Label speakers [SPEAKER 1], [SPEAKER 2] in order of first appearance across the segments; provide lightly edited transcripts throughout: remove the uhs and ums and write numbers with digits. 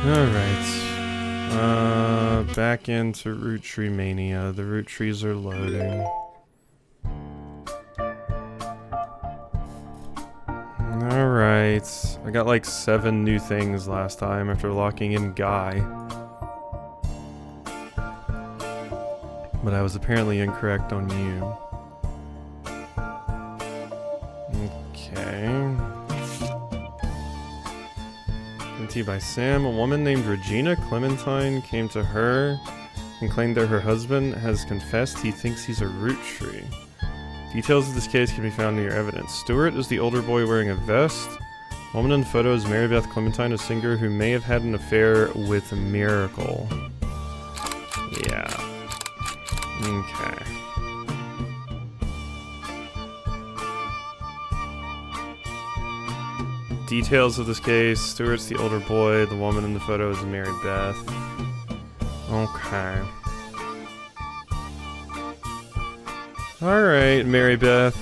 [SPEAKER 1] Alright. Back into Roottrees Mania. The Roottrees are loading. Alright. I got like 7 new things last time after locking in Guy. But I was apparently incorrect on you. Okay. By Sam, a woman named Regina Clementine came to her and claimed that her husband has confessed he thinks he's a Roottrees. Details of this case can be found in your evidence. Stuart is the older boy wearing a vest. The woman in the photo is Mary Beth Clementine, a singer who may have had an affair with Miracle. Yeah. Okay. Details of this case. Stuart's the older boy. The woman in the photo is Mary Beth. Okay. Alright, Mary Beth.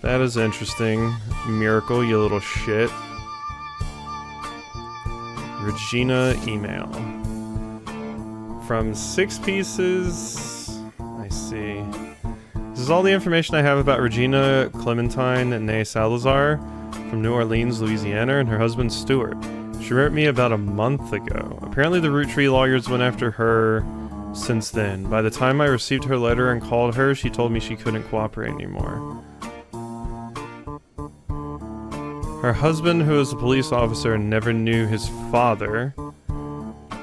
[SPEAKER 1] That is interesting. Miracle, you little shit. Regina email. From 6 pieces. I see. This is all the information I have about Regina Clementine née Salazar from New Orleans, Louisiana, and her husband Stuart. She wrote me about a month ago. Apparently the Roottrees lawyers went after her since then. By the time I received her letter and called her, she told me she couldn't cooperate anymore. Her husband, who is a police officer and never knew his father,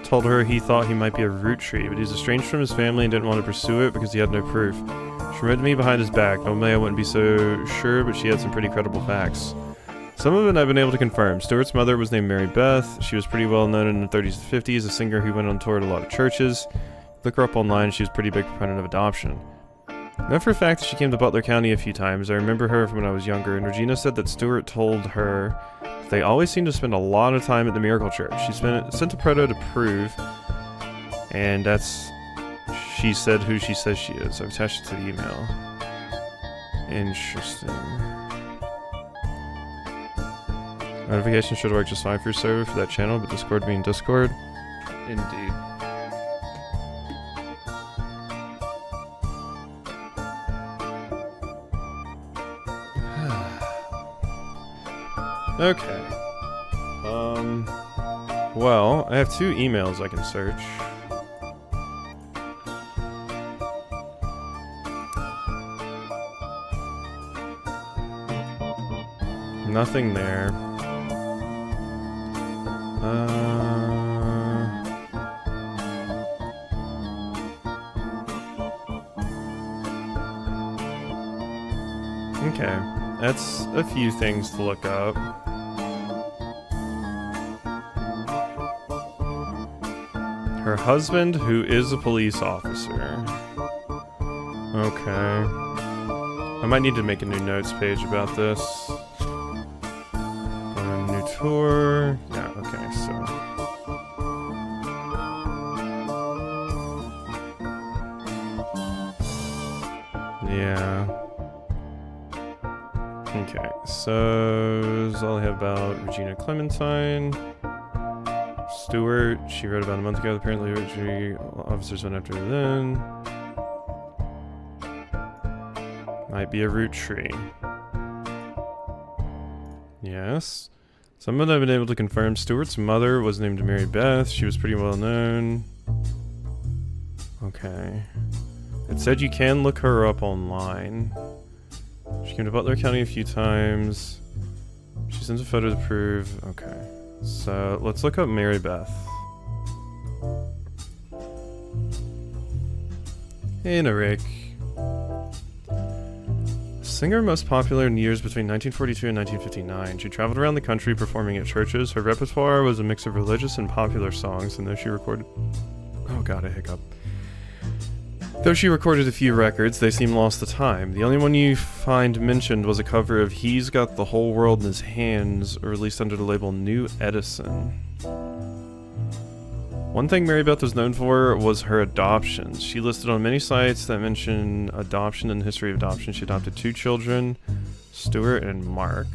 [SPEAKER 1] told her he thought he might be a Roottrees, but he's estranged from his family and didn't want to pursue it because he had no proof. She wrote to me behind his back. Normally I wouldn't be so sure, but she had some pretty credible facts. Some of it I've been able to confirm. Stuart's mother was named Mary Beth. She was pretty well known in the 30s and 50s, a singer who went on tour at a lot of churches. Look her up online, she was a pretty big proponent of adoption. I know for a fact that she came to Butler County a few times. I remember her from when I was younger, and Regina said that Stuart told her that they always seem to spend a lot of time at the Miracle Church. She sent a proto to prove, and that's... She said who she says she is. I've attached it to the email. Interesting. Notification should work just fine for your server for that channel, but Discord being Discord. Indeed. Okay. Well, I have 2 emails I can search. Nothing there. Okay, that's a few things to look up. Her husband, who is a police officer. Okay. I might need to make a new notes page about this. New tour. Yeah, okay, so. Yeah. Okay, so this is all I have about Regina Clementine. Stuart, she wrote about a month ago. Apparently, officers went after her then. Might be a Roottrees. Yes. Some of it I've been able to confirm. Stuart's mother was named Mary Beth. She was pretty well known. Okay. It said you can look her up online. She came to Butler County a few times. She sent a photo to prove. Okay. So, let's look up Mary Beth. Hey, Rick. Singer most popular in years between 1942 and 1959. She traveled around the country performing at churches. Her repertoire was a mix of religious and popular songs, and though she recorded... Oh god, I hiccup. Though she recorded a few records, they seem lost to time. The only one you find mentioned was a cover of He's Got the Whole World in His Hands, released under the label New Edison. One thing Mary Beth was known for was her adoptions. She listed on many sites that mention adoption and the history of adoption. She adopted 2 children, Stuart and Mark.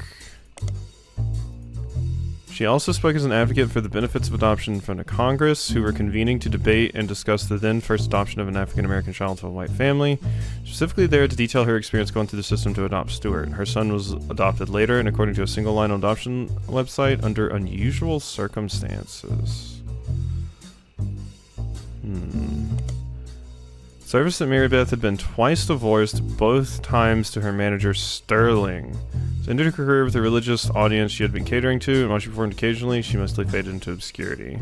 [SPEAKER 1] She also spoke as an advocate for the benefits of adoption in front of Congress, who were convening to debate and discuss the then first adoption of an African-American child to a white family, specifically there to detail her experience going through the system to adopt Stuart. Her son was adopted later, and according to a single line on adoption website, under unusual circumstances. Service that Mary Beth had been twice divorced, both times to her manager Sterling. She ended her career with a religious audience she had been catering to, and while she performed occasionally, she mostly faded into obscurity.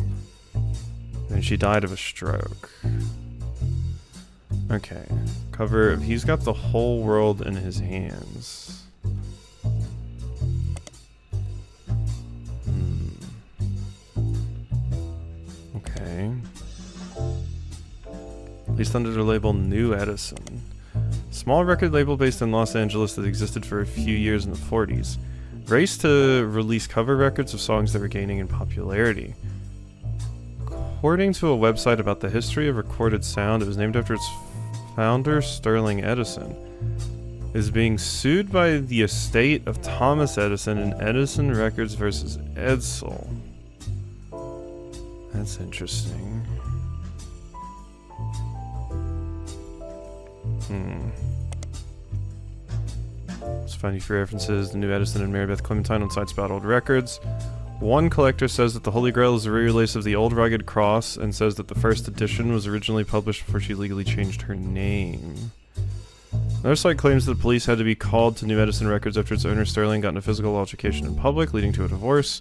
[SPEAKER 1] And she died of a stroke. Okay. Cover of He's Got the Whole World in His Hands. Okay. Released under the label New Edison. Small record label based in Los Angeles that existed for a few years in the 40s. Raced to release cover records of songs that were gaining in popularity. According to a website about the history of recorded sound, it was named after its founder, Sterling Edison. It is being sued by the estate of Thomas Edison in Edison Records versus Edsel. That's interesting. Let's find you for references. The New Edison and Mary Beth Clementine on sites about old records. One collector says that the Holy Grail is a re-release of the Old Rugged Cross and says that the first edition was originally published before she legally changed her name. Another site claims that the police had to be called to New Edison Records after its owner Sterling got in a physical altercation in public, leading to a divorce.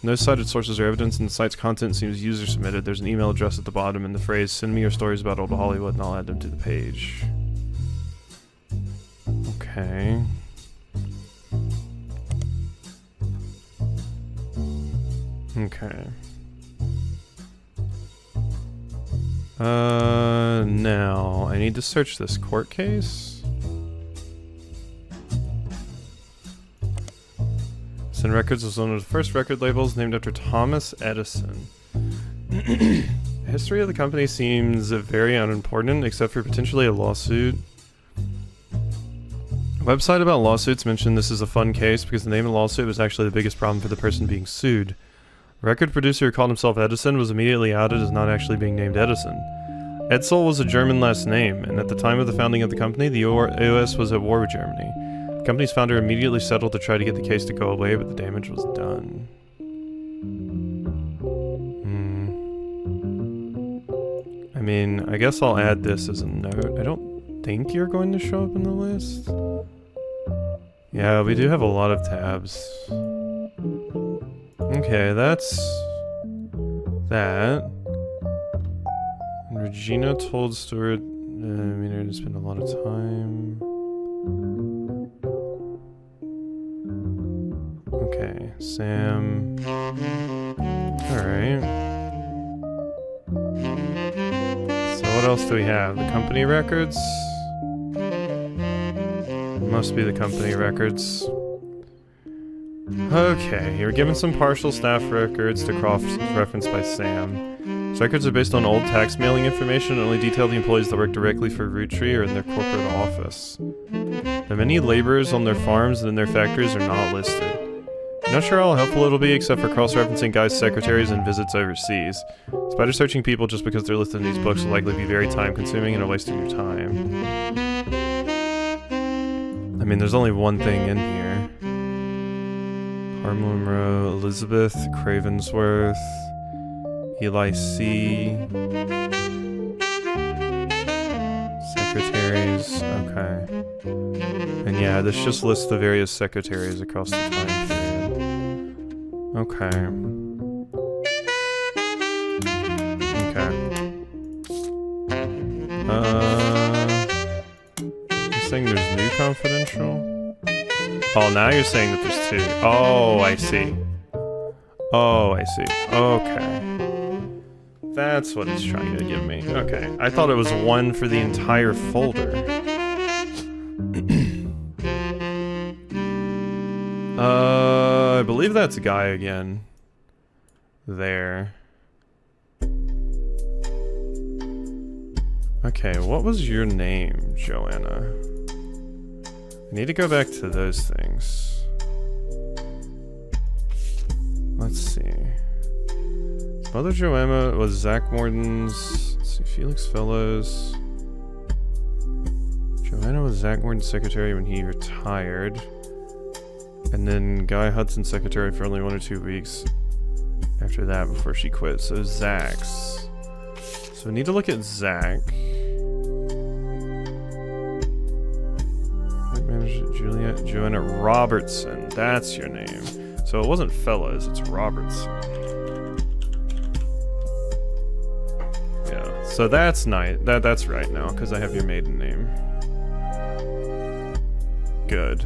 [SPEAKER 1] No cited sources or evidence, and the site's content seems user-submitted. There's an email address at the bottom and the phrase, "Send me your stories about old Hollywood," and I'll add them to the page. Okay. Okay. Now, I need to search this court case. Sun Records was one of the first record labels named after Thomas Edison. The history of the company seems very unimportant, except for potentially a lawsuit. A website about lawsuits mentioned this is a fun case because the name of the lawsuit was actually the biggest problem for the person being sued. The record producer who called himself Edison was immediately outed as not actually being named Edison. Edsel was a German last name, and at the time of the founding of the company, the US was at war with Germany. The company's founder immediately settled to try to get the case to go away, but the damage was done. I mean, I guess I'll add this as a note. I don't think you're going to show up in the list. Yeah, we do have a lot of tabs. Okay, that's that. Regina told Stuart, I mean, I just spent a lot of time. Okay, Sam. Alright. So what else do we have? The company records? Must be the company records. Okay, you're given some partial staff records to Croft referenced by Sam. These records are based on old tax mailing information and only detail the employees that work directly for Roottrees or in their corporate office. The many laborers on their farms and in their factories are not listed. I'm not sure how helpful it'll be except for cross-referencing guys' secretaries and visits overseas. Spider searching people just because they're listed in these books will likely be very time-consuming and a waste of your time. I mean, there's only one thing in here. Harmon Monroe, Elizabeth Cravensworth, Eli C. Secretaries, okay. And yeah, this just lists the various secretaries across the time period. Okay. Okay. You're saying there's new confidential? Oh, now you're saying that there's two. Oh, I see. Oh, I see. Okay. That's what it's trying to give me. Okay. I thought it was one for the entire folder. I believe that's a guy again. There. Okay, what was your name, Joanna? I need to go back to those things. Let's see. Mother Joanna was Zach Morton's... Let's see, Felix Fellows. Joanna was Zach Morton's secretary when he retired. And then Guy Hudson's secretary for only 1 or 2 weeks after that before she quit. So Zach's. So we need to look at Zach. Juliet Joanna Robertson. That's your name. So it wasn't Fellows, it's Robertson. Yeah. So that's nice. That's right now, because I have your maiden name. Good.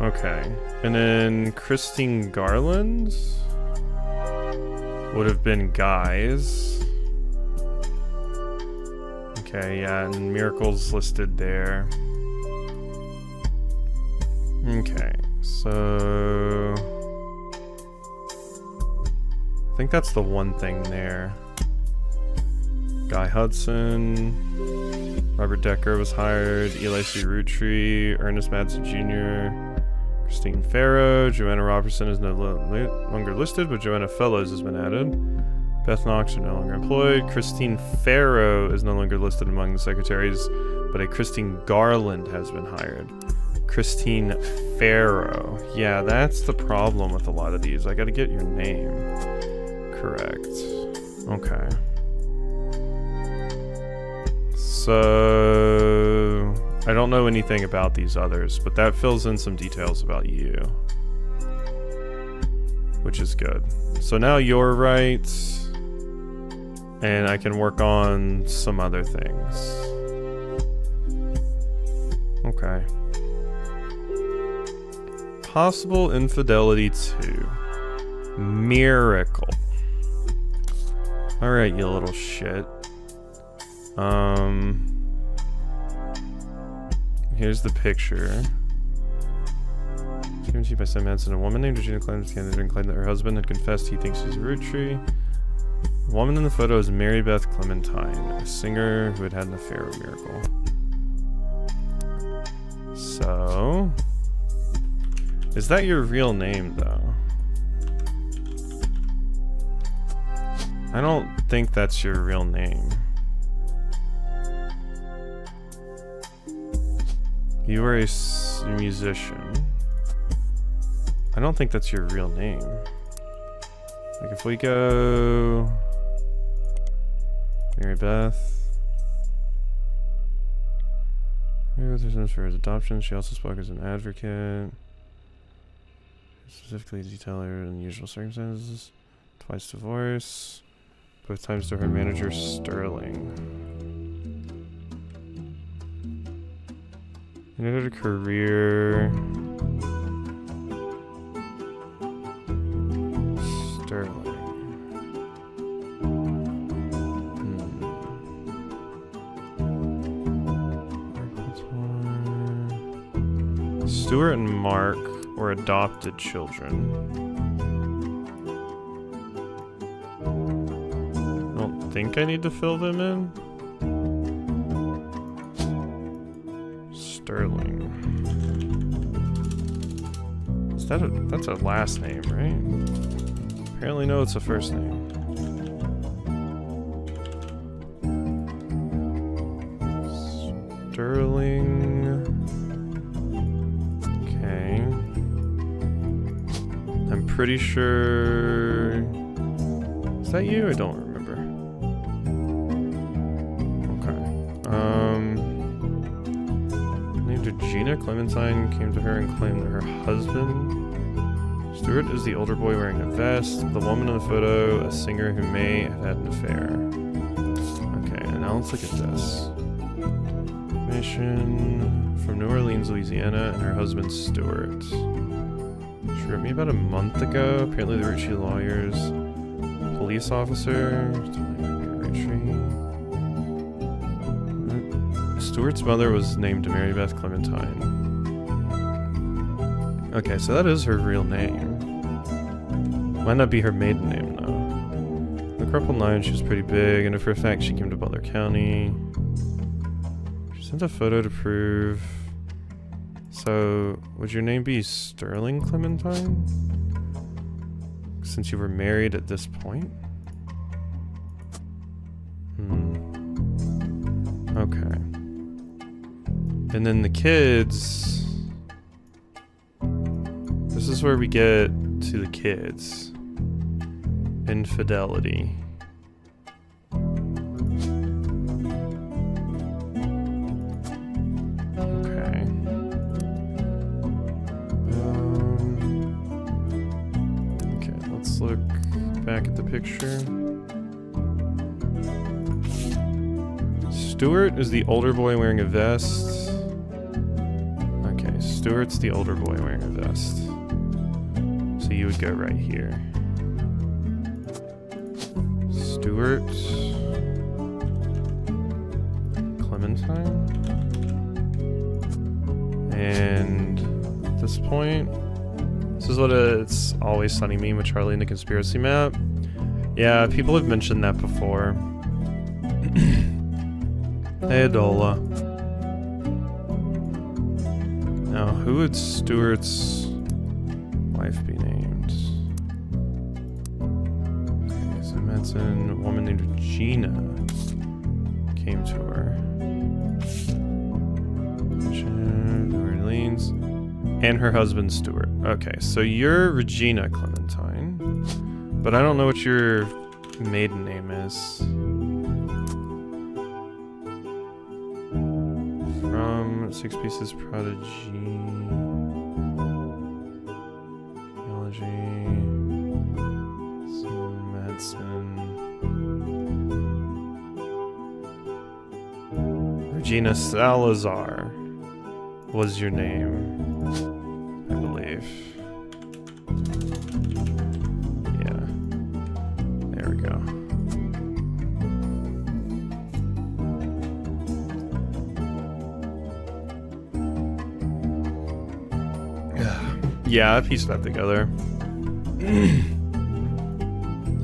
[SPEAKER 1] Okay. And then Christine Garland would have been Guy's. Okay, yeah, and Miracle's listed there. Okay, so... I think that's the one thing there. Guy Hudson, Robert Decker was hired, Eli C. Roottrees, Ernest Madsen Jr., Christine Farrow, Joanna Robertson is no longer listed, but Joanna Fellows has been added. Beth Knox are no longer employed. Christine Farrow is no longer listed among the secretaries, but a Christine Garland has been hired. Christine Farrow. Yeah, that's the problem with a lot of these. I gotta get your name correct. Okay. So... I don't know anything about these others, but that fills in some details about you. Which is good. So now you're right. And I can work on some other things. Okay. Possible infidelity 2. Miracle. Alright, you little shit. Here's the picture. Given to you by Sam Manson. A woman named Regina Clementine claimed that her husband had confessed he thinks she's a Roottrees. The woman in the photo is Mary Beth Clementine, a singer who had had an affair with Miracle. So... is that your real name, though? I don't think that's your real name. You are a musician. I don't think that's your real name. Like if we go... Mary Beth. Mary Beth was for his adoption. She also spoke as an advocate. Specifically detail her unusual circumstances. Twice divorce. Both times to her manager, Sterling. Ended her career. Sterling. Stuart and Mark were adopted children. I don't think I need to fill them in. Sterling. Is that that's a last name, right? Apparently no, it's a first name. Sterling. Okay. I'm pretty sure... Is that you? I don't remember. Okay. Named Regina Clementine came to her and claimed that her husband... Stuart is the older boy wearing a vest. The woman in the photo, a singer who may have had an affair. Okay, and now let's look at this. Mission from New Orleans, Louisiana, and her husband Stuart. She wrote me about a month ago. Apparently the Roottrees lawyers, police officer. Stuart's mother was named Mary Beth Clementine. Okay, so that is her real name. Might not be her maiden name though. The crumpled line, she was pretty big, and for a fact she came to Butler County. She sent a photo to prove. So, would your name be Sterling Clementine? since you were married at this point? Okay. And then the kids... This is where we get to the kids. Infidelity. Okay. Okay, let's look back at the picture. Stuart is the older boy wearing a vest. Okay, Stuart's the older boy wearing a vest. So you would go right here. Stuart. Clementine. And at this point, this is what It's Always Sunny meme with Charlie in the conspiracy map. Yeah, people have mentioned that before. Hey, Adola. Now, who would Stuart's wife be named? Okay, so imagine a woman named Regina came to her. New Orleans. And her husband, Stuart. Okay, so you're Regina Clementine. But I don't know what your maiden name is. Six Pieces Prodigy. Theology. Madsen. Regina Salazar was your name, I believe. Yeah. There we go. Yeah, I pieced that together. I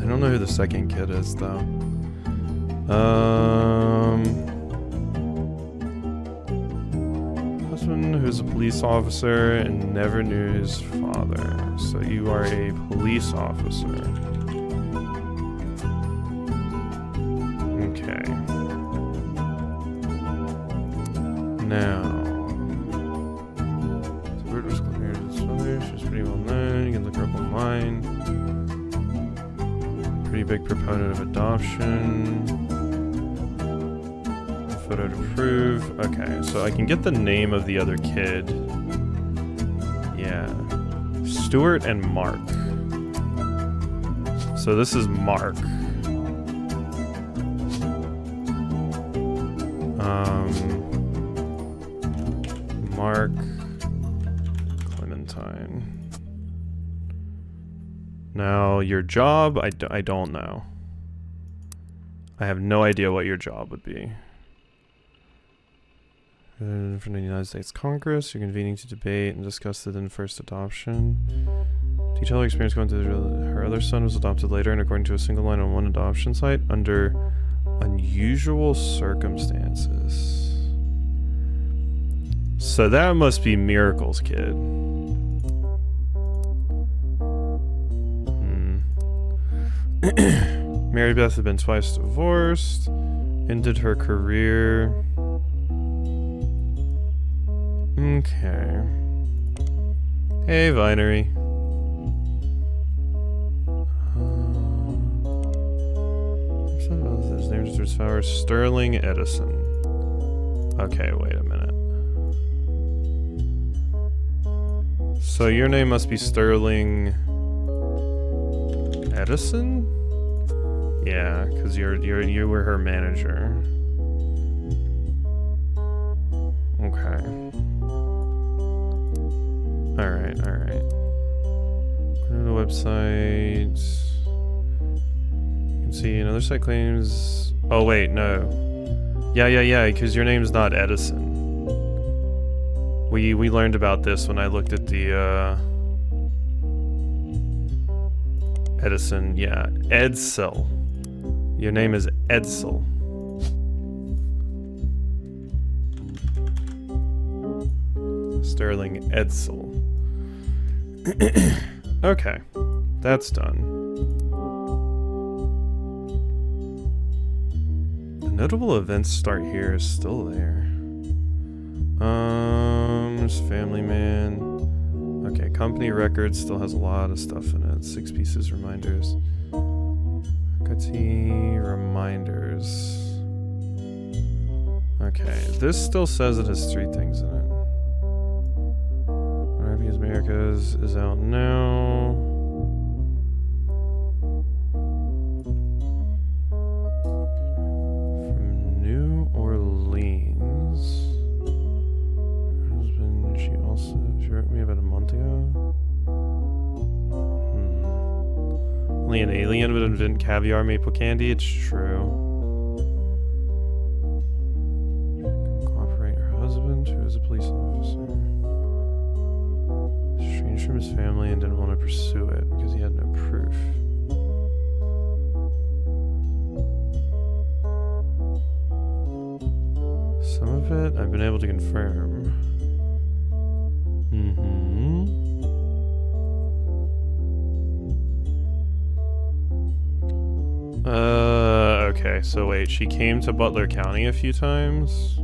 [SPEAKER 1] don't know who the second kid is, though. Husband who's a police officer and never knew his father. So you are a police officer. Okay. Now. She's pretty well known. You can look her up online. Pretty big proponent of adoption. A photo to prove. Okay, so I can get the name of the other kid. Yeah. Stuart and Mark. So this is Mark. Mark. Now, your job, I don't know. I have no idea what your job would be. From the United States Congress, you're convening to debate and discuss the then first adoption. Detail her experience going through her other son was adopted later and according to a single line on one adoption site under unusual circumstances. So that must be Miracle's kid. Mary Beth had been twice divorced, ended her career. Okay. Hey, Vinery. His name is Flowers. Sterling Edison. Okay, wait a minute. So your name must be Sterling Edison? Yeah, because you were her manager. Okay. Alright. Go to the website. You can see another site claims... Oh wait, no. Yeah, because your name's not Edison. We learned about this when I looked at the Edison, yeah. Edsel. Your name is Edsel. Sterling Edsel. Okay. That's done. The notable events start here is still there. There's Family Man. Okay, company records still has a lot of stuff in it. 6 pieces reminders. Reminders. Okay, this still says it has 3 things in it. Arabia's Americas is out now. From New Orleans. Her husband, she wrote me about a month ago. Only an alien would invent caviar maple candy, it's true. Cooperate her husband, who is a police officer. Estranged from his family and didn't want to pursue it because he had no proof. Some of it I've been able to confirm. Okay, so wait, she came to Butler County a few times.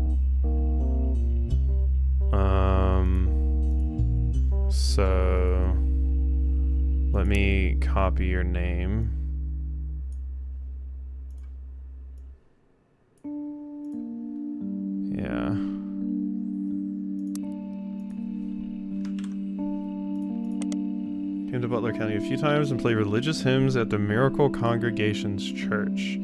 [SPEAKER 1] So let me copy your name. Yeah. Came to Butler County a few times and played religious hymns at the Miracle Congregation's church.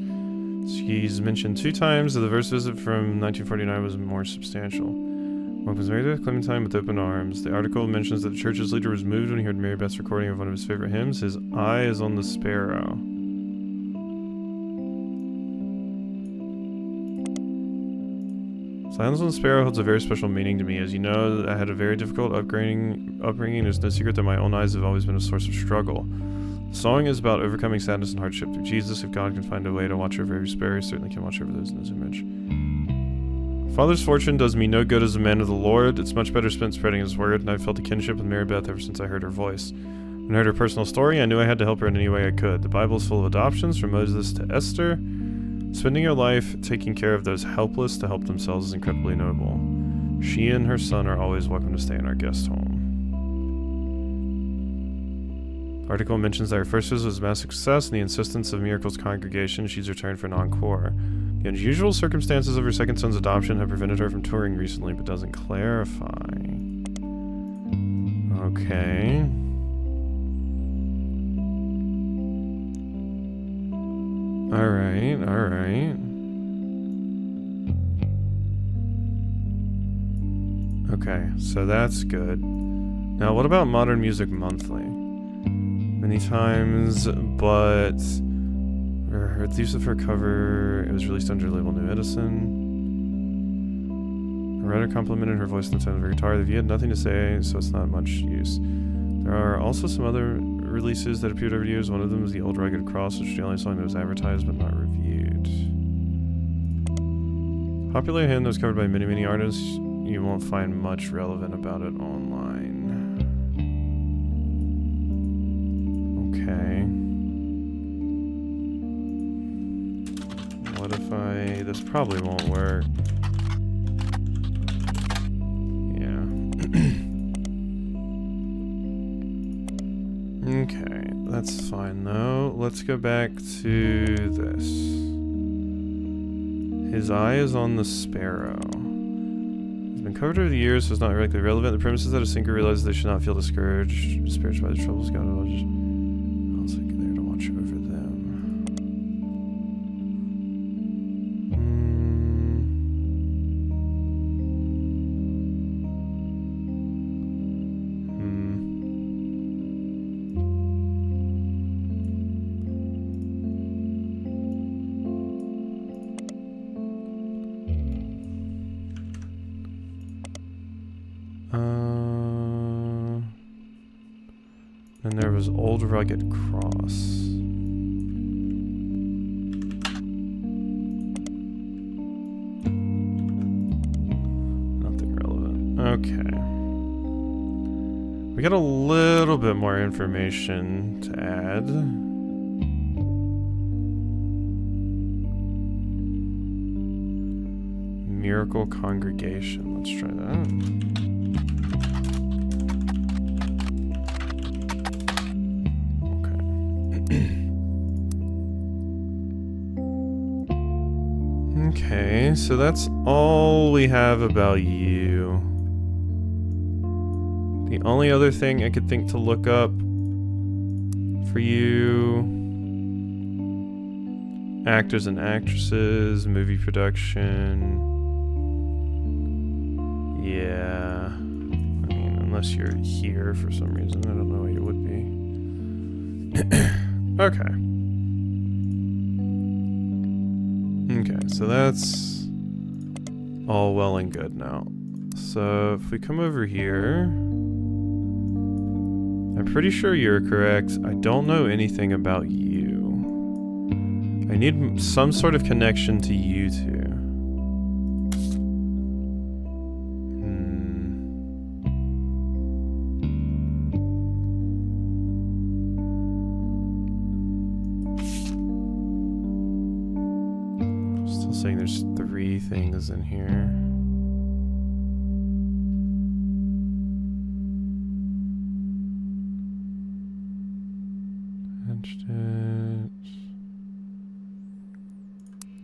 [SPEAKER 1] She's mentioned 2 times that the first visit from 1949 was more substantial. Mark was married to Clementine with open arms. The article mentions that the church's leader was moved when he heard Mary Beth's recording of one of his favorite hymns, His Eye is on the Sparrow. Silence on the Sparrow holds a very special meaning to me. As you know, I had a very difficult upbringing. It's no secret that my own eyes have always been a source of struggle. The song is about overcoming sadness and hardship through Jesus. If God can find a way to watch over every sparrow, He certainly can watch over those in His image. Father's fortune does me no good as a man of the Lord. It's much better spent spreading His word, and I've felt a kinship with Mary Beth ever since I heard her voice. When I heard her personal story, I knew I had to help her in any way I could. The Bible is full of adoptions, from Moses to Esther. Spending your life taking care of those helpless to help themselves is incredibly noble. She and her son are always welcome to stay in our guest home. The article mentions that her first visit was a massive success, and the insistence of Miracle's congregation she's returned for an encore. The unusual circumstances of her second son's adoption have prevented her from touring recently, but doesn't clarify. Okay. Alright. Okay, so that's good. Now, what about Modern Music Monthly? Many times, but her use of her cover, it was released under the label New Edison. The writer complimented her voice and the sound of her guitar. The view had nothing to say, so it's not much use. There are also some other releases that appeared over the years. One of them was the Old Rugged Cross, which is the only song that was advertised but not reviewed. Popular hymn that was covered by many artists. You won't find much relevant about it online. Okay. What if this probably won't work. Yeah. Okay, that's fine though. Let's go back to this. His eye is on the sparrow. It's been covered over the years, so it's not directly relevant. The premise is that a sinker realizes they should not feel discouraged by the troubles God will just also there to watch over them. And there was Old Rugged Cross. Nothing relevant. Okay. We got a little bit more information to add. Miracle Congregation. Let's try that. Okay, so that's all we have about you. The only other thing I could think to look up for you: actors and actresses, movie production. Yeah. I mean, unless you're here for some reason, I don't know what you would be. Okay. Okay, so that's all well and good now. So if we come over here, I'm pretty sure you're correct. I don't know anything about you. I need some sort of connection to you two. Still saying there's 3 things in here.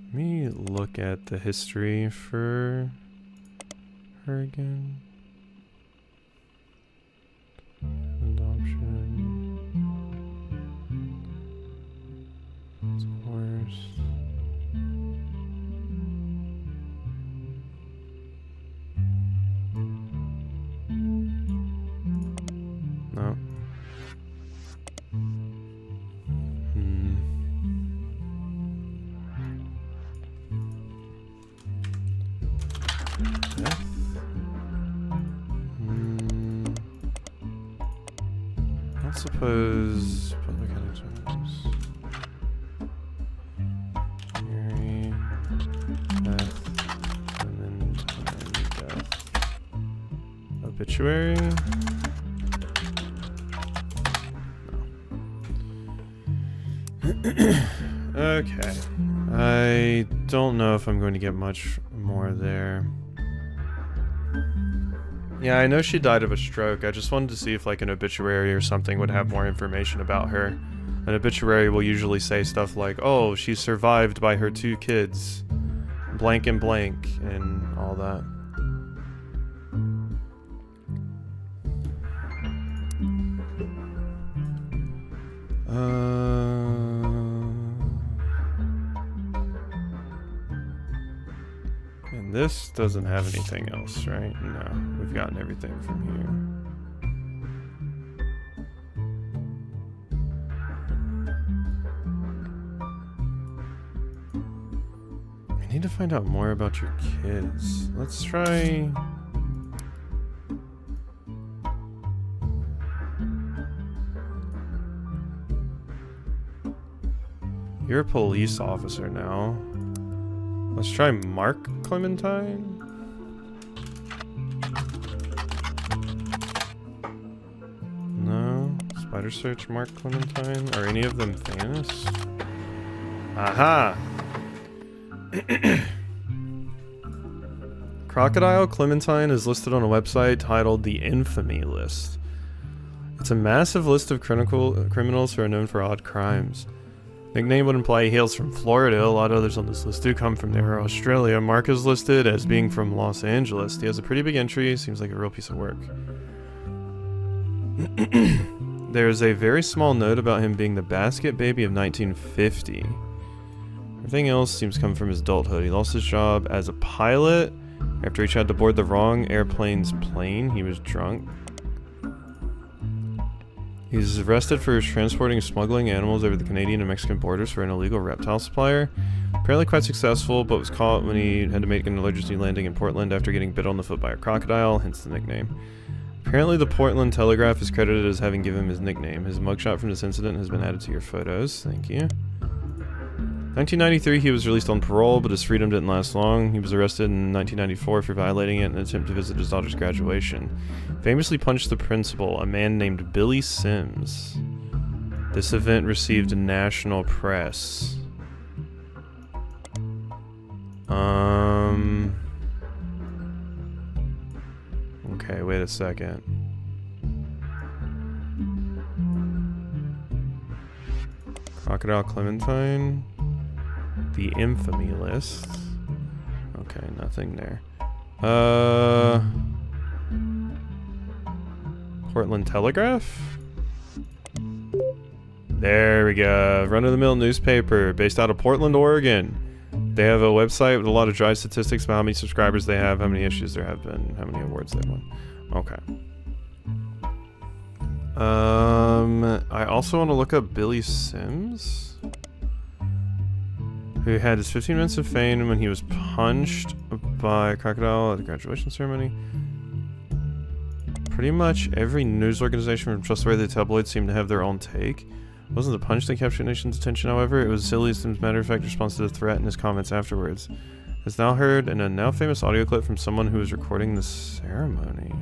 [SPEAKER 1] Let me look at the history for her again. Adoption. Divorce. No. I suppose public characters. Mary, Beth, Clementine, Death. Obituary. No. Okay. I don't know if I'm going to get much more there. Yeah, I know she died of a stroke. I just wanted to see if like an obituary or something would have more information about her. An obituary will usually say stuff like, oh, she's survived by her 2 kids, blank and blank, and all that. And this doesn't have anything else, right? No, we've gotten everything from here. I need to find out more about your kids. Let's try... You're a police officer now. Let's try Mark Clementine. No. Spider search Mark Clementine. Are any of them famous? Aha! Crocodile Clementine is listed on a website titled The Infamy List. It's a massive list of criminals who are known for odd crimes. Nickname would imply he hails from Florida. A lot of others on this list do come from there. Australia. Mark is listed as being from Los Angeles. He has a pretty big entry. Seems like a real piece of work. There's a very small note about him being the basket baby of 1950. Everything else seems to come from his adulthood. He lost his job as a pilot after he tried to board the wrong airplane's plane. He was drunk. He's arrested for transporting and smuggling animals over the Canadian and Mexican borders for an illegal reptile supplier. Apparently quite successful, but was caught when he had to make an emergency landing in Portland after getting bit on the foot by a crocodile, hence the nickname. Apparently the Portland Telegraph is credited as having given him his nickname. His mugshot from this incident has been added to your photos. Thank you. 1993, he was released on parole, but his freedom didn't last long. He was arrested in 1994 for violating it in an attempt to visit his daughter's graduation. Famously punched the principal, a man named Billy Sims. This event received national press. Okay, wait a second. Crocodile Clementine. The infamy list. Okay, nothing there. Portland Telegraph? There we go. Run-of-the-mill newspaper based out of Portland, Oregon. They have a website with a lot of dry statistics about how many subscribers they have, how many issues there have been, how many awards they won. Okay. I also want to look up Billy Sims, who had his 15 minutes of fame when he was punched by Crocodile at the graduation ceremony. Pretty much every news organization from trustworthy tabloids seemed to have their own take. It wasn't the punch that captured the nation's attention, however. It was Silly's matter-of-fact response to the threat and his comments afterwards. It's now heard in a now-famous audio clip from someone who was recording the ceremony.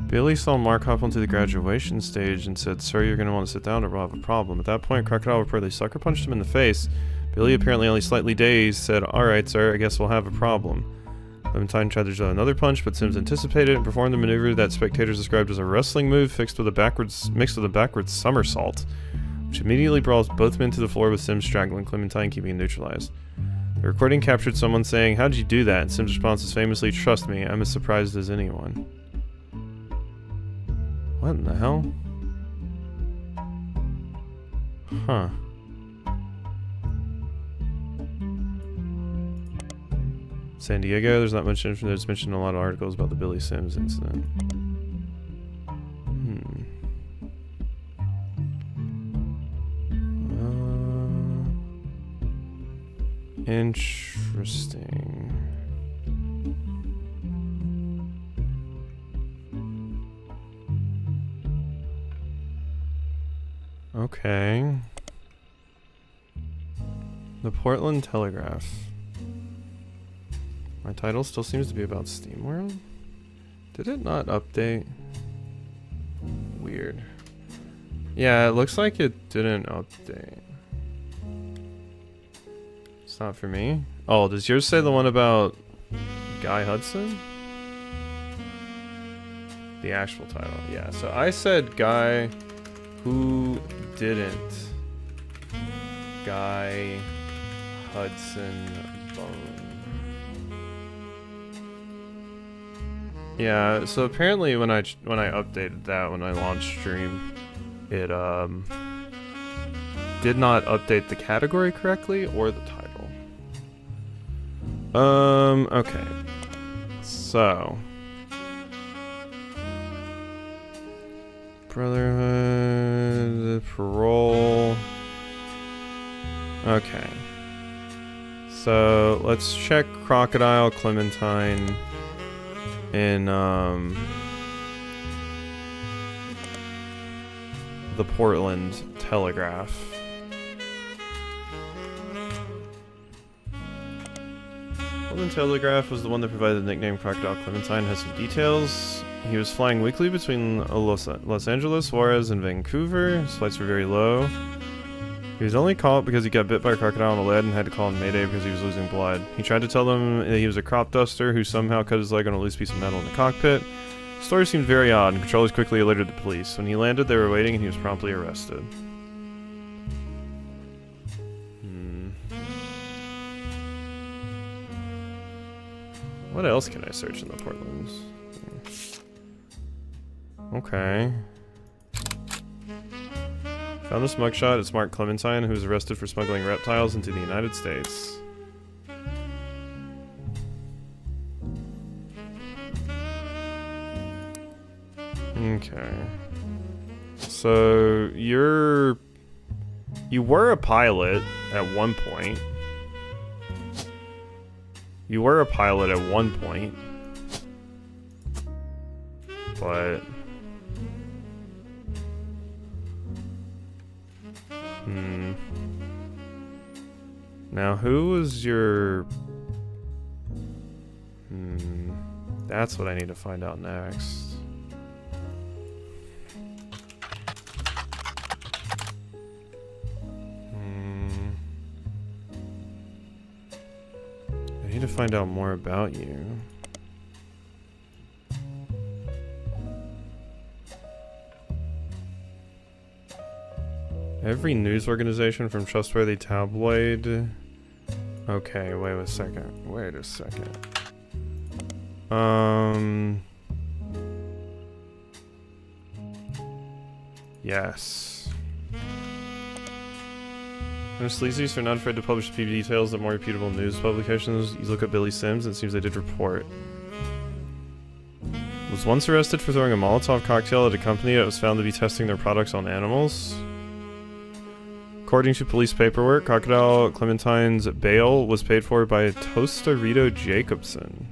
[SPEAKER 1] Billy saw Mark hop onto the graduation stage and said, "Sir, you're going to want to sit down or we'll have a problem." At that point, Crocodile reportedly sucker punched him in the face. Billy, apparently only slightly dazed, said, "Alright, sir, I guess we'll have a problem." Clementine tried to throw another punch, but Sims anticipated and performed a maneuver that spectators described as a wrestling move mixed with a backwards somersault, which immediately brought both men to the floor with Sims straggling, Clementine keeping him neutralized. The recording captured someone saying, "How'd you do that?" And Sims' response is famously, "Trust me, I'm as surprised as anyone." What in the hell? Huh. San Diego, there's not much information. There's mentioned in a lot of articles about the Billy Sims incident. Interesting. Okay. The Portland Telegraph. My title still seems to be about SteamWorld. Did it not update? Weird. Yeah, it looks like it didn't update. It's not for me. Oh, does yours say the one about Guy Hudson? The actual title. Yeah, so I said Guy Who Didn't. Guy Hudson Bone. Yeah, so apparently when I updated that, when I launched stream, it did not update the category correctly or the title. Okay. So Brotherhood, parole. Okay. So let's check Crocodile, Clementine, in the Portland Telegraph. Portland Telegraph was the one that provided the nickname Crocodile. Clementine has some details. He was flying weekly between Los Angeles, Juarez, and Vancouver. His flights were very low. He was only caught because he got bit by a crocodile on the lead and had to call in Mayday because he was losing blood. He tried to tell them that he was a crop duster who somehow cut his leg on a loose piece of metal in the cockpit. The story seemed very odd, and controllers quickly alerted the police. When he landed, they were waiting, and he was promptly arrested. What else can I search in the Portlands? Okay. Found this mugshot. It's Mark Clementine, who was arrested for smuggling reptiles into the United States. Okay. So you were a pilot at one point. You were a pilot at one point. But Now, who was your... That's what I need to find out next. I need to find out more about you. Every news organization from Trustworthy Tabloid. Okay, wait a second. Wait a second. Yes. Most sleazies are not afraid to publish PV details at more reputable news publications. You look at Billy Sims, and it seems they did report. Was once arrested for throwing a Molotov cocktail at a company that was found to be testing their products on animals. According to police paperwork, Crocodile Clementine's bail was paid for by Tostarito Jacobson.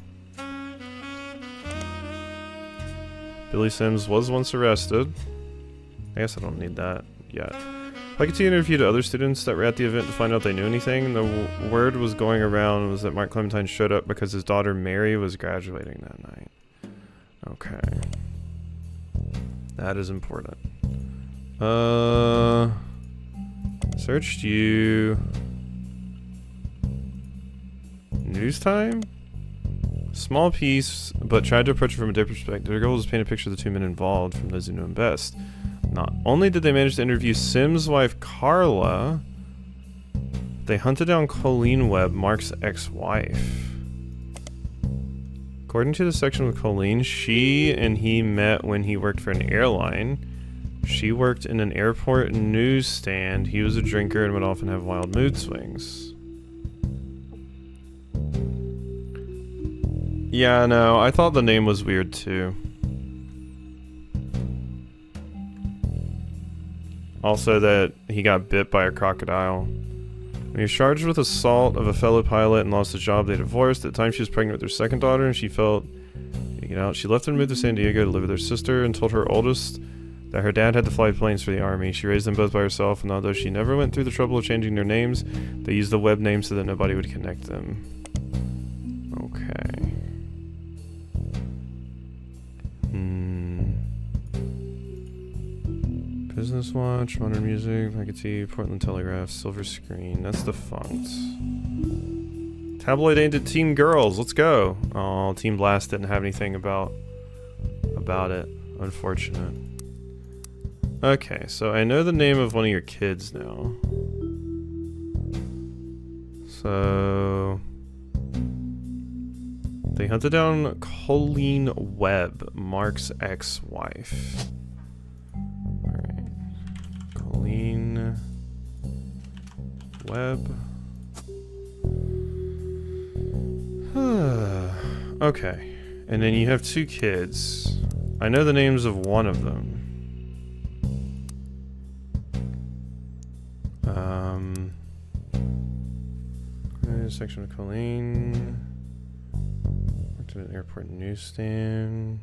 [SPEAKER 1] Billy Sims was once arrested. I guess I don't need that yet. Piketty interviewed other students that were at the event to find out if they knew anything. The word was going around was that Mark Clementine showed up because his daughter Mary was graduating that night. Okay. That is important. Searched you. News time? Small piece, but tried to approach it from a different perspective. Their goal was to paint a picture of the two men involved from those who knew him best. Not only did they manage to interview Sims' wife Carla, they hunted down Colleen Webb, Mark's ex-wife. According to the section with Colleen, she and he met when he worked for an airline. She worked in an airport newsstand. He was a drinker and would often have wild mood swings. Yeah, no, I thought the name was weird too. Also that he got bit by a crocodile. When he was charged with assault of a fellow pilot and lost his job, they divorced. At the time she was pregnant with their second daughter and she felt, she left and moved to San Diego to live with her sister and told her oldest that her dad had to fly planes for the army. She raised them both by herself, and although she never went through the trouble of changing their names, they used the web name so that nobody would connect them. Okay. Business Watch, Modern Music, Piketty, Portland Telegraph, Silver Screen. That's defunct. Tabloid aimed at teen girls. Let's go. Oh, Team Blast didn't have anything about it. Unfortunate. Okay, so I know the name of one of your kids now. So they hunted down Colleen Webb, Mark's ex-wife. Alright. Colleen Webb. Okay. And then you have two kids. I know the names of one of them. Section of Colleen. Worked at an airport newsstand.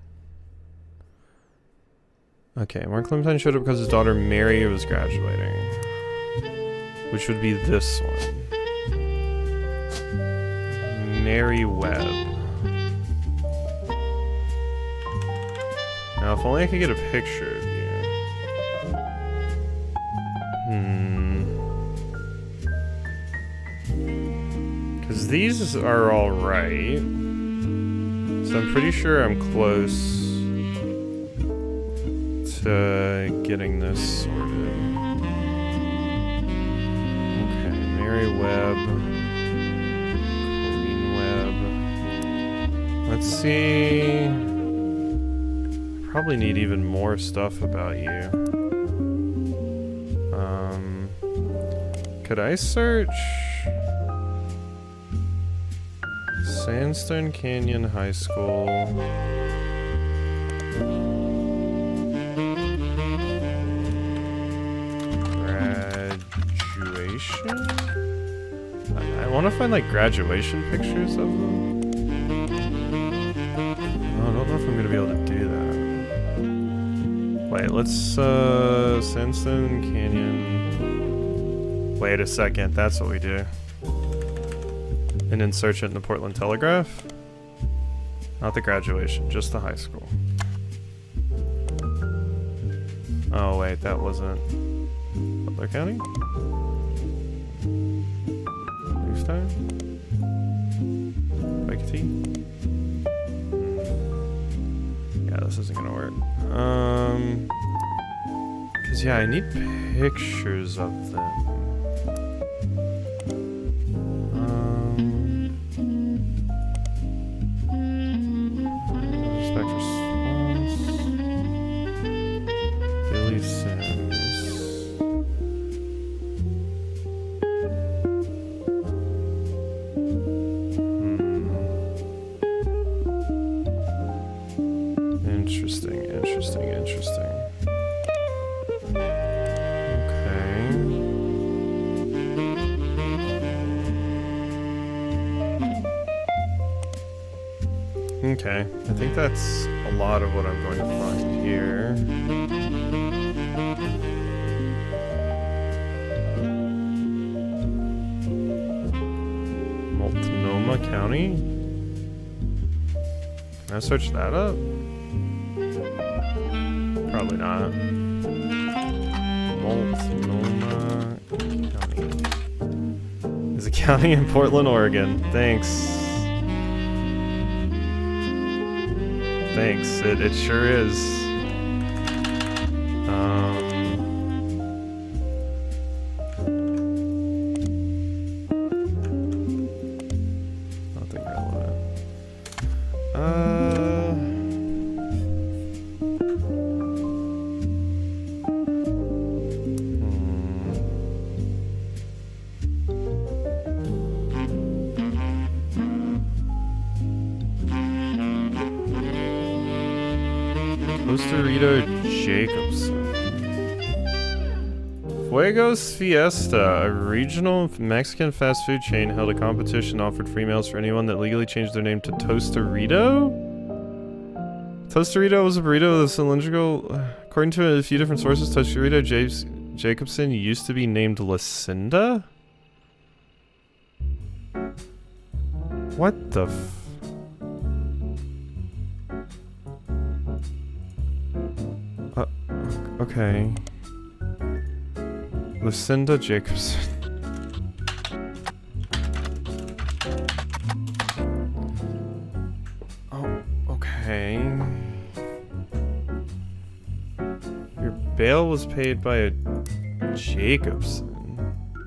[SPEAKER 1] Okay, Mark Clementine showed up because his daughter Mary was graduating. Which would be this one. Mary Webb. Now, if only I could get a picture of you. Because these are alright. So I'm pretty sure I'm close to getting this sorted. Okay, Mary Webb. Colleen Webb. Let's see. Probably need even more stuff about you. Could I search Sandstone Canyon High School? Graduation? I want to find like graduation pictures of them. I don't know if I'm gonna be able to do that. Wait, let's Sandstone Canyon Wait a second, that's what we do. And insert it in the Portland Telegraph? Not the graduation, just the high school. Oh wait, that wasn't Butler County? Newstown? Waikiki? Yeah, this isn't gonna work. Cause yeah, I need pictures of them. Respect response. Billy Sims. Interesting. Okay, I think that's a lot of what I'm going to find here. Multnomah County? Can I search that up? Probably not. Multnomah County. There's a county in Portland, Oregon. Thanks. Thanks, it sure is. Nothing relevant. Tostarito Jacobson. Fuego's Fiesta, a regional Mexican fast food chain, held a competition, offered free meals for anyone that legally changed their name to Tostarito? Tostarito was a burrito with a cylindrical... According to a few different sources, Tostarito Jacobson used to be named Lucinda? What the f... Okay. Lucinda Jacobson. Oh, okay. Your bail was paid by a Jacobson.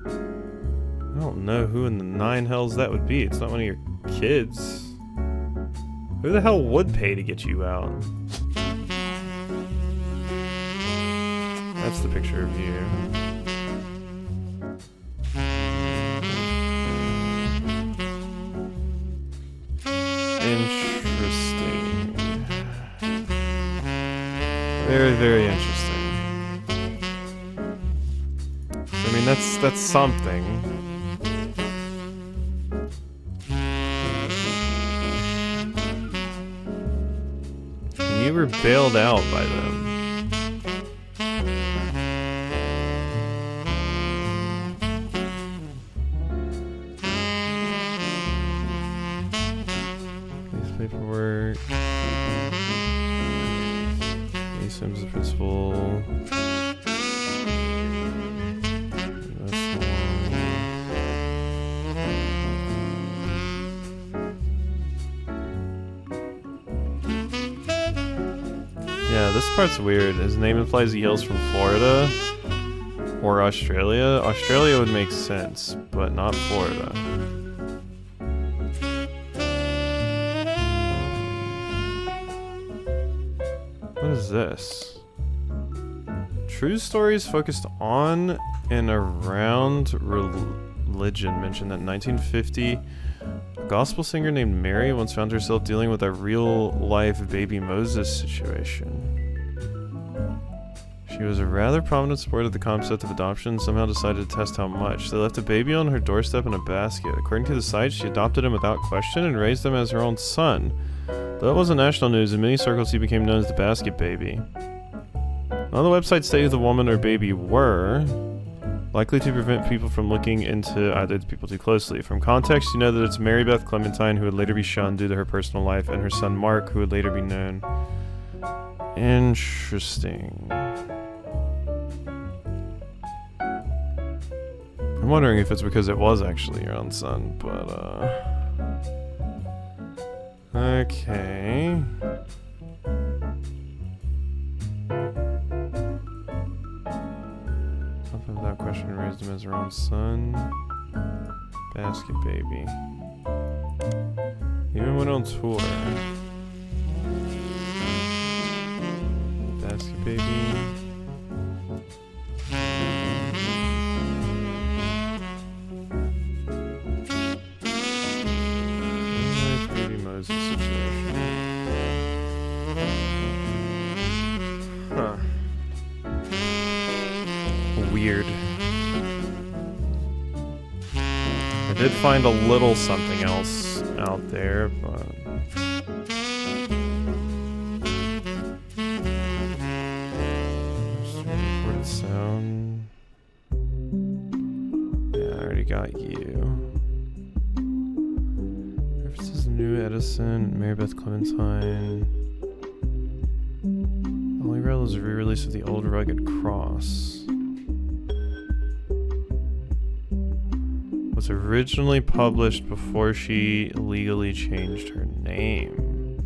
[SPEAKER 1] I don't know who in the nine hells that would be. It's not one of your kids. Who the hell would pay to get you out? That's the picture of you. Interesting. Very, very interesting. I mean, that's something. And you were bailed out by them. Paperwork. Sims the principal. Yeah, this part's weird. His name implies he hails from Florida or Australia. Australia would make sense, but not Florida. What is this? True stories focused on and around religion mentioned that in 1950, a gospel singer named Mary once found herself dealing with a real-life baby Moses situation. She was a rather prominent supporter of the concept of adoption and somehow decided to test how much. They left a baby on her doorstep in a basket. According to the site, she adopted him without question and raised him as her own son. Though it wasn't national news, in many circles he became known as the basket baby. None of the websites say who the woman or baby were. Likely to prevent people from looking into either people too closely. From context, you know that it's Mary Beth Clementine, who would later be shunned due to her personal life, and her son Mark, who would later be known. Interesting. I'm wondering if it's because it was actually your own son, but okay. Without question, raised him as her own son. Basket baby. Even went on tour. Basket baby. Baby Moses situation. Huh. Weird. I did find a little something else out there, but recorded sound. Yeah, I already got you. References New Edison, Mary Beth Clementine. Holy Grail is a re-release of the Old Rugged Cross. Was originally published before she legally changed her name.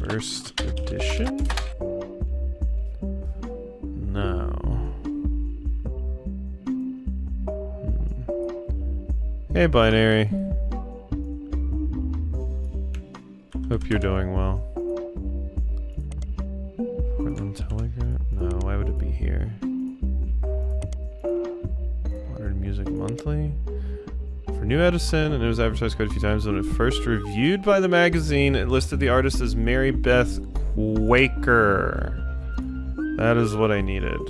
[SPEAKER 1] First edition? No. Hey, Binary. Hope you're doing well. Portland Telegram? No, why would it be here? Music Monthly for New Edison, and it was advertised quite a few times. When it first reviewed by the magazine, it listed the artist as Mary Beth Quaker. That is what I needed.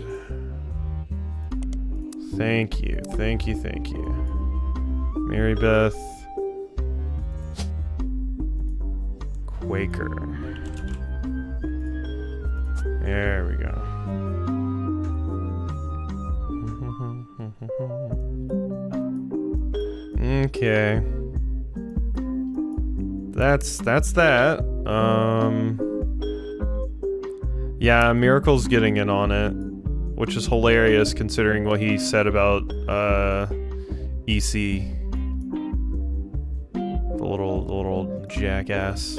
[SPEAKER 1] Thank you, thank you, thank you. Mary Beth Quaker. There we go. Okay. That's that. Yeah, Miracle's getting in on it, which is hilarious considering what he said about EC. The little jackass.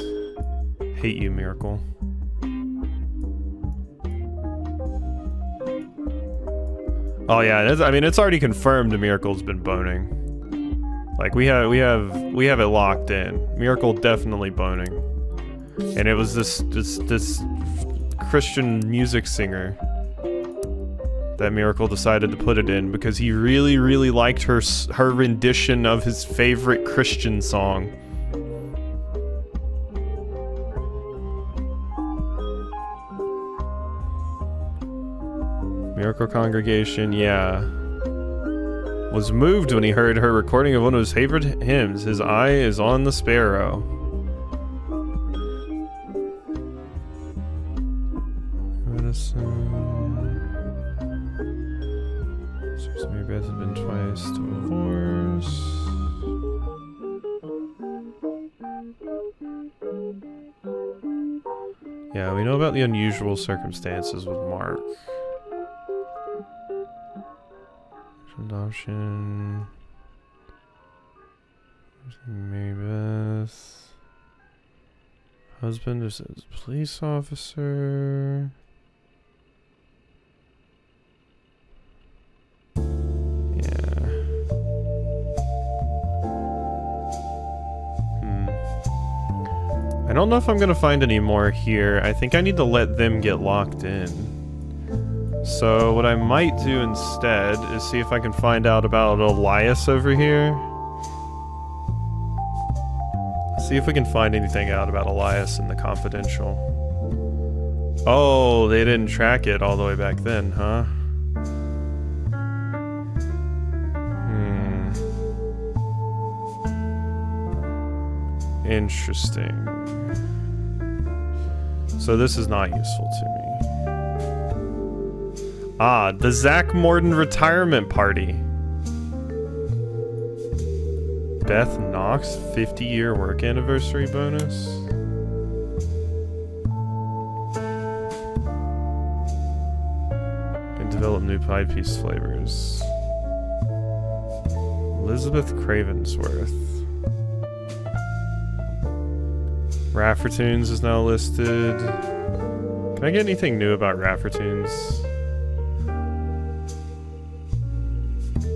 [SPEAKER 1] Hate you, Miracle. Oh yeah, I mean it's already confirmed Miracle's been boning. Like we have it locked in. Miracle definitely boning. And it was this Christian music singer that Miracle decided to put it in because he really liked her rendition of his favorite Christian song. Miracle Congregation, yeah. Was moved when he heard her recording of one of his favorite hymns, His Eye is on the Sparrow. Medicine. Mary Beth had been twice divorced. Yeah, we know about the unusual circumstances with Mark. Adoption. Mary Beth. Husband is a police officer. Yeah. I don't know if I'm gonna find any more here. I think I need to let them get locked in. So what I might do instead is see if I can find out about Elias over here. See if we can find anything out about Elias in the confidential. Oh, they didn't track it all the way back then, huh? Interesting. So this is not useful to me. Ah, the Zach Morton retirement party. Beth Knox 50-year work anniversary bonus. And develop new pie piece flavors. Elizabeth Cravensworth. Raffertoons is now listed. Can I get anything new about Raffertoons?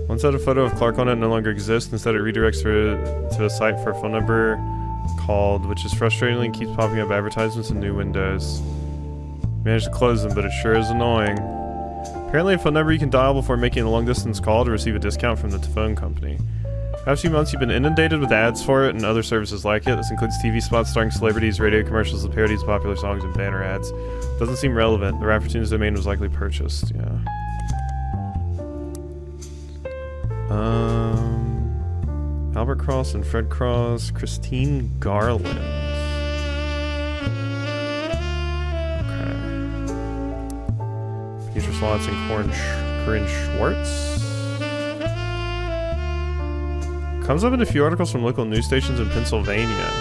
[SPEAKER 1] Once had a photo of Clark on it no longer exists. Instead, it redirects to a site for a phone number called, which is frustratingly and keeps popping up advertisements in new windows. Managed to close them, but it sure is annoying. Apparently, a phone number you can dial before making a long-distance call to receive a discount from the phone company. Past few months, you've been inundated with ads for it and other services like it. This includes TV spots starring celebrities, radio commercials, the parodies of popular songs, and banner ads. Doesn't seem relevant. The Raffertoons domain was likely purchased. Yeah. Albert Cross and Fred Cross, Christine Garland. Okay. Beatrice Watts and Corinne Schwartz. Comes up in a few articles from local news stations in Pennsylvania.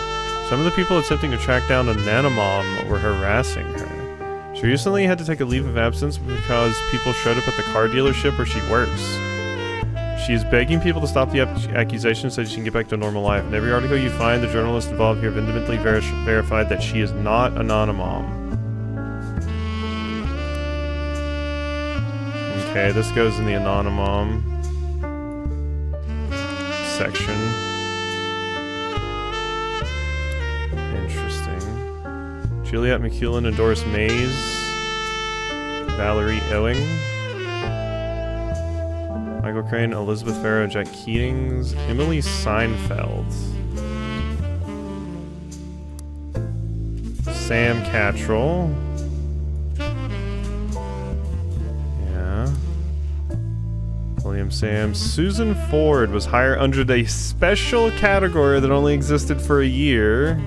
[SPEAKER 1] Some of the people attempting to track down a nanomom were harassing her. She recently had to take a leave of absence because people showed up at the car dealership where she works. She is begging people to stop the accusations so she can get back to normal life. In every article you find, the journalists involved here have independently verified that she is not a nanomom. Okay, this goes in the anonymom section. Interesting. Juliette McEwen and Doris Mays. Valerie Ewing. Michael Crane, Elizabeth Farrow, Jack Keatings, Emily Seinfeld. Sam Cattrall. Yeah. William Sam. Susan Ford was hired under the special category that only existed for a year.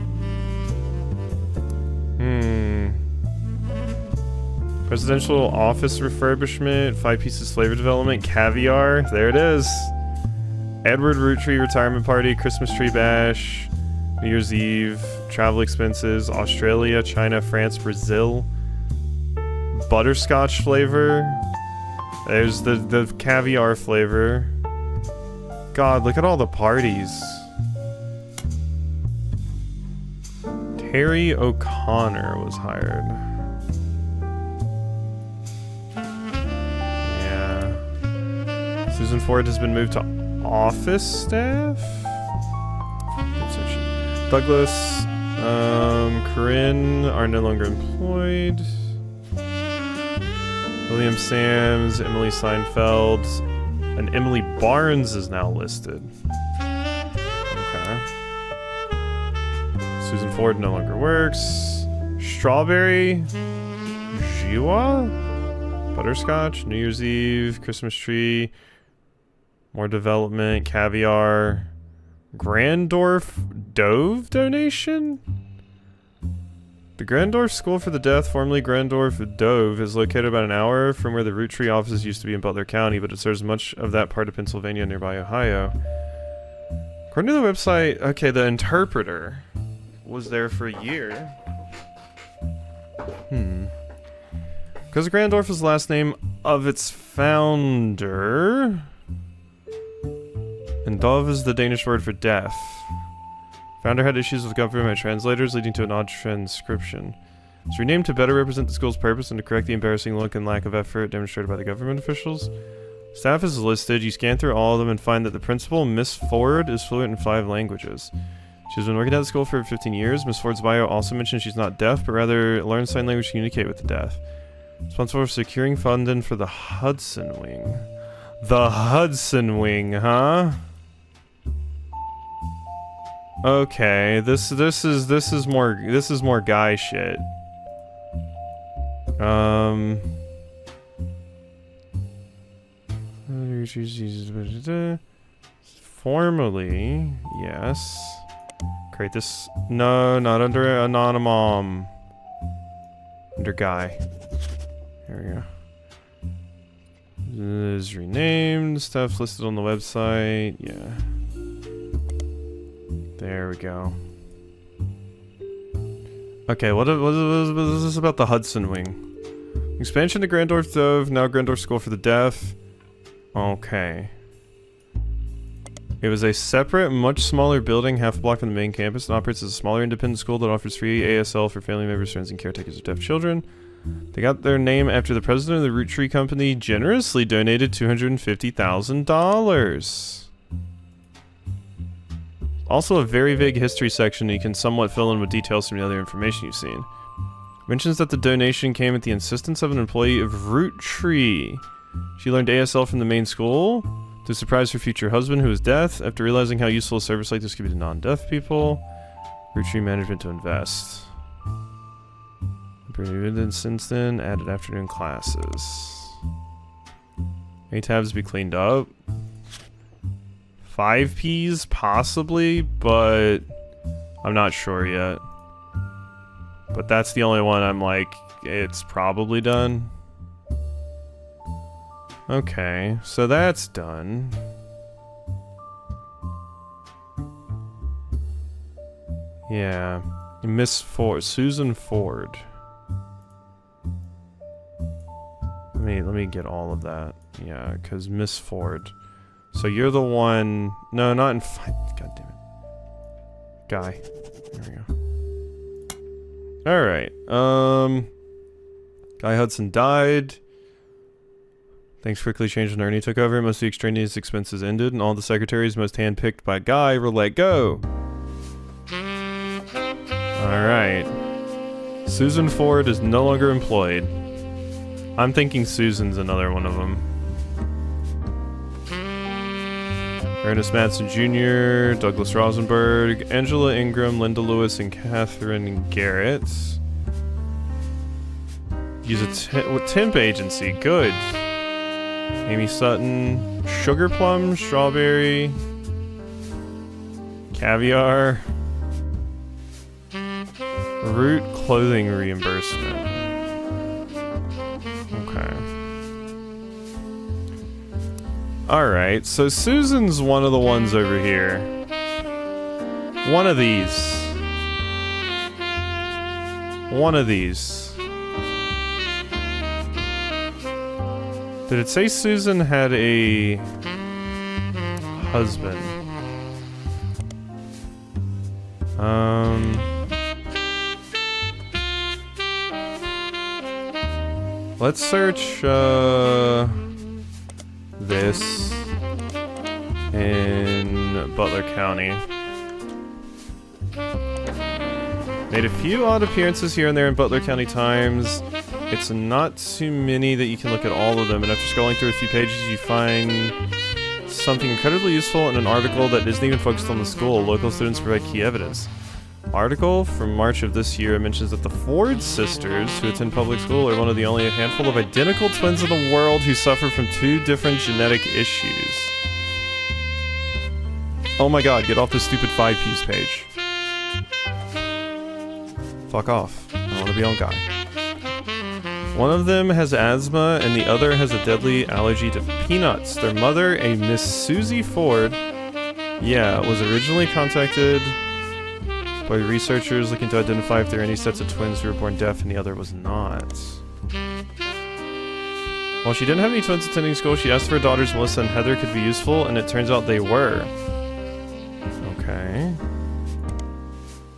[SPEAKER 1] Presidential office refurbishment, 5 pieces flavor development, caviar, there it is. Edward Roottrees retirement party, Christmas tree bash, New Year's Eve, travel expenses, Australia, China, France, Brazil. Butterscotch flavor. There's the caviar flavor. God, look at all the parties. Terry O'Connor was hired. Susan Ford has been moved to office staff. Douglas, Corinne are no longer employed. William Sams, Emily Seinfeld, and Emily Barnes is now listed. Okay. Susan Ford no longer works. Strawberry, Jiwa, Butterscotch, New Year's Eve, Christmas tree. More development, caviar, Grandorf Dove donation? The Grandorf School for the Deaf, formerly Grandorf Dove, is located about an hour from where the Roottrees offices used to be in Butler County, but it serves much of that part of Pennsylvania nearby Ohio. According to the website, okay, the interpreter was there for a year. Because Grandorf is the last name of its founder. And Dove is the Danish word for deaf. Founder had issues with government translators, leading to an odd transcription. It's renamed to better represent the school's purpose and to correct the embarrassing look and lack of effort demonstrated by the government officials. Staff is listed. You scan through all of them and find that the principal, Miss Ford, is fluent in 5 languages. She's been working at the school for 15 years. Miss Ford's bio also mentions she's not deaf, but rather learns sign language to communicate with the deaf. Responsible for securing funding for the Hudson Wing. The Hudson Wing, huh? Okay, this is more guy shit. Formally, yes. Create this. No, not under anonymom. Under guy. There we go. Is renamed. Stuff listed on the website. Yeah. There we go. Okay, what is this about the Hudson Wing? Expansion to Grandorf Dove, now Grandorf School for the Deaf. Okay. It was a separate, much smaller building, half a block from the main campus, and operates as a smaller independent school that offers free ASL for family members, friends, and caretakers of deaf children. They got their name after the president of the Roottrees company generously donated $250,000. Also a very vague history section you can somewhat fill in with details from the other information you've seen. Mentions that the donation came at the insistence of an employee of Roottrees. She learned ASL from the main school to surprise her future husband, who was deaf. After realizing how useful a service like this could be to non-deaf people, Roottrees management to invest. Since then, added afternoon classes. Any tabs be cleaned up? 5 Ps, possibly, but I'm not sure yet. But that's the only one I'm like, it's probably done. Okay, so that's done. Yeah, Miss Ford, Susan Ford. Let me get all of that. Yeah, because Miss Ford. So you're the one. No, not in. God damn it. Guy. There we go. All right. Guy Hudson died. Things quickly changed when Ernie took over. Most of the extraneous expenses ended, and all the secretaries most handpicked by Guy were let go. All right. Susan Ford is no longer employed. I'm thinking Susan's another one of them. Ernest Madsen Jr., Douglas Rosenberg, Angela Ingram, Linda Lewis, and Catherine Garrett. Use a temp agency. Good. Amy Sutton, Sugar Plum, Strawberry, Caviar, Root Clothing Reimbursement. Okay. Alright, so Susan's one of the ones over here. One of these. One of these. Did it say Susan had a husband? Let's search this in Butler County. Made a few odd appearances here and there in Butler County Times. It's not too many that you can look at all of them, and after scrolling through a few pages you find something incredibly useful in an article that isn't even focused on the school. Local students provide key evidence. Article from March of this year mentions that the Ford sisters, who attend public school, are one of the only handful of identical twins in the world who suffer from 2 different genetic issues. Oh my god, get off this stupid 5Ps page. Fuck off. I want to be on Guy. One of them has asthma and the other has a deadly allergy to peanuts. Their mother, a Miss Susie Ford, was originally contacted by researchers looking to identify if there are any sets of twins who were born deaf and the other was not. While she didn't have any twins attending school, she asked if her daughters Melissa and Heather could be useful, and it turns out they were. Okay.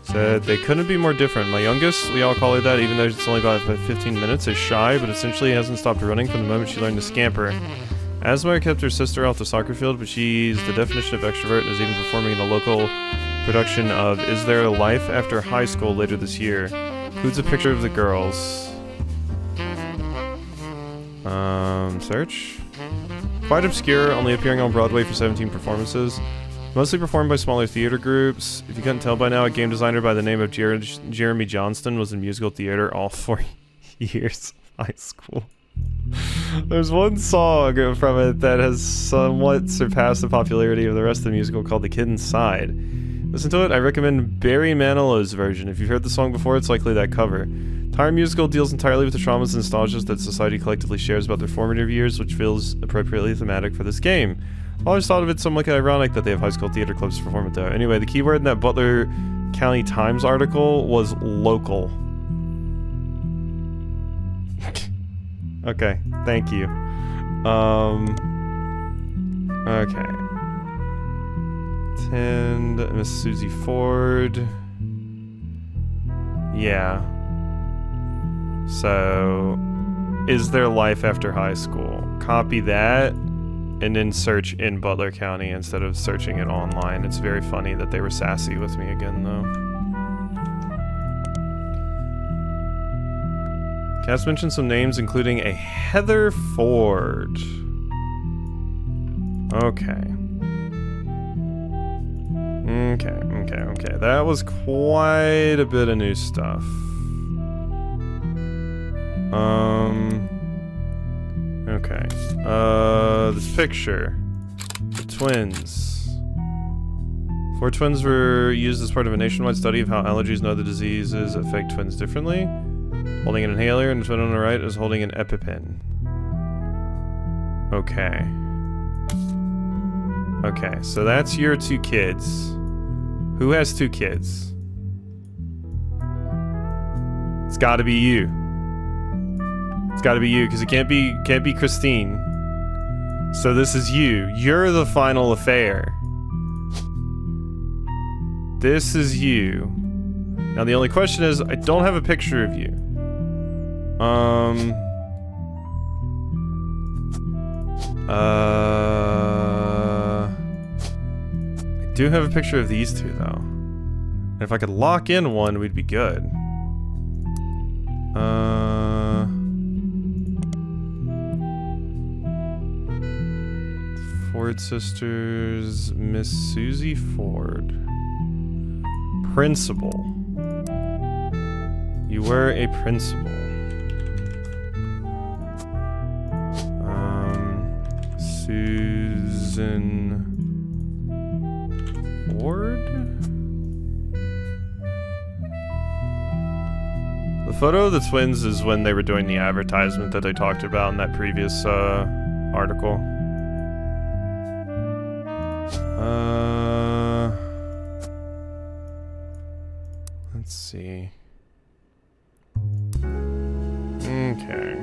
[SPEAKER 1] Said they couldn't be more different. My youngest, we all call her that even though it's only about 15 minutes, is shy, but essentially hasn't stopped running from the moment she learned to scamper. Asthma kept her sister off the soccer field, but she's the definition of extrovert and is even performing in a local production of Is There a Life After High School later this year. Includes a picture of the girls. Search. Quite obscure, only appearing on Broadway for 17 performances. Mostly performed by smaller theater groups. If you couldn't tell by now, a game designer by the name of Jeremy Johnston was in musical theater all 4 years of high school. There's one song from it that has somewhat surpassed the popularity of the rest of the musical called The Kid Inside. Listen to it. I recommend Barry Manilow's version. If you've heard the song before, it's likely that cover. entire musical deals entirely with the traumas and nostalgias that society collectively shares about their formative years, which feels appropriately thematic for this game. I always thought of it somewhat ironic that they have high school theater clubs to perform it though. Anyway, the keyword in that Butler County Times article was local. Okay, thank you. Okay. Tend Miss Susie Ford. Yeah. So, is there life after high school? Copy that, and then search in Butler County instead of searching it online. It's very funny that they were sassy with me again, though. Cass mentioned some names, including a Heather Ford. Okay. Okay. That was quite a bit of new stuff. Okay. This picture. The twins. 4 twins were used as part of a nationwide study of how allergies and other diseases affect twins differently. Holding an inhaler, and the twin on the right is holding an EpiPen. Okay. Okay, so that's your 2 kids. Who has 2 kids? It's gotta be you. It's gotta be you, because it can't be Christine. So this is you. You're the final affair. This is you. Now the only question is, I don't have a picture of you. I do have a picture of these 2 though. And if I could lock in one, we'd be good. Ford sisters, Miss Susie Ford. Principal. You were a principal. Susan Ford? The photo of the twins is when they were doing the advertisement that I talked about in that previous article. Let's see. Okay.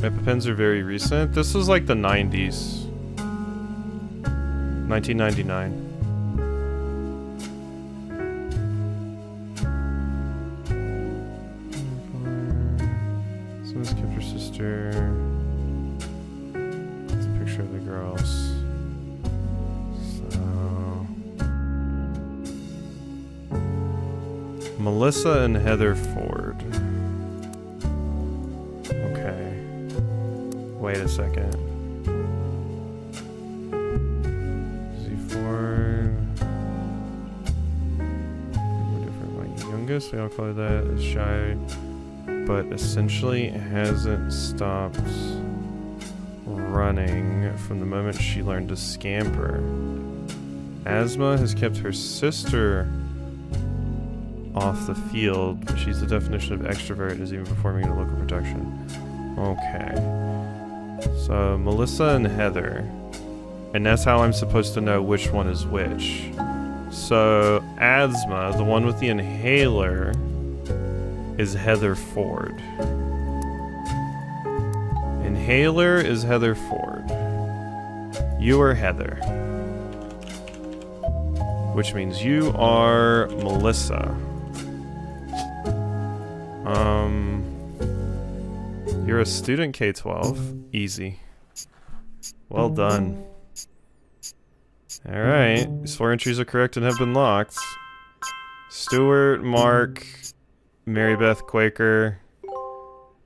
[SPEAKER 1] EpiPens are very recent. This was like the 90s. 1999. Someone's kept her sister. It's a picture of the girls. So Melissa and Heather Ford. Okay. Wait a second. We all call that as shy, but essentially hasn't stopped running from the moment she learned to scamper. Asthma has kept her sister off the field, but she's the definition of extrovert, is even performing in local protection. Okay. So Melissa and Heather, and that's how I'm supposed to know which one is which. So, asthma, the one with the inhaler, is Heather Ford. Inhaler is Heather Ford. You are Heather. Which means you are Melissa. You're a student K-12. Easy. Well done. Alright, these 4 entries are correct and have been locked. Stuart, Mark, Mary Beth Quaker,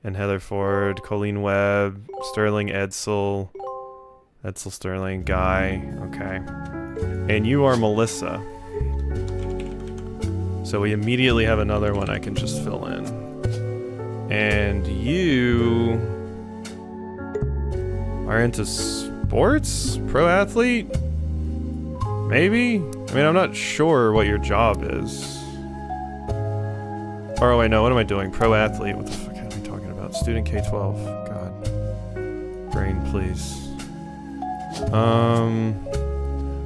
[SPEAKER 1] and Heather Ford, Colleen Webb, Sterling Edsel, Edsel Sterling, Guy, okay. And you are Melissa. So we immediately have another one I can just fill in. And you are into Sports? Pro athlete? Maybe? I mean, I'm not sure what your job is. Oh wait, no, what am I doing? Pro athlete, what the fuck am I talking about? Student K-12, God. Brain, please.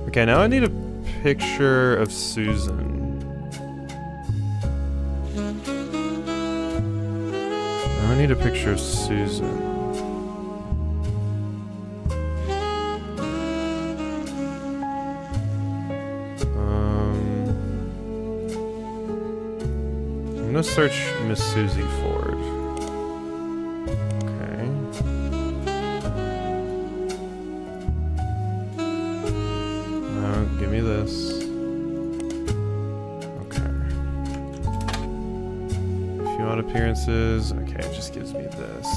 [SPEAKER 1] Okay, now I need a picture of Susan. Now I need a picture of Susan. I'm gonna search Miss Susie Ford. Okay. No, give me this. Okay. A few odd appearances. Okay, it just gives me this.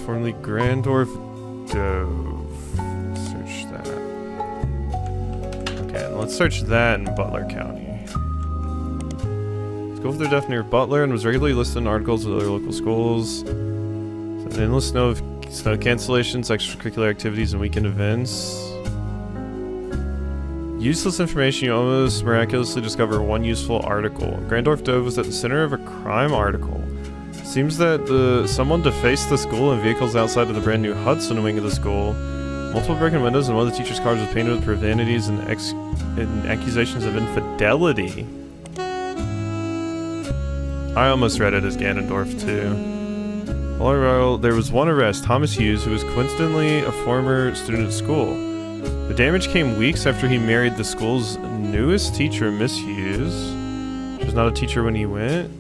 [SPEAKER 1] Formerly Grandorf Dove. Search that. Okay, let's search that in Butler County. School for the deaf near Butler and was regularly listed in articles with other local schools. So an endless snow of snow cancellations, extracurricular activities, and weekend events. Useless information, you almost miraculously discover one useful article. Grandorf Dove was at the center of a crime article. Seems that someone defaced the school and vehicles outside of the brand new Hudson wing of the school. Multiple broken windows and one of the teacher's cars was painted with profanities and accusations of infidelity. I almost read it as Ganondorf too. Well, there was one arrest, Thomas Hughes, who was coincidentally a former student at school. The damage came weeks after he married the school's newest teacher, Miss Hughes. She was not a teacher when he went.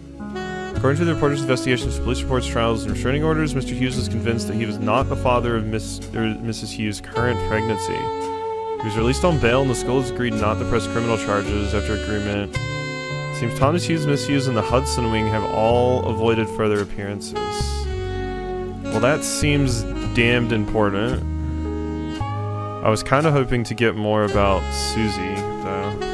[SPEAKER 1] According to the reporter's investigations, police reports, trials, and restraining orders, Mr. Hughes was convinced that he was not the father of Mrs. Hughes' current pregnancy. He was released on bail, and the school has agreed not to press criminal charges after agreement. It seems Thomas Hughes, Miss Hughes, and the Hudson wing have all avoided further appearances. Well, that seems damned important. I was kind of hoping to get more about Susie, though.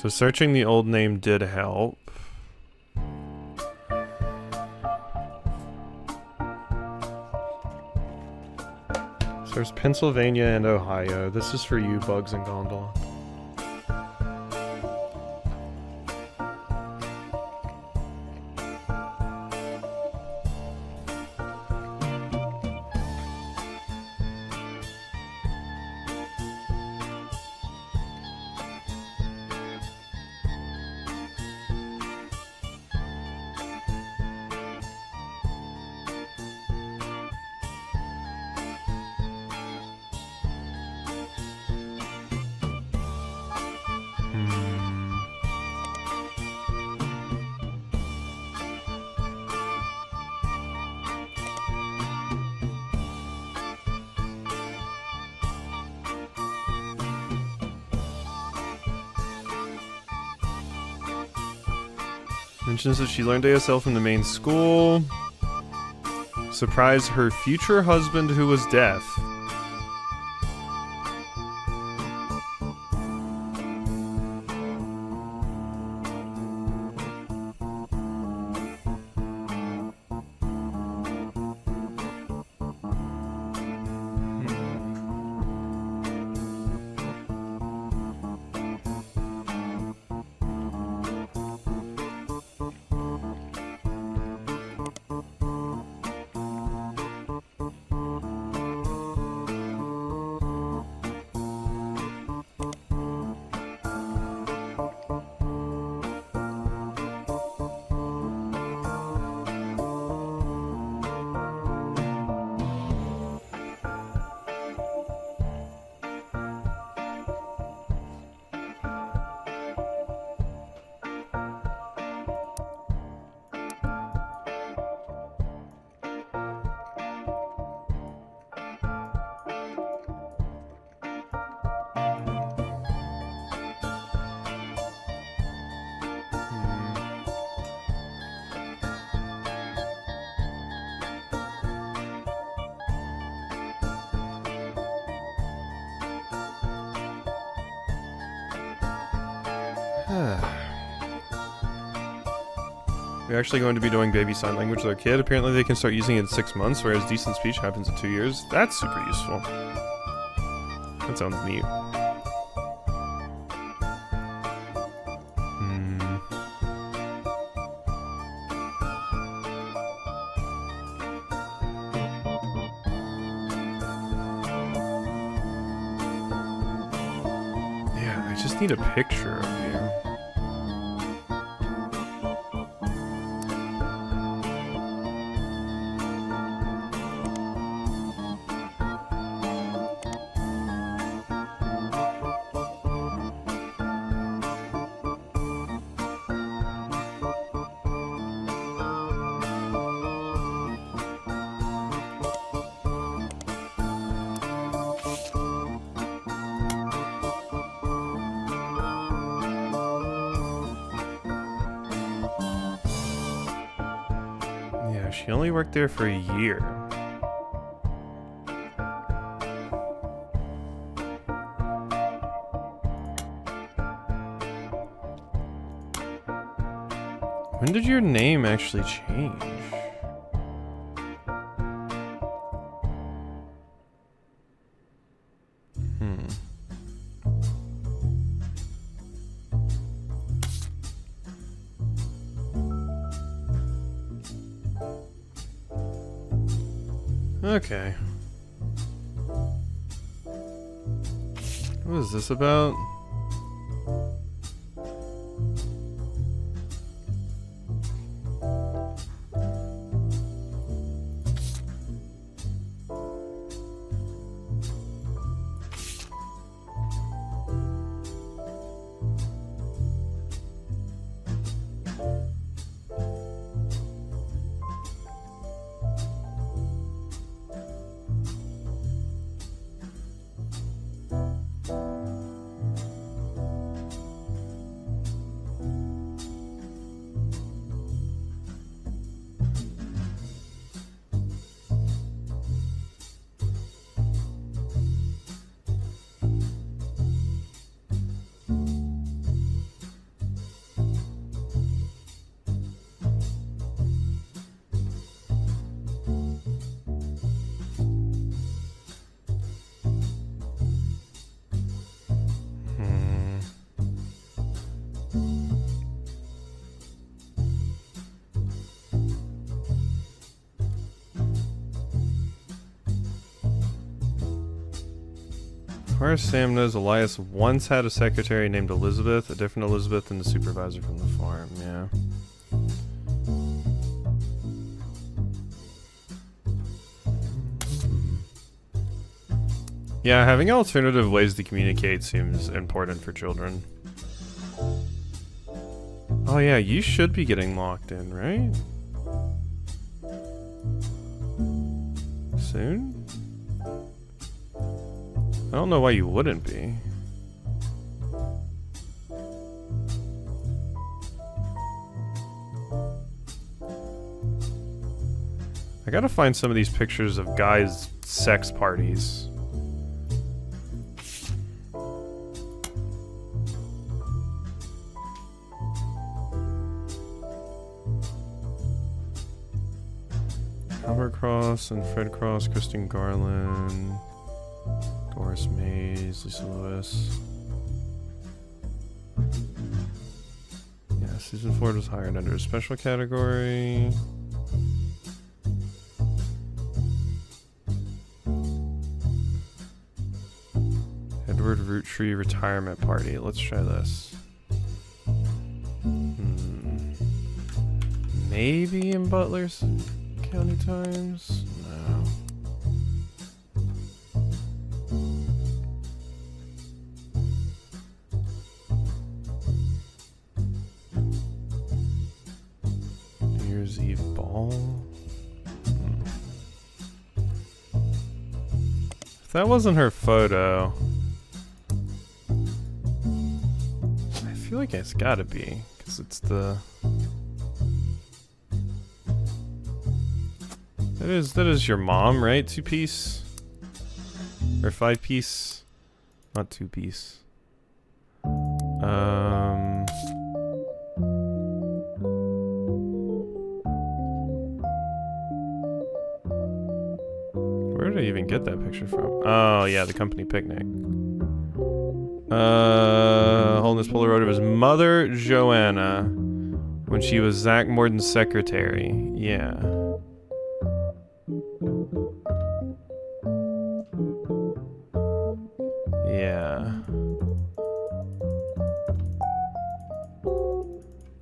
[SPEAKER 1] So searching the old name did help. So there's Pennsylvania and Ohio. This is for you, Bugs and Gondola. Mentions that she learned ASL from the main school. Surprised her future husband who was deaf. We're actually going to be doing baby sign language with our kid. Apparently they can start using it in 6 months, whereas decent speech happens in 2 years. That's super useful. That sounds neat. Yeah, I just need a picture of you. She only worked there for a year. When did your name actually change? Okay. What is this about? As far as Sam knows, Elias once had a secretary named Elizabeth, a different Elizabeth than the supervisor from the farm, yeah. Yeah, having alternative ways to communicate seems important for children. Oh yeah, you should be getting locked in, right? Soon? I don't know why you wouldn't be. I gotta find some of these pictures of guys' sex parties. Albert Cross and Fred Cross, Kristen Garland, Doris Mays, Lisa Lewis. Yeah, Susan Ford was hired under a special category. Edward Roottrees retirement party. Let's try this. Maybe in Butler's County Times? No. New Year's Eve ball? If that wasn't her photo, I feel like it's gotta be, because it's the... That is your mom, right? 2-piece? Or 5-piece? Not 2-piece. you even get that picture from? Oh, yeah, the company picnic. Holding this Polaroid of his mother, Joanna, when she was Zach Morton's secretary. Yeah. Yeah.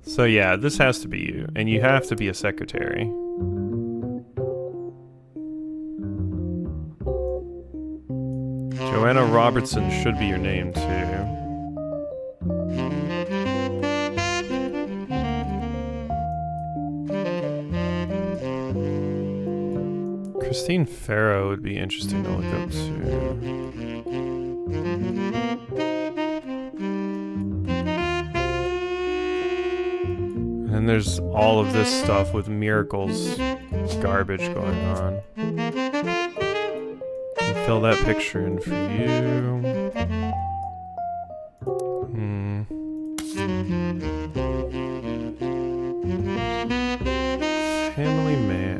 [SPEAKER 1] So yeah, this has to be you, and you have to be a secretary. Joanna Robertson should be your name too. Christine Farrow would be interesting to look up too. And there's all of this stuff with Miracle's garbage going on. And fill that picture in for you. Family Man.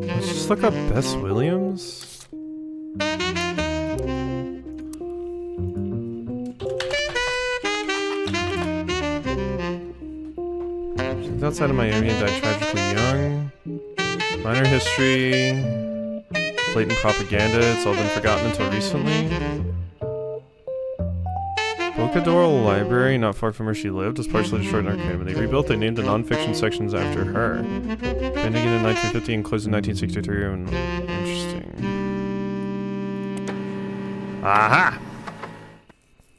[SPEAKER 1] Let's just look up Bess Williams. She's outside of Miami and died tragically young. Minor history. Blatant propaganda. It's all been forgotten until recently. Crocodile Library, not far from where she lived, was partially destroyed in Arcane. When they rebuilt, they named the non-fiction sections after her. Ending in 1950 and closed in 1963. Interesting. Aha!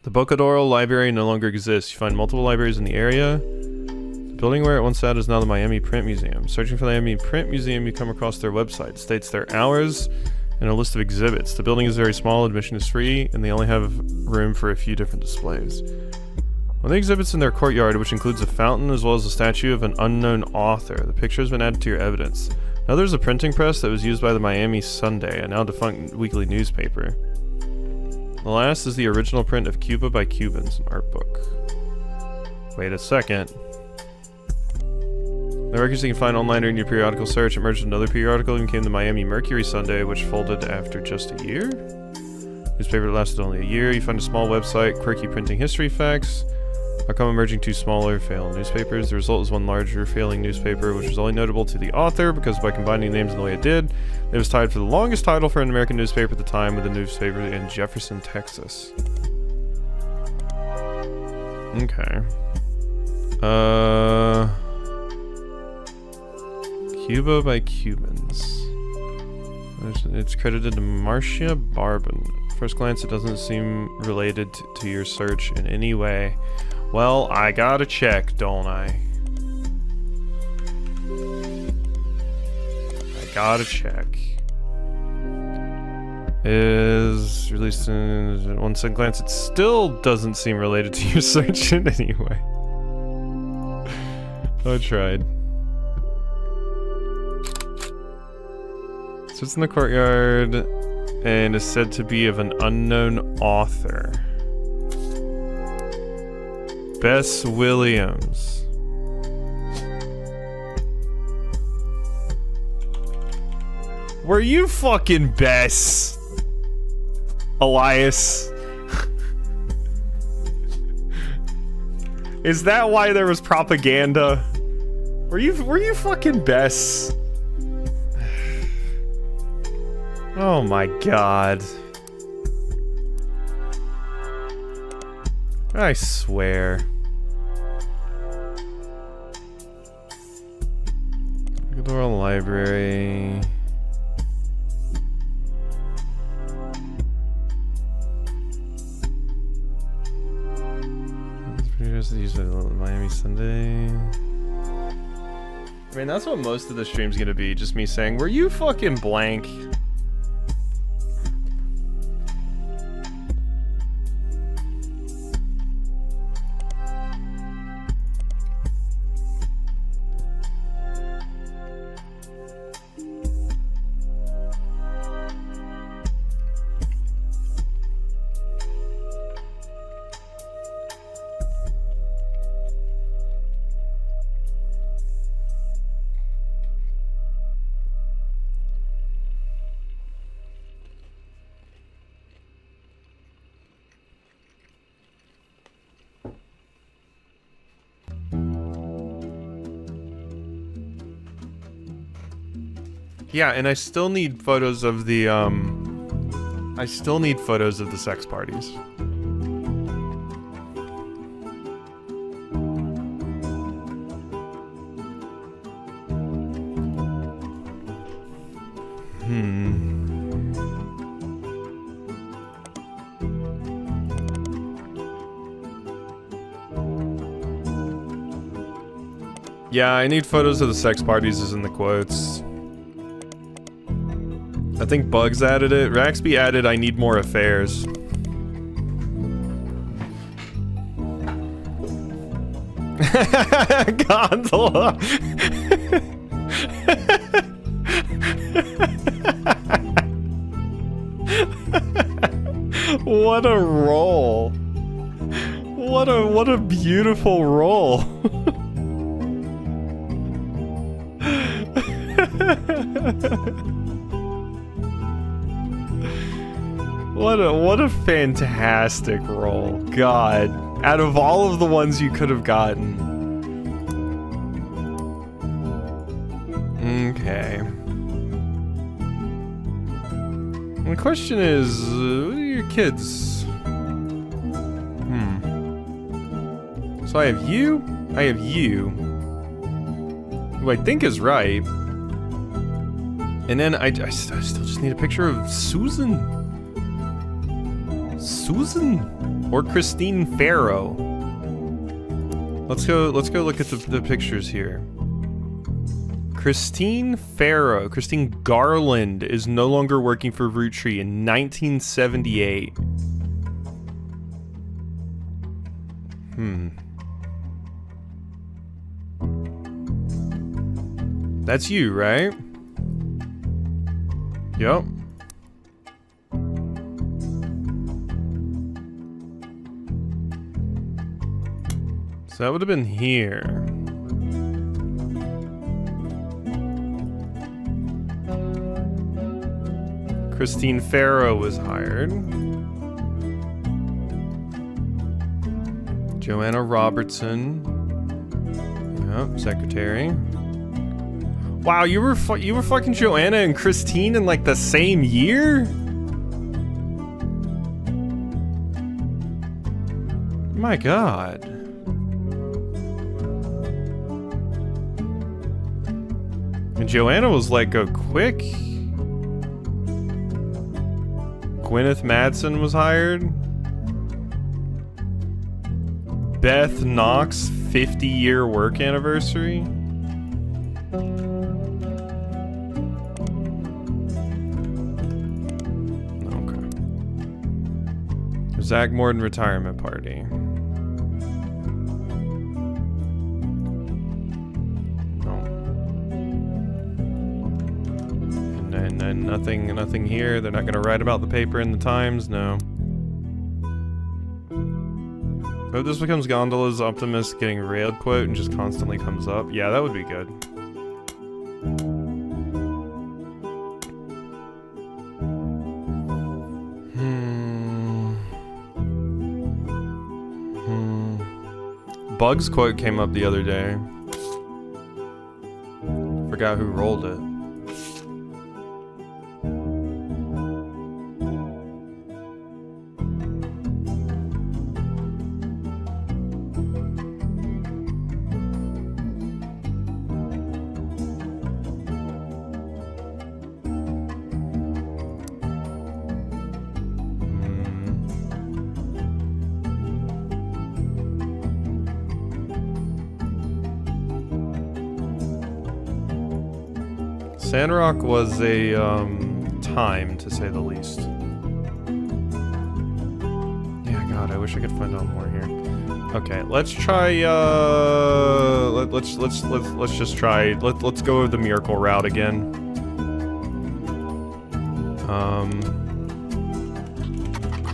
[SPEAKER 1] The Bocadoro Library no longer exists. You find multiple libraries in the area. The building where it once sat is now the Miami Print Museum. Searching for the Miami Print Museum, you come across their website. It states their hours and a list of exhibits. The building is very small, admission is free, and they only have room for a few different displays. One of the exhibits in their courtyard, which includes a fountain as well as a statue of an unknown author. The picture has been added to your evidence. Now there's a printing press that was used by the Miami Sunday, a now defunct weekly newspaper. The last is the original print of Cuba by Cubans, an art book. Wait a second. The records you can find online during your periodical search emerged another periodical and became the Miami Mercury Sunday, which folded after just a year. Newspaper that lasted only a year. You find a small website, quirky printing history facts. How come emerging two smaller failed newspapers? The result is one larger failing newspaper, which was only notable to the author because by combining names in the way it did, it was tied for the longest title for an American newspaper at the time with a newspaper in Jefferson, Texas. Okay. Cuba by Cubans. It's credited to Marcia Barbin. First glance, it doesn't seem related to your search in any way. Well, I gotta check, don't I? I gotta check. Is released in one second glance, it still doesn't seem related to your search in any way. I tried. So it's in the courtyard and is said to be of an unknown author. Bess Williams. Were you fucking Bess? Elias? Is that why there was propaganda? Were you fucking Bess? Oh my god. I swear. Crocodile Library. Used by the Miami Sunday. I mean, that's what most of the stream's gonna be, just me saying, were you fucking blank? Yeah, and I still need photos of the, I still need photos of the sex parties. Yeah, I need photos of the sex parties is in the quotes. I think Bugs added it. Raxby added I need more affairs. Gondola. What a roll. What a beautiful roll. What a fantastic roll. God, out of all of the ones you could have gotten. Okay. And the question is, what are your kids? So I have you, who I think is right. And then I still just need a picture of Susan or Christine Farrow. Let's go look at the pictures here. Christine Farrow, Christine Garland is no longer working for Roottrees in 1978. That's you, right? Yep. So that would have been here. Christine Farrow was hired. Joanna Robertson. Yep, secretary. Wow, you were fucking Joanna and Christine in like the same year? My God. And Joanna was let go quick. Gwyneth Madsen was hired. Beth Knox 50-year work anniversary. Zach Morton retirement party. No. And then nothing here. They're not gonna write about the paper in the Times. No. I hope this becomes Gondola's Optimist getting railed quote and just constantly comes up. Yeah, that would be good. Bugs quote came up the other day. Forgot who rolled it. Sandrock was a time, to say the least. Yeah, God, I wish I could find out more here. Okay, let's try. Let's just try. Let's go the miracle route again.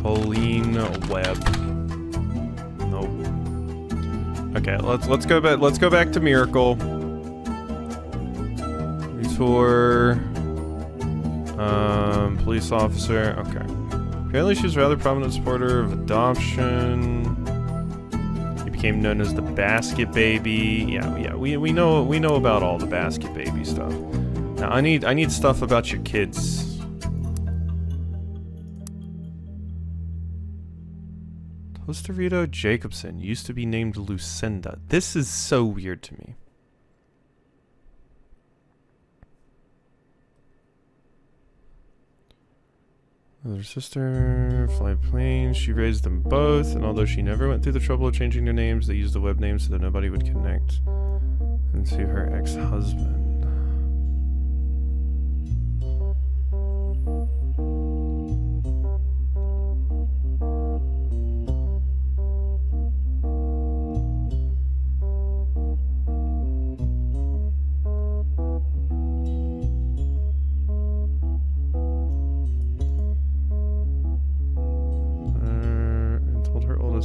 [SPEAKER 1] Colleen Webb. Nope. Okay, let's go back. Let's go back to miracle. Tour, police officer. Okay. Apparently, she was a rather prominent supporter of adoption. He became known as the Basket Baby. Yeah. We know about all the Basket Baby stuff. Now I need stuff about your kids. Tostarito Jacobson used to be named Lucinda. This is so weird to me. Her sister, fly planes, she raised them both, and although she never went through the trouble of changing their names, they used the web name so that nobody would connect them to her ex-husband.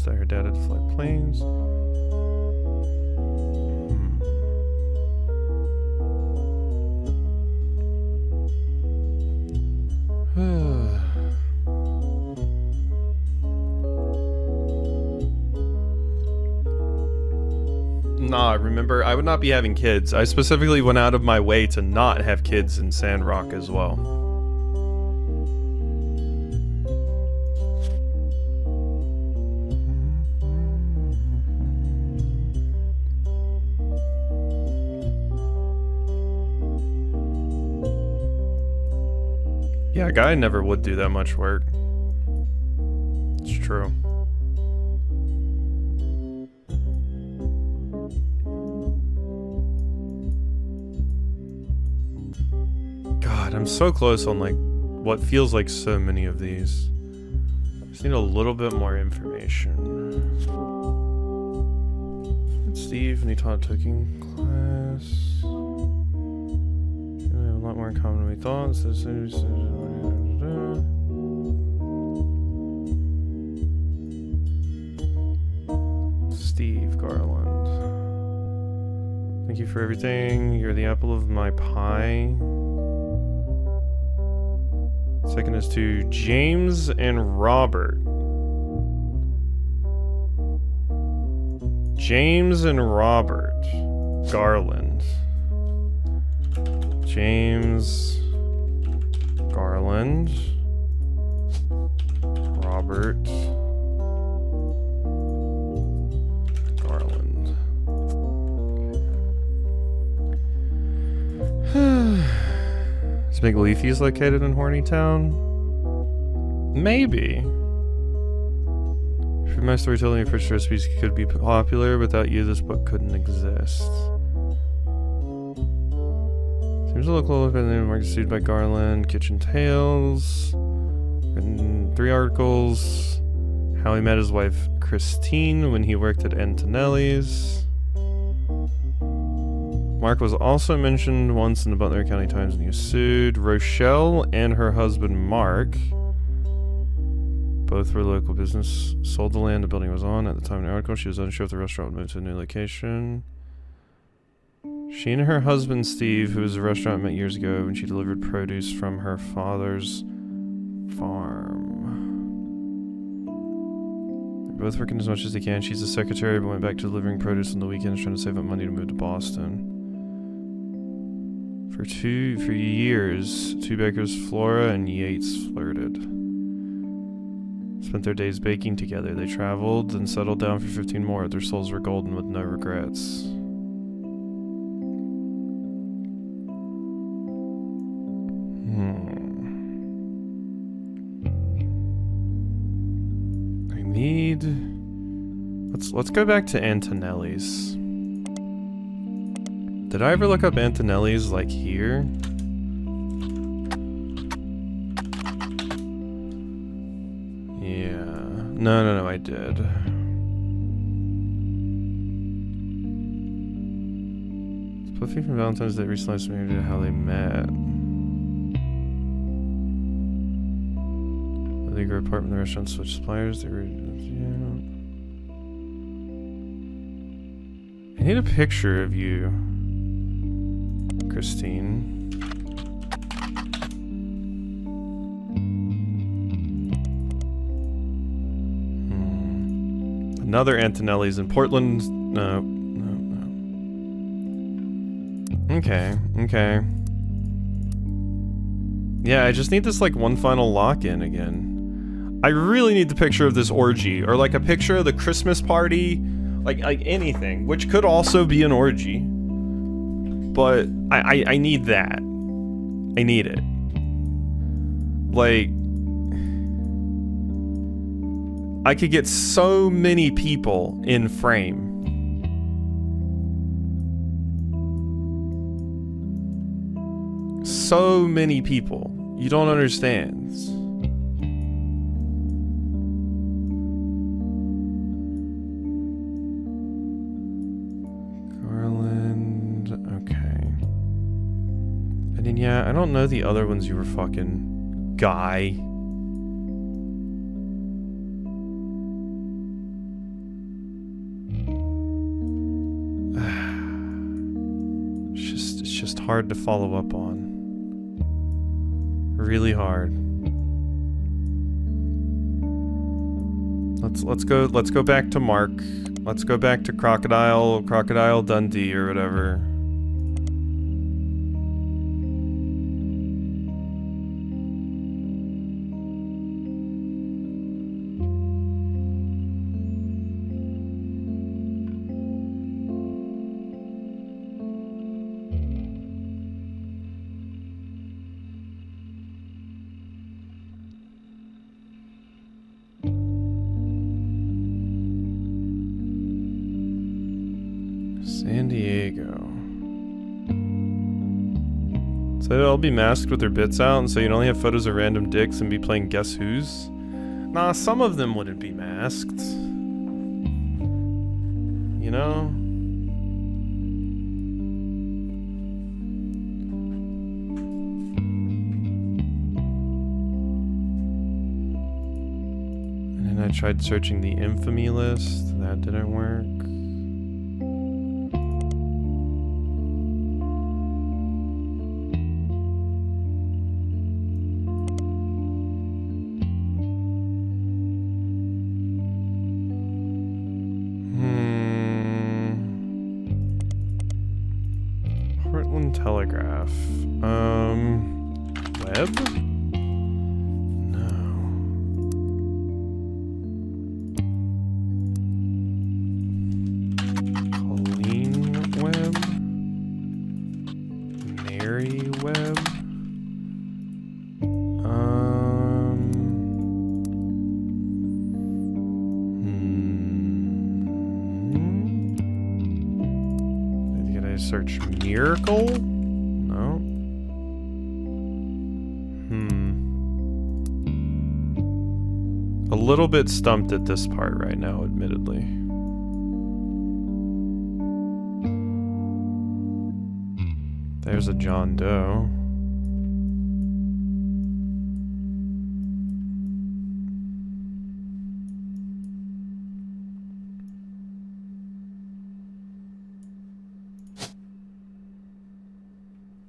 [SPEAKER 1] That her dad had to fly planes. Nah, remember, I would not be having kids. I specifically went out of my way to not have kids in Sandrock as well. Yeah, a guy never would do that much work. It's true. God, I'm so close on like what feels like so many of these. Just need a little bit more information. Steve, and he taught cooking class. A lot more in common than we thought. Steve Garland. Thank you for everything. You're the apple of my pie. Second is to James and Robert. James and Robert Garland. James Garland, Robert Garland. Is Big Leafy's located in Hornytown? Maybe. For my storytelling approach to recipes could be popular. Without you, this book couldn't exist. Seems a local by the name of Market Sued by Garland, Kitchen Tales, written 3 articles, how he met his wife Christine when he worked at Antonelli's. Mark was also mentioned once in the Butler County Times when he was sued. Rochelle and her husband Mark, both were local business, sold the land the building was on at the time of the article. She was unsure if the restaurant would move to a new location. She and her husband Steve, who was a restaurant met years ago when she delivered produce from her father's farm. They're both working as much as they can. She's a secretary but went back to delivering produce on the weekends trying to save up money to move to Boston. For years, two bakers, Flora and Yates, flirted. Spent their days baking together. They traveled and settled down for 15 more. Their souls were golden with no regrets. Let's go back to Antonelli's. Did I ever look up Antonelli's like here? Yeah. No, I did. Fluffy from Valentine's Day recently estimated how they met. They grew apart when the restaurant switched suppliers. They were, yeah. I need a picture of you, Christine. Another Antonelli's in Portland. No. Okay. Yeah, I just need this like one final lock-in again. I really need the picture of this orgy, or like a picture of the Christmas party, like anything, which could also be an orgy. But I need that. I need it. Like, I could get so many people in frame. So many people. You don't understand. Garland. Okay. And then, yeah, I don't know the other ones you were fucking. Guy. It's just hard to follow up on. Really hard. Let's go back to Mark. Let's go back to Crocodile Dundee or whatever. San Diego. So they'll be masked with their bits out, and so you'd only have photos of random dicks and be playing Guess Who's? Nah, some of them wouldn't be masked. You know? And then I tried searching the infamy list. That didn't work. Telegraph. Web? No. Colleen Web? Mary Web? Did I search Miracle? No. A little bit stumped at this part right now, admittedly. There's a John Doe.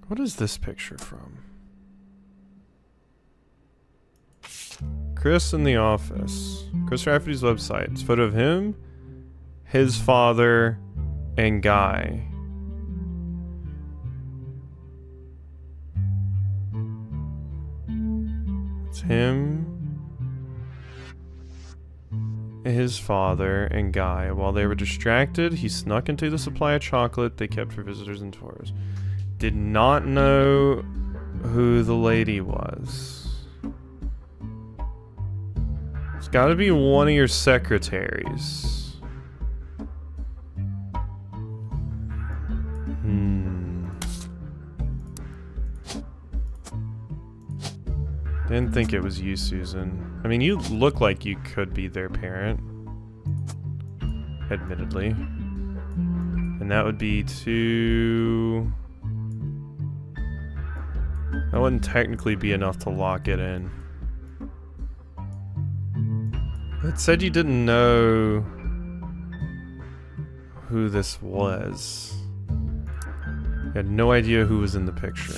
[SPEAKER 1] What is this picture from? Chris in the office. Chris Rafferty's website. It's a photo of him, his father, and Guy. It's him, his father, and Guy. While they were distracted, he snuck into the supply of chocolate they kept for visitors and tours. Did not know who the lady was. It's gotta be one of your secretaries. Didn't think it was you, Susan. I mean, you look like you could be their parent. Admittedly. And that would be to... That wouldn't technically be enough to lock it in. It said you didn't know who this was. You had no idea who was in the picture.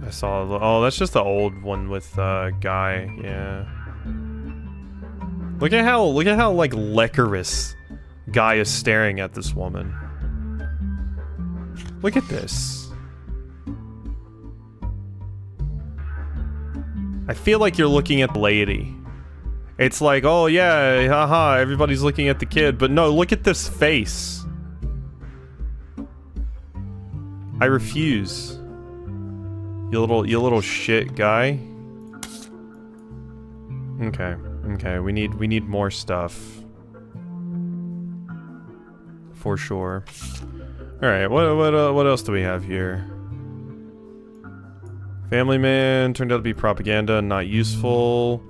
[SPEAKER 1] I saw, oh, that's just the old one with Guy, yeah. Look at how like lecherous Guy is staring at this woman. Look at this. I feel like you're looking at the lady. It's like, oh yeah, haha, everybody's looking at the kid, but no, look at this face. I refuse. You little shit guy. Okay, we need more stuff. For sure. Alright, what else do we have here? Family man turned out to be propaganda and not useful.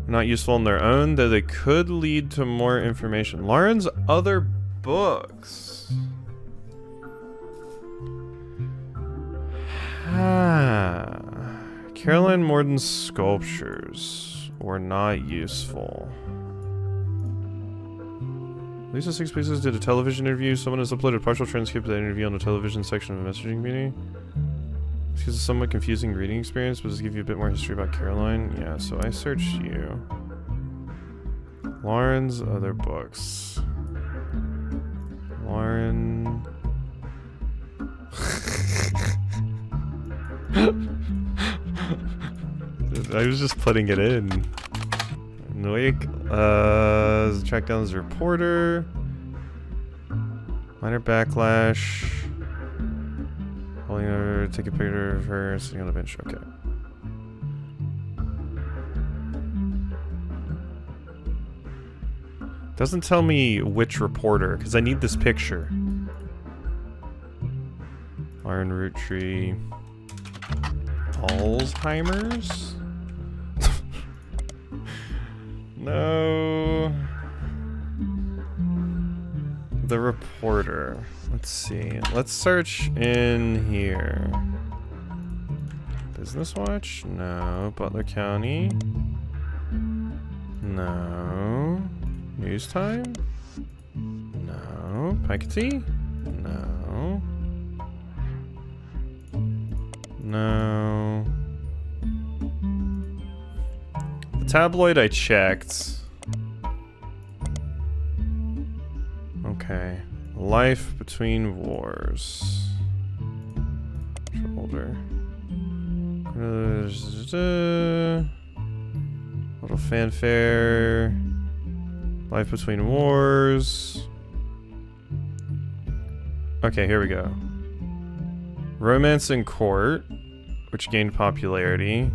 [SPEAKER 1] Not useful on their own, though they could lead to more information. Lauren's other books. Caroline Morden's sculptures were not useful. Lisa Six Pieces did a television interview. Someone has uploaded a partial transcript of the interview on the television section of a messaging meeting. This is a somewhat confusing reading experience, but does give you a bit more history about Caroline. Yeah, so I searched you. Lauren's other books. Lauren... I was just putting it in. Noik, track down this reporter. Minor backlash. Holding her, take a picture of her sitting on the bench. Okay. Doesn't tell me which reporter, because I need this picture. Iron root tree. Alzheimer's? No. The reporter. Let's see. Let's search in here. Business Watch? No. Butler County? No. News Time? No. Piketty? No. No. The tabloid I checked. Okay. Life Between Wars. Shoulder. Little fanfare. Life Between Wars. Okay, here we go. Romance in Court, which gained popularity.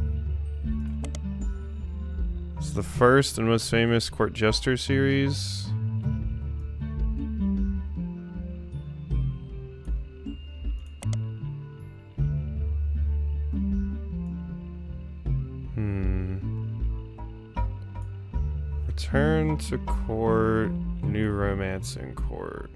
[SPEAKER 1] It's the first and most famous court jester series. Return to Court, New Romance in Court.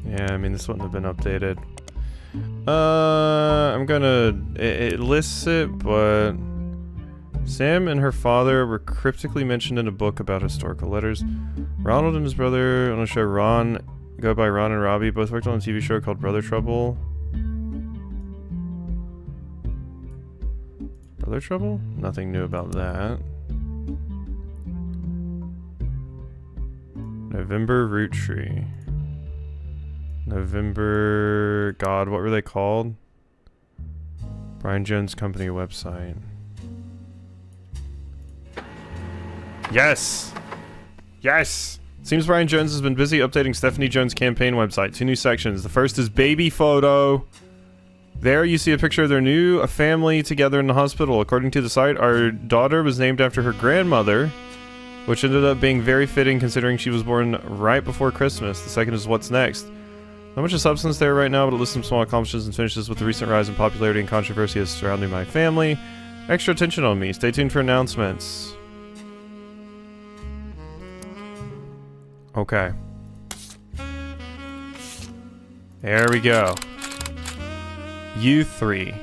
[SPEAKER 1] Yeah, I mean, this wouldn't have been updated. I'm gonna... It lists it, but... Sam and her father were cryptically mentioned in a book about historical letters. Ronald and his brother on a show go by Ron and Robbie, both worked on a TV show called Brother Trouble. Brother Trouble? Nothing new about that. November Root Tree. November... God, what were they called? Brian Jones Company website. Yes! Yes! Seems Brian Jones has been busy updating Stephanie Jones' campaign website. 2 new sections. The first is baby photo. There you see a picture of their new family together in the hospital. According to the site, our daughter was named after her grandmother, which ended up being very fitting considering she was born right before Christmas. The second is what's next. Not much of substance there right now, but it lists some small accomplishments and finishes with the recent rise in popularity and controversy surrounding my family. Extra attention on me. Stay tuned for announcements. Okay. There we go. U3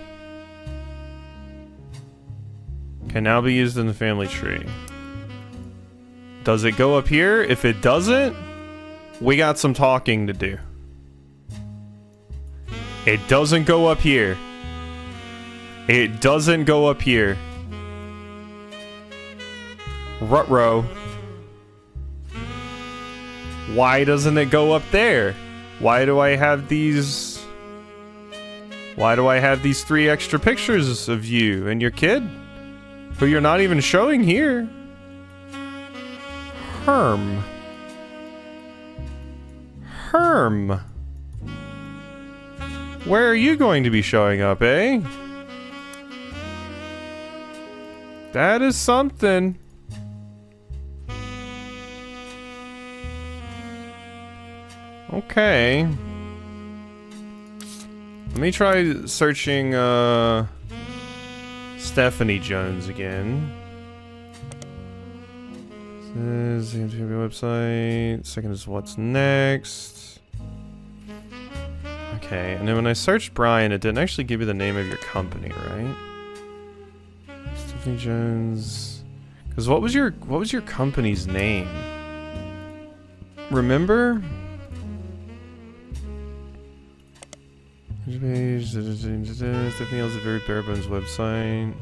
[SPEAKER 1] can now be used in the family tree. Does it go up here? If it doesn't, we got some talking to do. It doesn't go up here. It doesn't go up here. Ruh-roh. Why doesn't it go up there? Why do I have these... Why do I have these 3 extra pictures of you and your kid? Who you're not even showing here. Herm. Herm. Where are you going to be showing up, eh? That is something. Okay. Let me try searching Stephanie Jones again. This is the website. Second is what's next. Okay, and then when I searched Brian, it didn't actually give you the name of your company, right? Stephanie Jones. Because what was your company's name? Remember? Stephanie has a very bare bones website.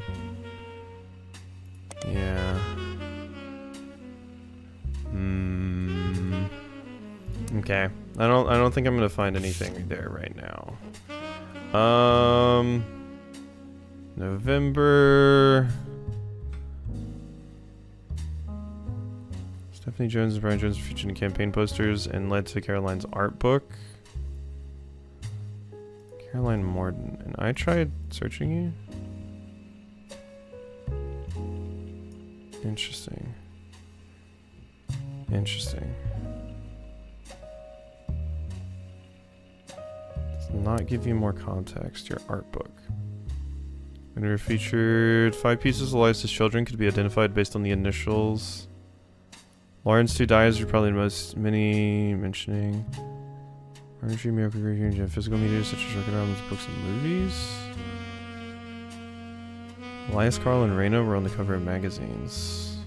[SPEAKER 1] Yeah. Okay. I don't think I'm gonna find anything there right now. November. Stephanie Jones and Brian Jones were featured in campaign posters and led to Caroline's art book. Caroline Morden. And I tried searching you? Interesting. Interesting. Does not give you more context. Your art book. When we were featured, 5 pieces of lives as children could be identified based on the initials. Lawrence 2 dies are probably the most many mentioning. Artistry, miracle, physical media such as record albums, books, and movies. Elias, Carl, and Reina were on the cover of magazines.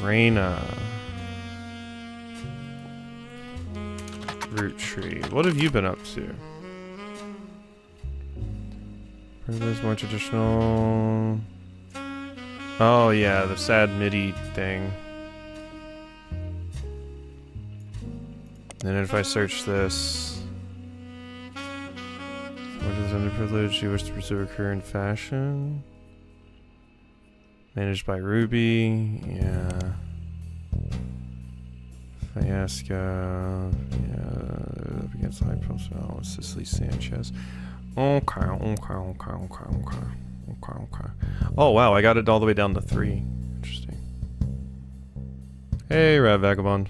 [SPEAKER 1] Reina. Roottrees. What have you been up to? There's more traditional... Oh yeah, the sad MIDI thing. Then if I search this... What is underprivileged? You wish to pursue a career in fashion? Managed by Ruby, yeah. Fiasco, yeah. Up against high profile, Cicely Sanchez. Okay. Oh wow, I got it all the way down to 3. Interesting. Hey, Rat Vagabond.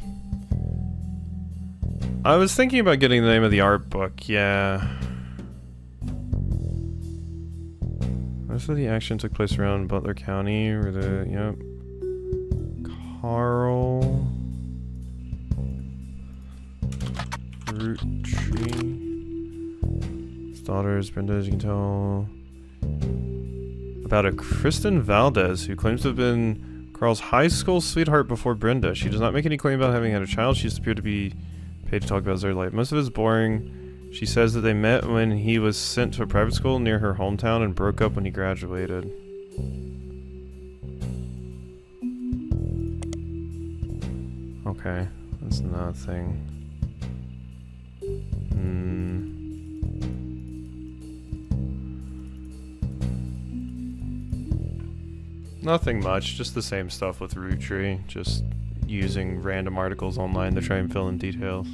[SPEAKER 1] I was thinking about getting the name of the art book, yeah. Most of the action took place around Butler County, where the, yep. Carl. Roottrees. His daughter is Brenda, as you can tell. About a Kristen Valdez, who claims to have been Carl's high school sweetheart before Brenda. She does not make any claim about having had a child. She just appeared to be paid to talk about his early life. Most of it is boring. She says that they met when he was sent to a private school near her hometown and broke up when he graduated. Okay, that's nothing. Nothing much, just the same stuff with Roottrees, just using random articles online to try and fill in details.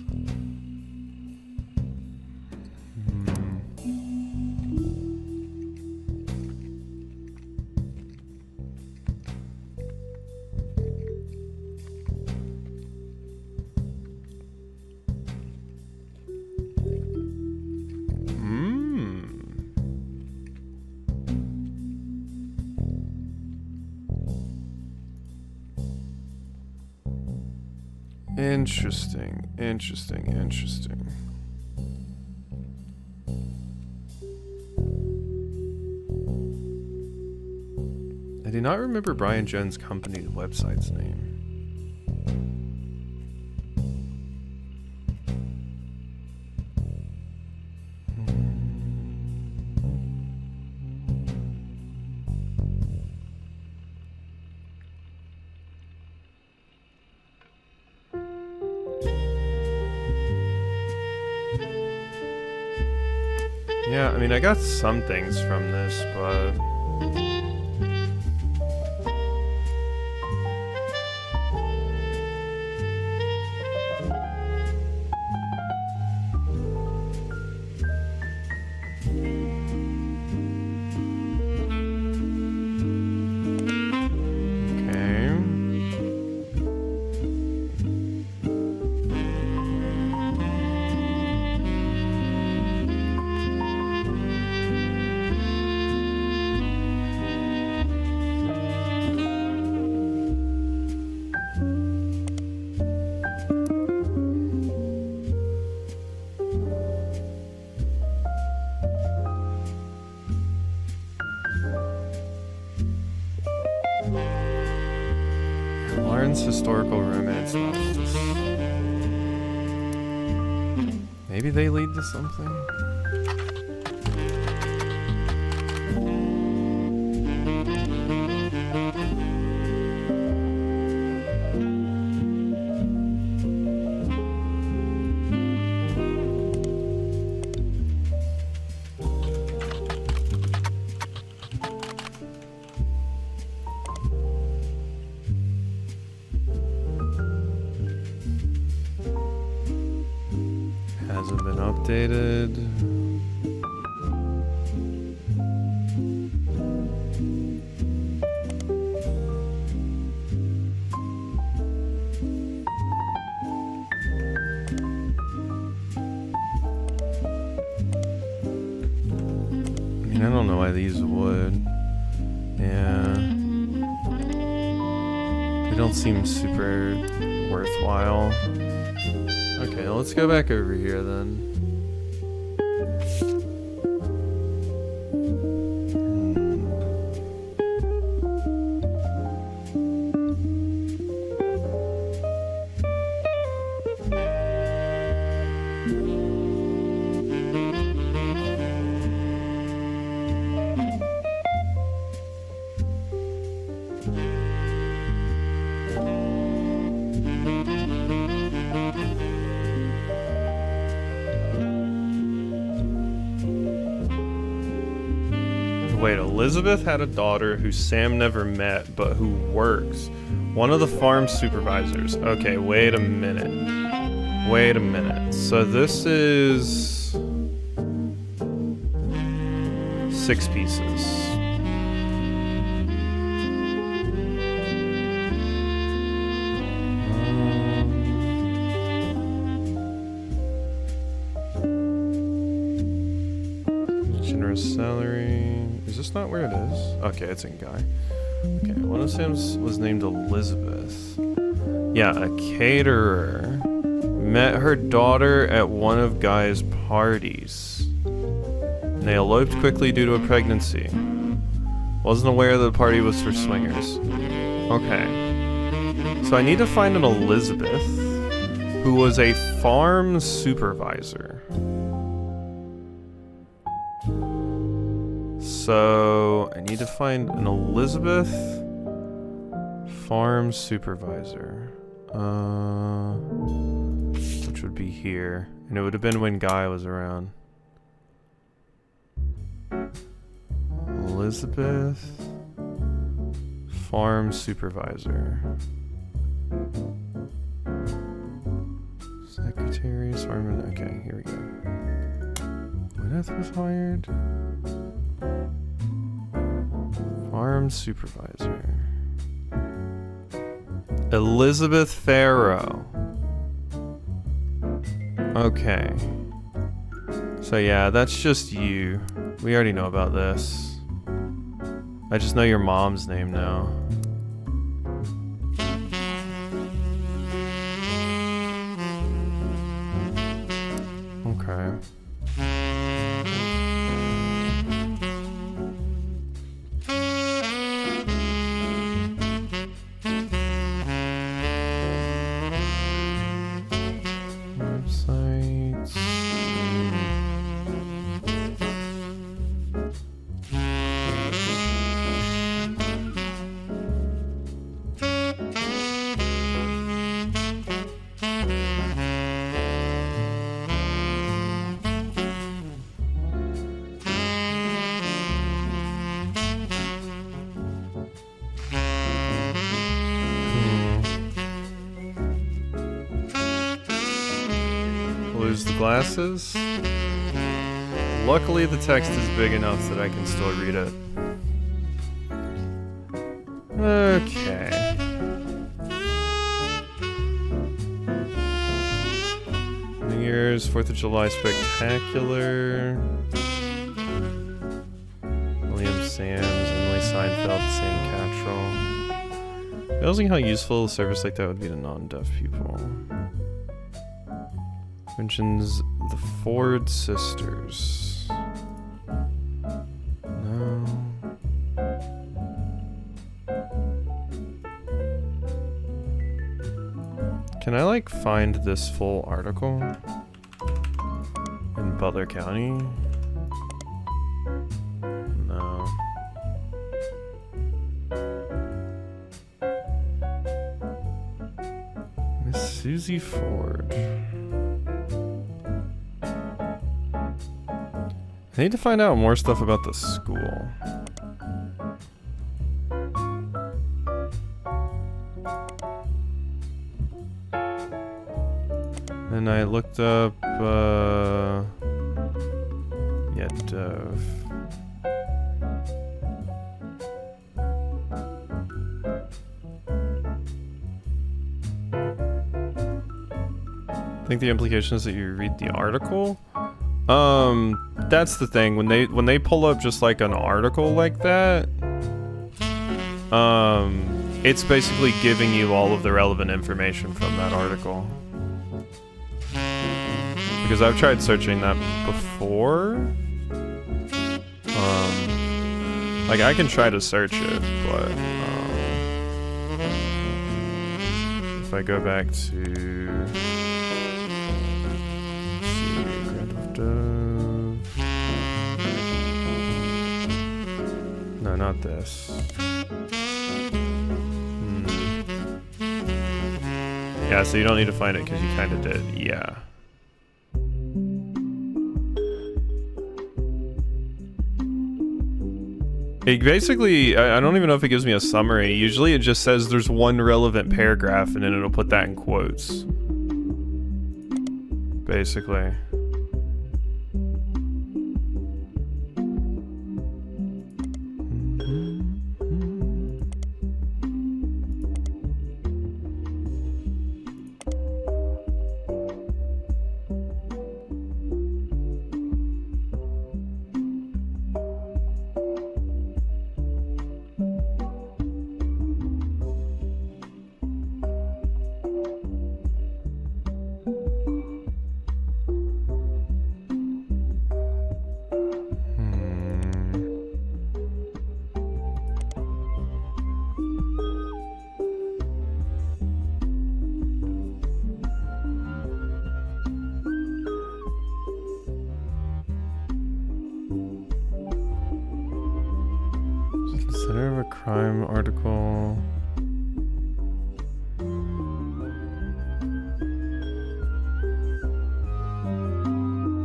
[SPEAKER 1] Interesting. I do not remember Brian Jones' company website's name. Yeah, I mean, I got some things from this, but... Historical romance novels. Maybe they lead to something? Hasn't been updated. I mean, I don't know why these would. Yeah. They don't seem super worthwhile. Okay, let's go back over here then. Wait, Elizabeth had a daughter who Sam never met, but who works. One of the farm supervisors. Okay, wait a minute. Wait a minute. So this is 6 pieces. Generous salary. Is this not where it is? Okay, it's in Guy. Okay, one of Sam's was named Elizabeth. Yeah, a caterer. Met her daughter at one of Guy's parties. And they eloped quickly due to a pregnancy. Wasn't aware the party was for swingers. Okay. So I need to find an Elizabeth who was a farm supervisor. So I need to find an Elizabeth farm supervisor. Which would be here. And it would have been when Guy was around. Elizabeth farm supervisor. Secretary, farm. Okay, here we go. Gwyneth was hired. Farm supervisor. Elizabeth Farrow. Okay. So yeah, that's just you. We already know about this. I just know your mom's name now. Okay. lose the glasses. Luckily, the text is big enough that I can still read it. Okay. New Year's, 4th of July Spectacular. William Sands, Emily Seinfeld, Sam Cattrall. Realizing how useful a service like that would be to non-deaf people. Mentions the Ford sisters. No. Can I like find this full article in Butler County? No. Miss Susie Ford. I need to find out more stuff about the school. And I looked up, yeah, Dove. I think the implication is that you read the article. That's the thing. When they pull up just like an article like that, it's basically giving you all of the relevant information from that article. Because I've tried searching that before. Like I can try to search it, but if I go back to no, not this. Yeah, so you don't need to find it because you kind of did. Yeah. It basically, I don't even know if it gives me a summary. Usually it just says there's one relevant paragraph and then it'll put that in quotes. Basically. Center of a crime article.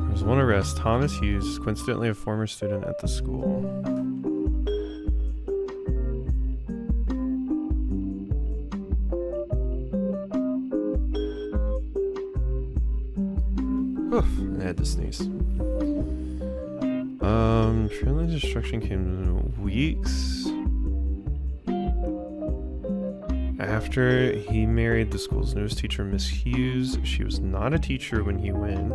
[SPEAKER 1] There's one arrest. Thomas Hughes, coincidentally a former student at the school. Oof, I had to sneeze. Friendly destruction came in weeks after he married the school's newest teacher, Miss Hughes. She was not a teacher when he went.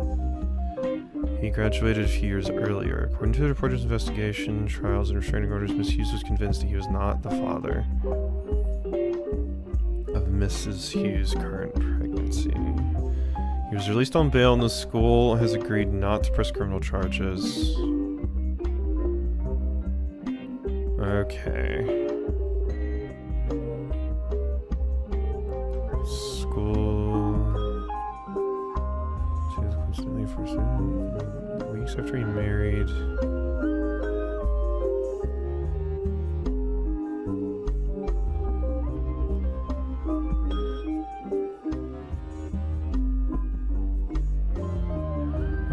[SPEAKER 1] He graduated a few years earlier. According to the reporter's investigation, trials, and restraining orders, Miss Hughes was convinced that he was not the father of Mrs. Hughes' current pregnancy. He was released on bail, and the school has agreed not to press criminal charges. Okay. School. She was constantly for weeks after he married.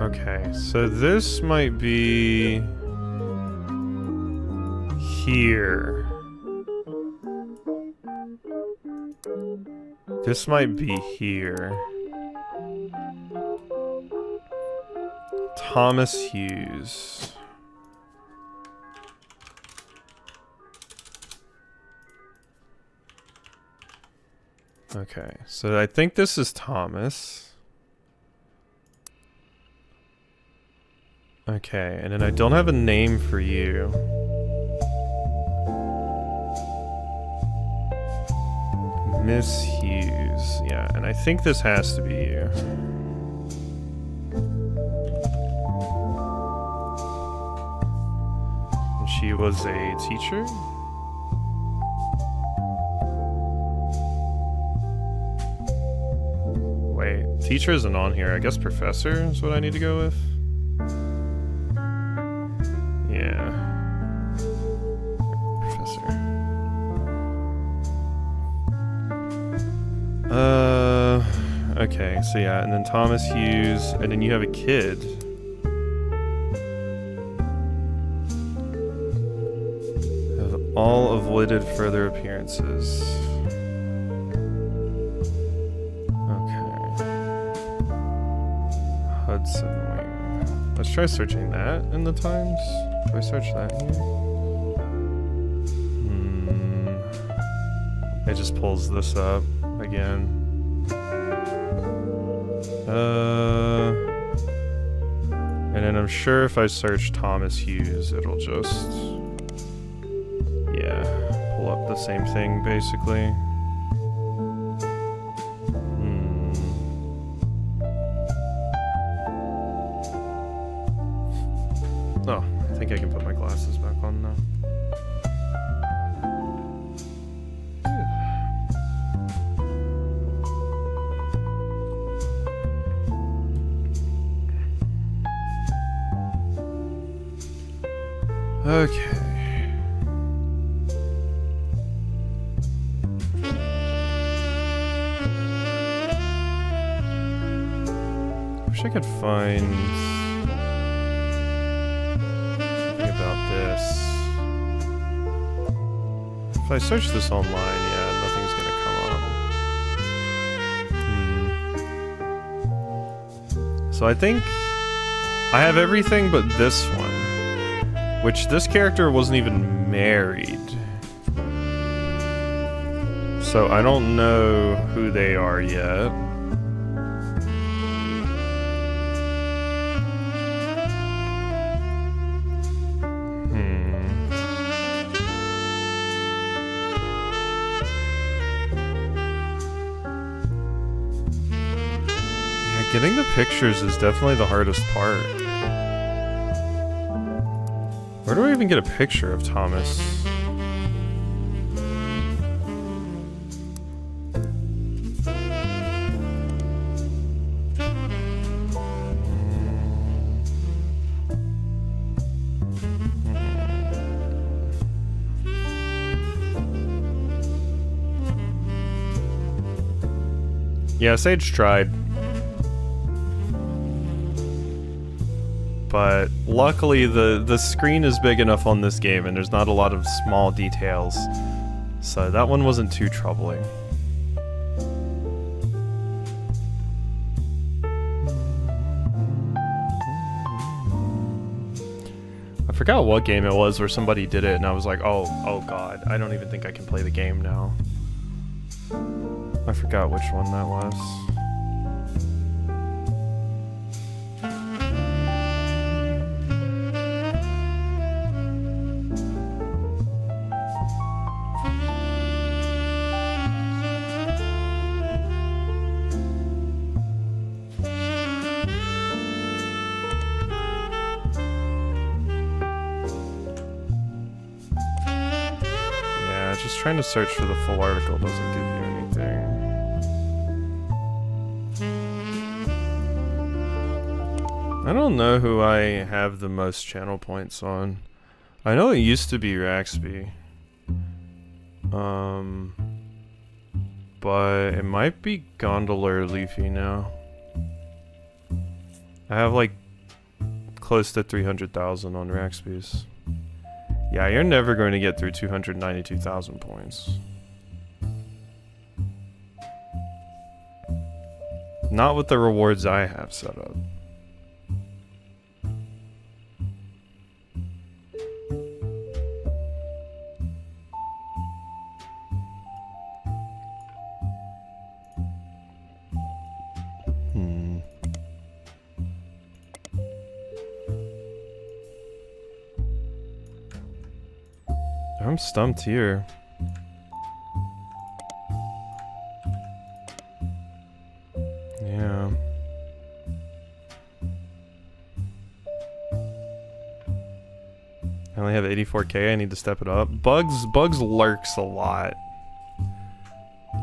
[SPEAKER 1] Okay, so this might be here. This might be here. Thomas Hughes. Okay, so I think this is Thomas. Okay, and then I don't have a name for you. Miss Hughes. Yeah, and I think this has to be you. And she was a teacher? Wait, teacher isn't on here. I guess professor is what I need to go with. Yeah. Professor. Okay, so yeah, and then Thomas Hughes, and then you have a kid. Have all avoided further appearances. Hudson Wing. Let's try searching that in the Times. Do I search that here? It just pulls this up again. And then I'm sure if I search Thomas Hughes, it'll just, yeah, pull up the same thing basically. Oh, I think I can put my glasses back on now. Okay. Wish I could find something about this. If I search this online, yeah, nothing's gonna come up. So I think I have everything but this one. Which this character wasn't even married. So I don't know who they are yet. Yeah, getting the pictures is definitely the hardest part. Where do I even get a picture of Thomas? Yeah, Sage tried. But luckily the screen is big enough on this game and there's not a lot of small details. So that one wasn't too troubling. I forgot what game it was where somebody did it and I was like, oh god, I don't even think I can play the game now. I forgot which one that was. Just trying to search for the full article doesn't give you anything. I don't know who I have the most channel points on. I know it used to be Raxby. But it might be Gondola or Leafy now. I have like close to 300,000 on Raxby's. Yeah, you're never going to get through 292,000 points. Not with the rewards I have set up. I'm stumped here. Yeah. I only have 84k, I need to step it up. Bugs lurks a lot.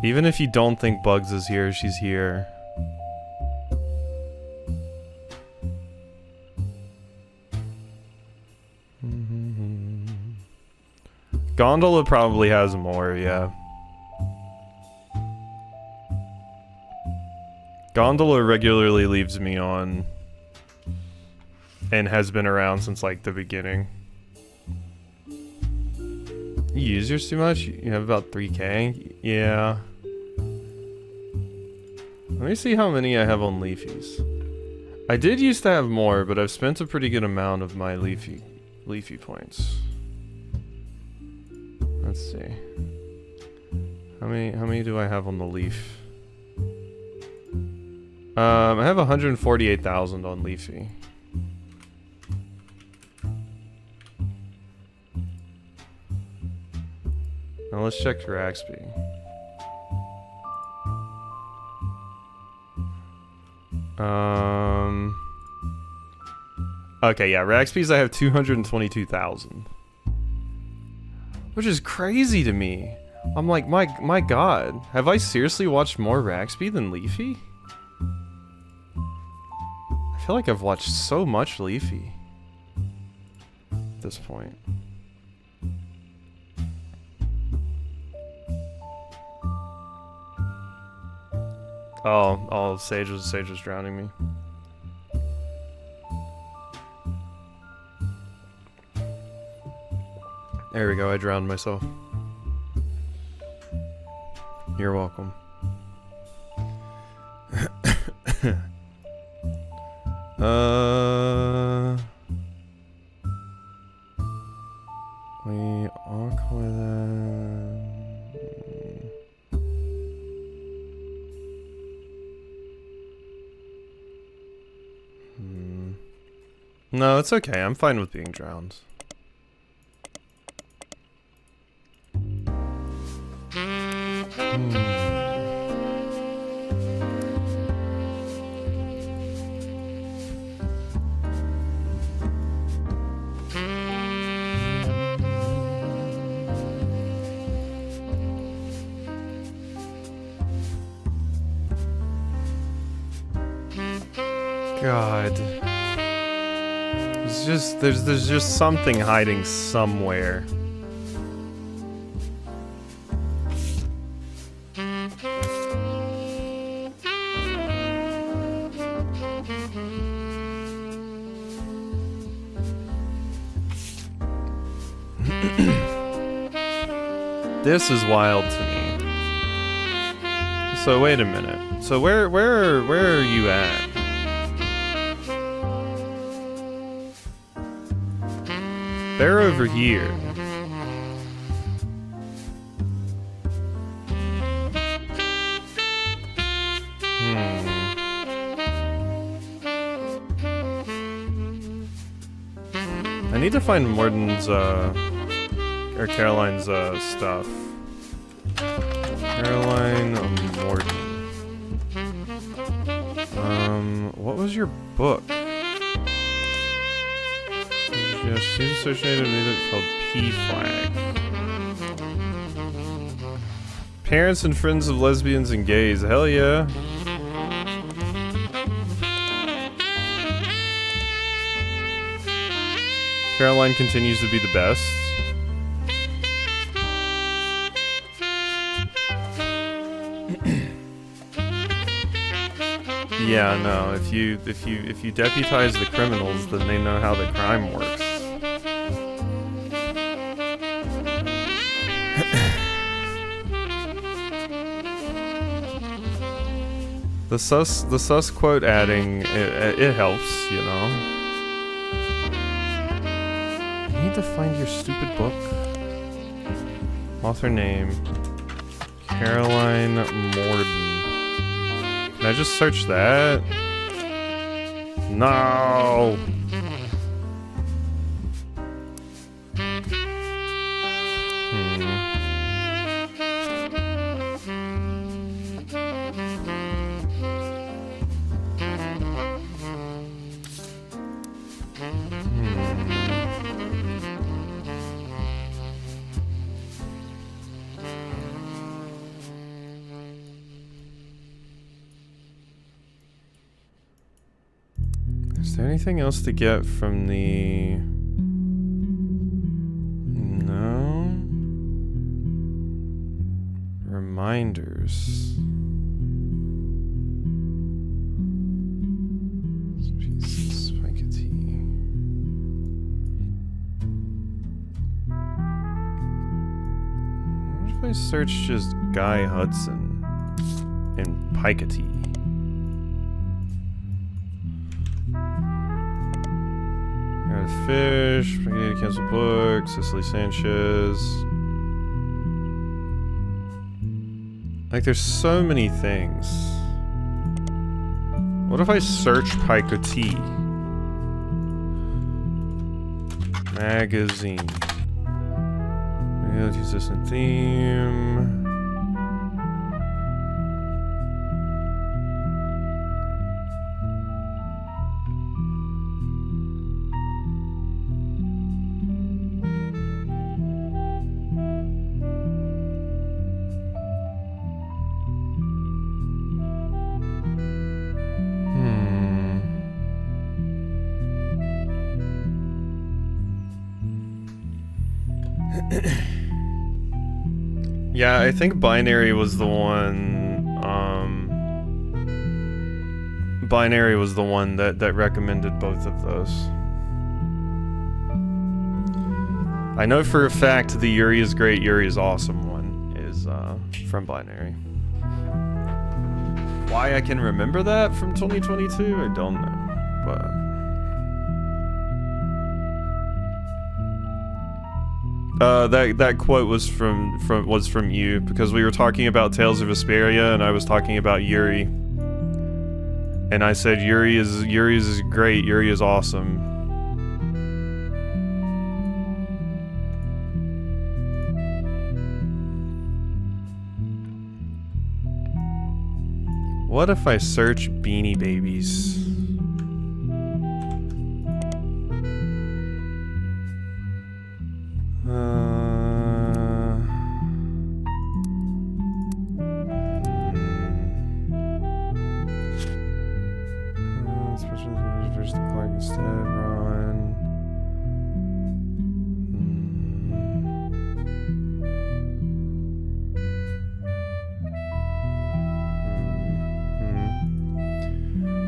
[SPEAKER 1] Even if you don't think Bugs is here, she's here. Gondola probably has more, yeah. Gondola regularly leaves me on and has been around since like the beginning. You use yours too much? You have about 3k? Yeah. Let me see how many I have on Leafies. I did used to have more, but I've spent a pretty good amount of my Leafy points. Let's see. How many do I have on the Leaf? I have 148,000 on Leafy. Now let's check Raxby. Okay, yeah, Raxby's I have 222,000. Which is crazy to me. I'm like, my god, have I seriously watched more Raxby than Leafy? I feel like I've watched so much Leafy at this point. Oh, Sage was drowning me. There we go, I drowned myself. You're welcome. We aqua then. No, it's okay. I'm fine with being drowned. God. There's just something hiding somewhere. This is wild to me. So wait a minute. So where are you at? They're over here. I need to find Morden's, or Caroline's, stuff. Caroline Morden. What was your book? Yeah, she's associated with music called P-Flag. Parents and friends of lesbians and gays. Hell yeah. Caroline continues to be the best. Yeah, no. If you deputize the criminals, then they know how the crime works. The sus quote adding, it helps, you know. I need to find your stupid book. Author name, Caroline Morden. Can I just search that? No! Is there anything else to get from the... No. Reminders. Jesus, spaghetti. What if I search just Guy Hudson and Piketty? Fish, Spaghetti Cancel Book, Cicely Sanchez. Like, there's so many things. What if I search Piketty? Magazine. Reality consistent theme. Yeah, I think Binary was the one, Binary was the one that recommended both of those. I know for a fact the Yuri is great, Yuri is awesome one is, from Binary. Why I can remember that from 2022, I don't know, but... that quote was from you, because we were talking about Tales of Vesperia and I was talking about Yuri. And I said Yuri is great, Yuri is awesome. What if I search Beanie Babies?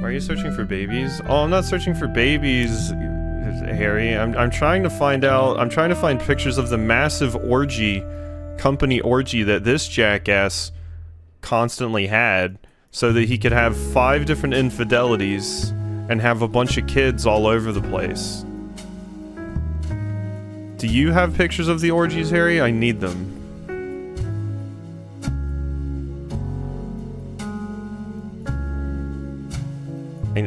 [SPEAKER 1] Are you searching for babies? Oh, I'm not searching for babies, Harry. I'm trying to find out. I'm trying to find pictures of the massive orgy, company orgy that this jackass constantly had, so that he could have 5 different infidelities and have a bunch of kids all over the place. Do you have pictures of the orgies, Harry? I need them.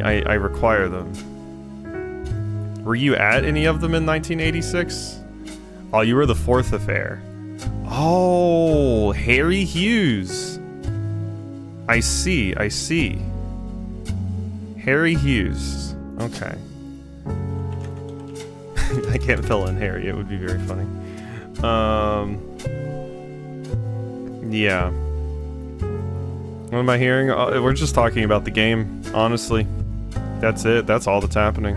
[SPEAKER 1] I require them. Were you at any of them in 1986? Oh, you were the 4th affair. Oh, Harry Hughes. I see. Harry Hughes. Okay. I can't fill in Harry. It would be very funny. Yeah. What am I hearing? We're just talking about the game, honestly. That's it. That's all that's happening.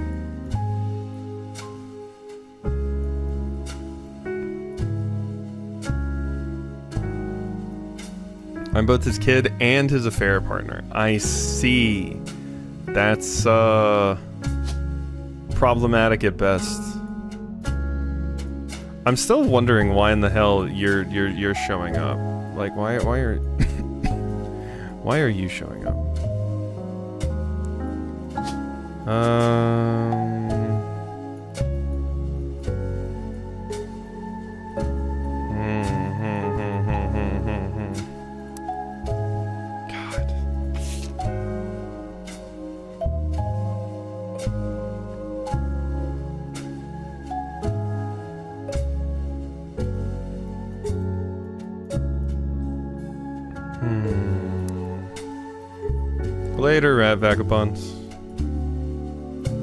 [SPEAKER 1] I'm both his kid and his affair partner. I see. That's, problematic at best. I'm still wondering why in the hell you're showing up. Like, why are... why are you showing up? God. Later, rat vagabonds.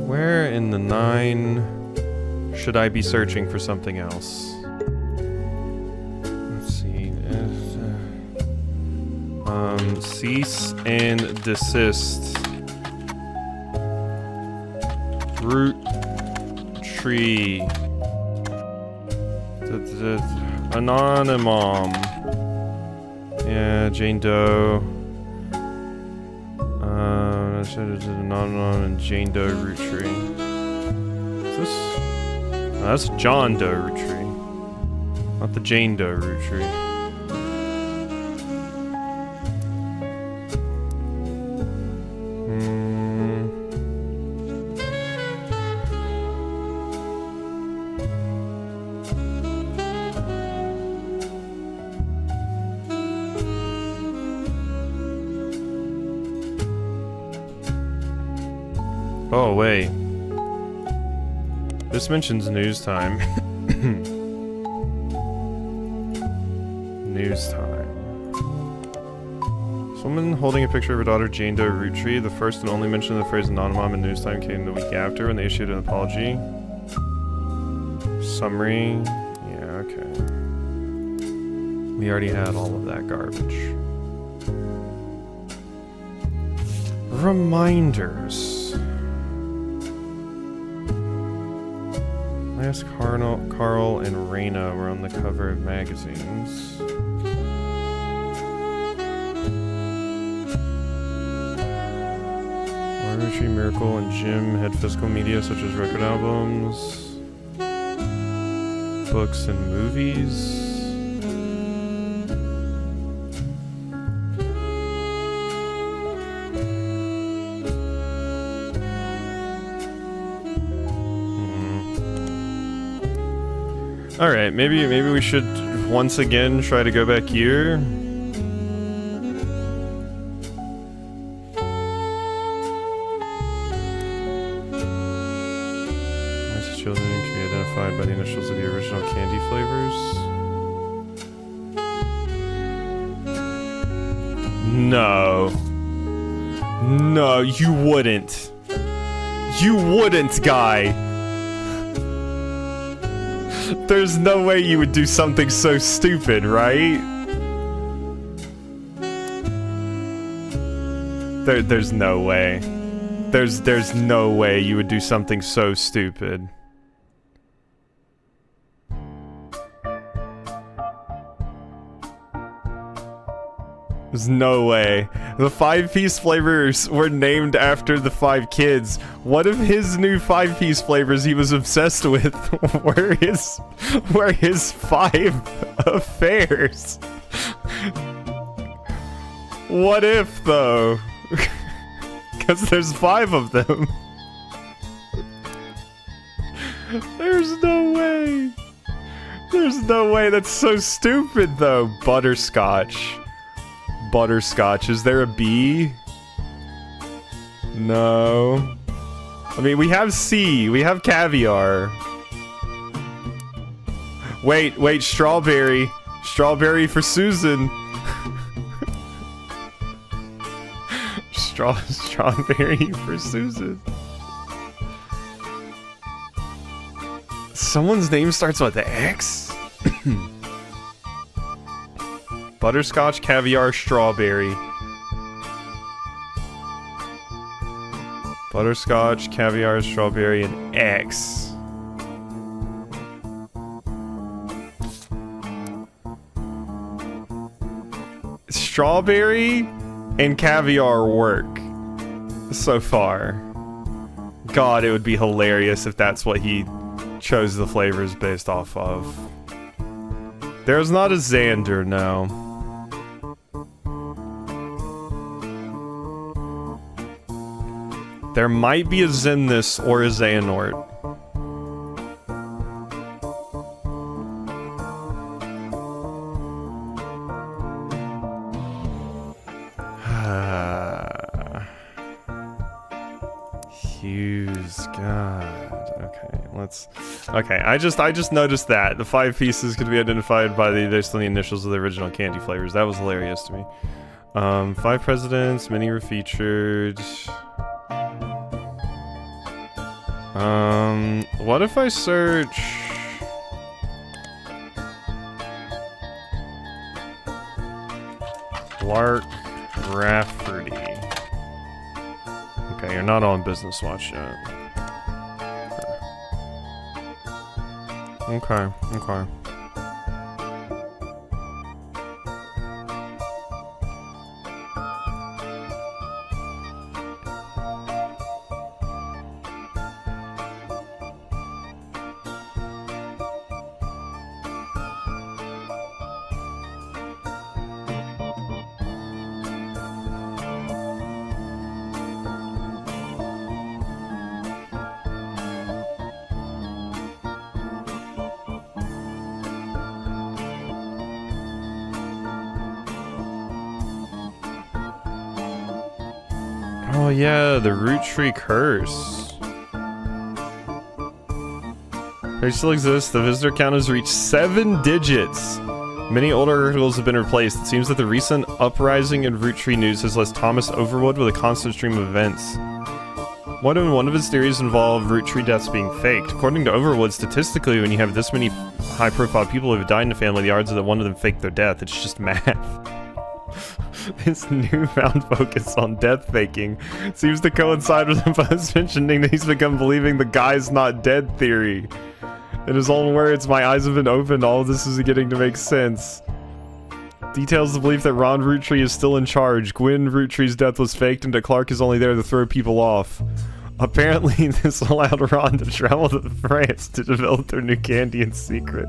[SPEAKER 1] Where in the 9 should I be searching for something else? Let's see. Cease and desist. Roottrees. Anonymom. Yeah, Jane Doe. Anonymom and Jane Doe Roottrees. Is this? Oh, that's John Doe Roottrees. Not the Jane Doe Roottrees. Oh, wait. This mentions news time. News time. Someone holding a picture of her daughter Jane Doe Roottrees. The first and only mention of the phrase anonymom in news time came the week after when they issued an apology. Summary. Yeah, okay. We already had all of that garbage. Reminders. Last Carl and Raina were on the cover of magazines. Roottrees, Miracle, and Jim had physical media such as record albums, books, and movies. Alright, maybe we should once again try to go back here. These children can be identified by the initials of the original candy flavors. No. No, you wouldn't. You wouldn't, guy. There's no way you would do something so stupid, right? There's no way. There's no way you would do something so stupid. There's no way. The 5-piece flavors were named after the 5 kids. What if his new 5-piece flavors he was obsessed with were his 5 affairs? What if, though? Because there's 5 of them. There's no way. There's no way. That's so stupid, though. Butterscotch. Butterscotch. Is there a B? No. I mean, we have C. We have caviar. Wait, strawberry. Strawberry for Susan. Strawberry for Susan. Someone's name starts with X? Butterscotch, caviar, strawberry. Butterscotch, caviar, strawberry, and X. Strawberry and caviar work so far. God, it would be hilarious if that's what he chose the flavors based off of. There's not a Xander, no. There might be a Xemnas or a Xehanort. Hughes, God. Okay, let's. Okay, I just noticed that the 5 pieces could be identified by the initials of the original candy flavors. That was hilarious to me. 5 presidents, many were featured. What if I search Clark Rafferty? Okay, you're not on Business Watch yet. Okay, okay. Oh yeah, the Roottrees curse. They still exist. The visitor count has reached 7 digits. Many older articles have been replaced. It seems that the recent uprising in Roottrees news has left Thomas Overwood with a constant stream of events. One of his theories involved Roottrees deaths being faked. According to Overwood, statistically, when you have this many high-profile people who have died in the family, the odds are that one of them faked their death. It's just math. His newfound focus on death faking seems to coincide with him mentioning that he's begun believing the guy's not dead theory. In his own words, my eyes have been opened, all of this is beginning to make sense. Details the belief that Ron Roottrees is still in charge. Gwen Roottrees' death was faked and that Clark is only there to throw people off. Apparently, this allowed Ron to travel to France to develop their new candy in secret.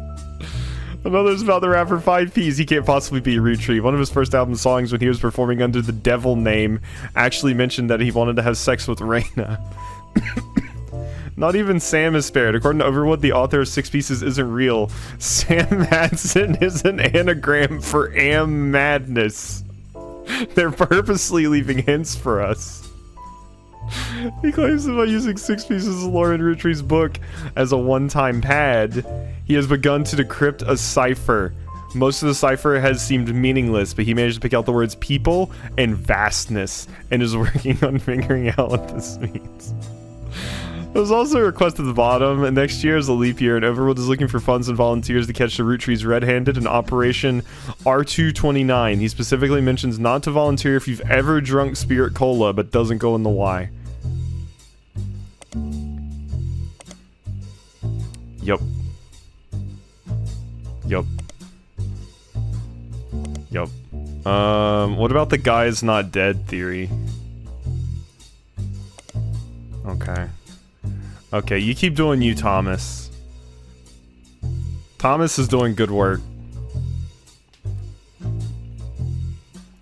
[SPEAKER 1] Another's about the rapper 5Ps. He can't possibly be a Roottrees. One of his first album songs when he was performing under the devil name actually mentioned that he wanted to have sex with Raina. Not even Sam is spared. According to Overwood, the author of 6 Pieces isn't real. Sam Madsen is an anagram for Am Madness. They're purposely leaving hints for us. He claims that by using 6 pieces of lore in Roottrees' book as a one-time pad, he has begun to decrypt a cipher. Most of the cipher has seemed meaningless, but he managed to pick out the words people and vastness and is working on figuring out what this means. There's also a request at the bottom, and next year is a leap year, and Overworld is looking for funds and volunteers to catch the Roottrees red-handed in Operation R229. He specifically mentions not to volunteer if you've ever drunk Spirit Cola, but doesn't go in the why. Yup. Yup. Yup. What about the guy's not dead theory? Okay. Okay, you keep doing you, Thomas. Thomas is doing good work.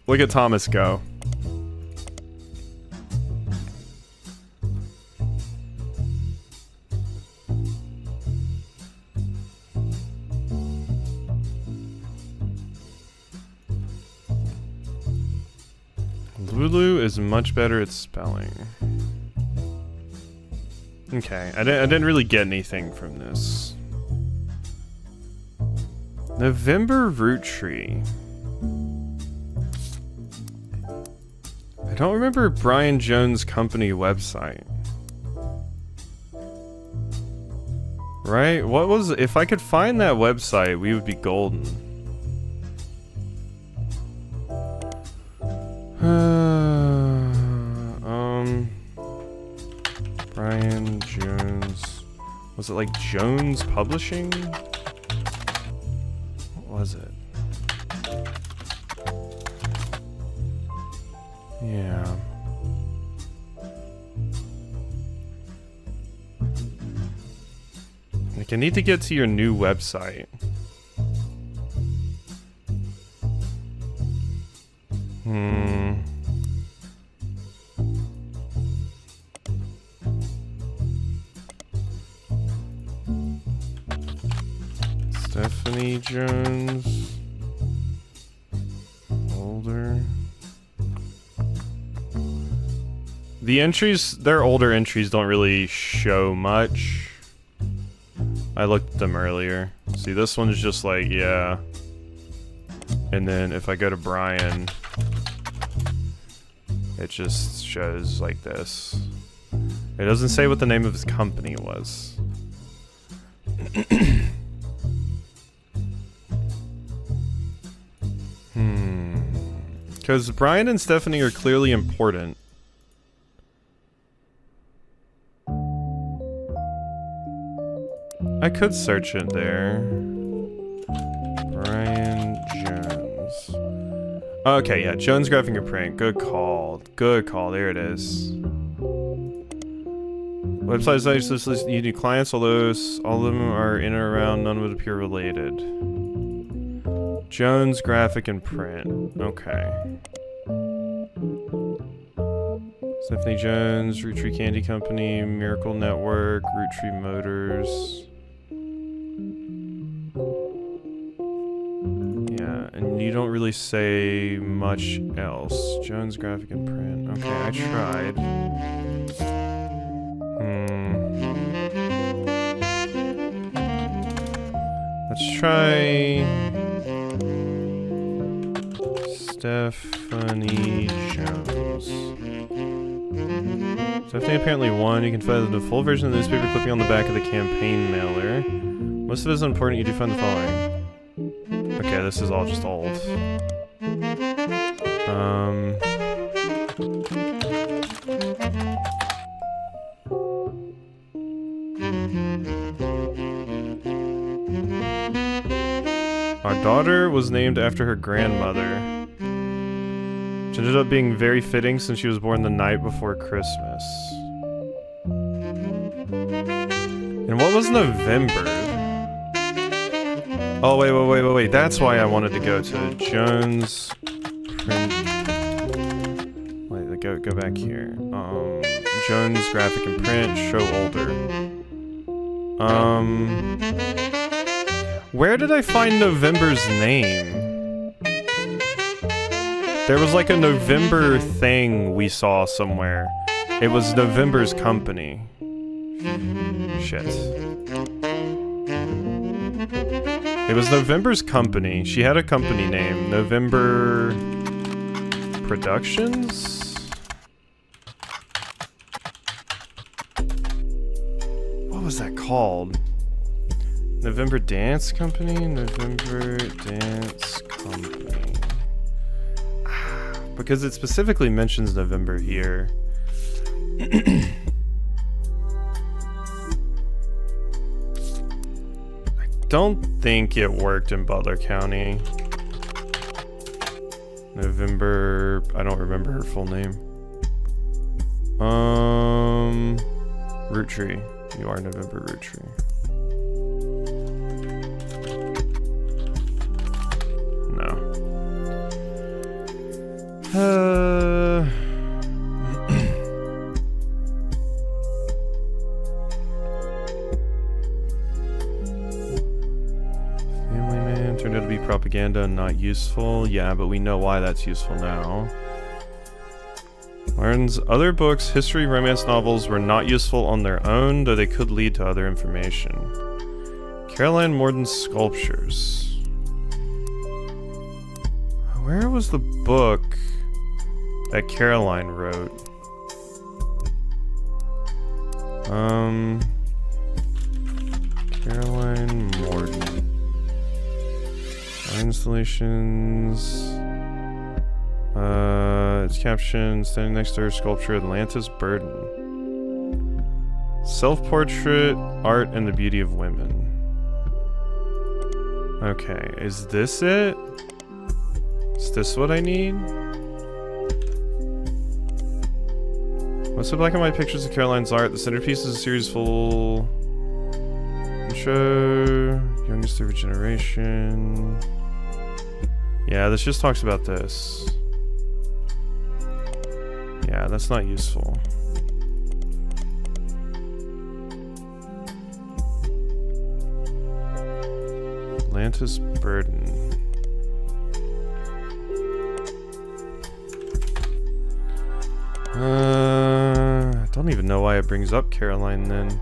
[SPEAKER 1] Look at Thomas go. Lulu is much better at spelling. Okay, I didn't really get anything from this. November Roottrees. I don't remember Brian Jones' company website. Right? What was... If I could find that website, we would be golden. Brian Jones. Was it like Jones Publishing? What was it? Yeah. Like, I need to get to your new website. Stephanie Jones. Older. The entries, their older entries don't really show much. I looked at them earlier. See, this one's just like, yeah. And then if I go to Brian, it just shows like this. It doesn't say what the name of his company was. Because Brian and Stephanie are clearly important. I could search it there. Brian Jones. Okay, yeah, Jones Graphic and Print. Good call. Good call. There it is. Websites that list you do clients, although all of them are in or around, none would appear related. Jones Graphic and Print. Okay. Stephanie Jones, Roottrees Candy Company, Miracle Network, Roottrees Motors. Yeah, and you don't really say much else. Jones Graphic and Print. Okay, I tried. Let's try Stephanie Jones. Stephanie apparently won. You can find the full version of the newspaper clipping on the back of the campaign mailer. Most of it is unimportant. You do find the following. Okay, this is all just old. Our daughter was named after her grandmother, which ended up being very fitting since she was born the night before Christmas. And what was November? Oh, wait. That's why I wanted to go to Jones Print. Wait, go back here. Jones Graphic and Print, show older. Where did I find November's name? There was like a November thing we saw somewhere. It was November's company. Shit. It was November's company. She had a company name. November Productions? What was that called? November Dance Company? November Dance Company. Because it specifically mentions November here. I don't think it worked in Butler County. November... I don't remember her full name. Roottrees. You are November Roottrees. Family Man turned out to be propaganda and not useful. Yeah, but we know why that's useful now. Martin's other books, history, romance novels, were not useful on their own, though they could lead to other information. Caroline Morden's sculptures. Where was the book that Caroline wrote? Caroline Morden. Installations. It's captioned, standing next to her sculpture, Atlantis Burden. Self-portrait, art, and the beauty of women. Okay, is this it? Is this what I need? Most of the black and white pictures of Caroline's art. The centerpiece is a series full intro, youngest of her generation. Yeah, this just talks about this. Yeah, that's not useful. Atlantis Burden. I don't even know why it brings up Caroline then.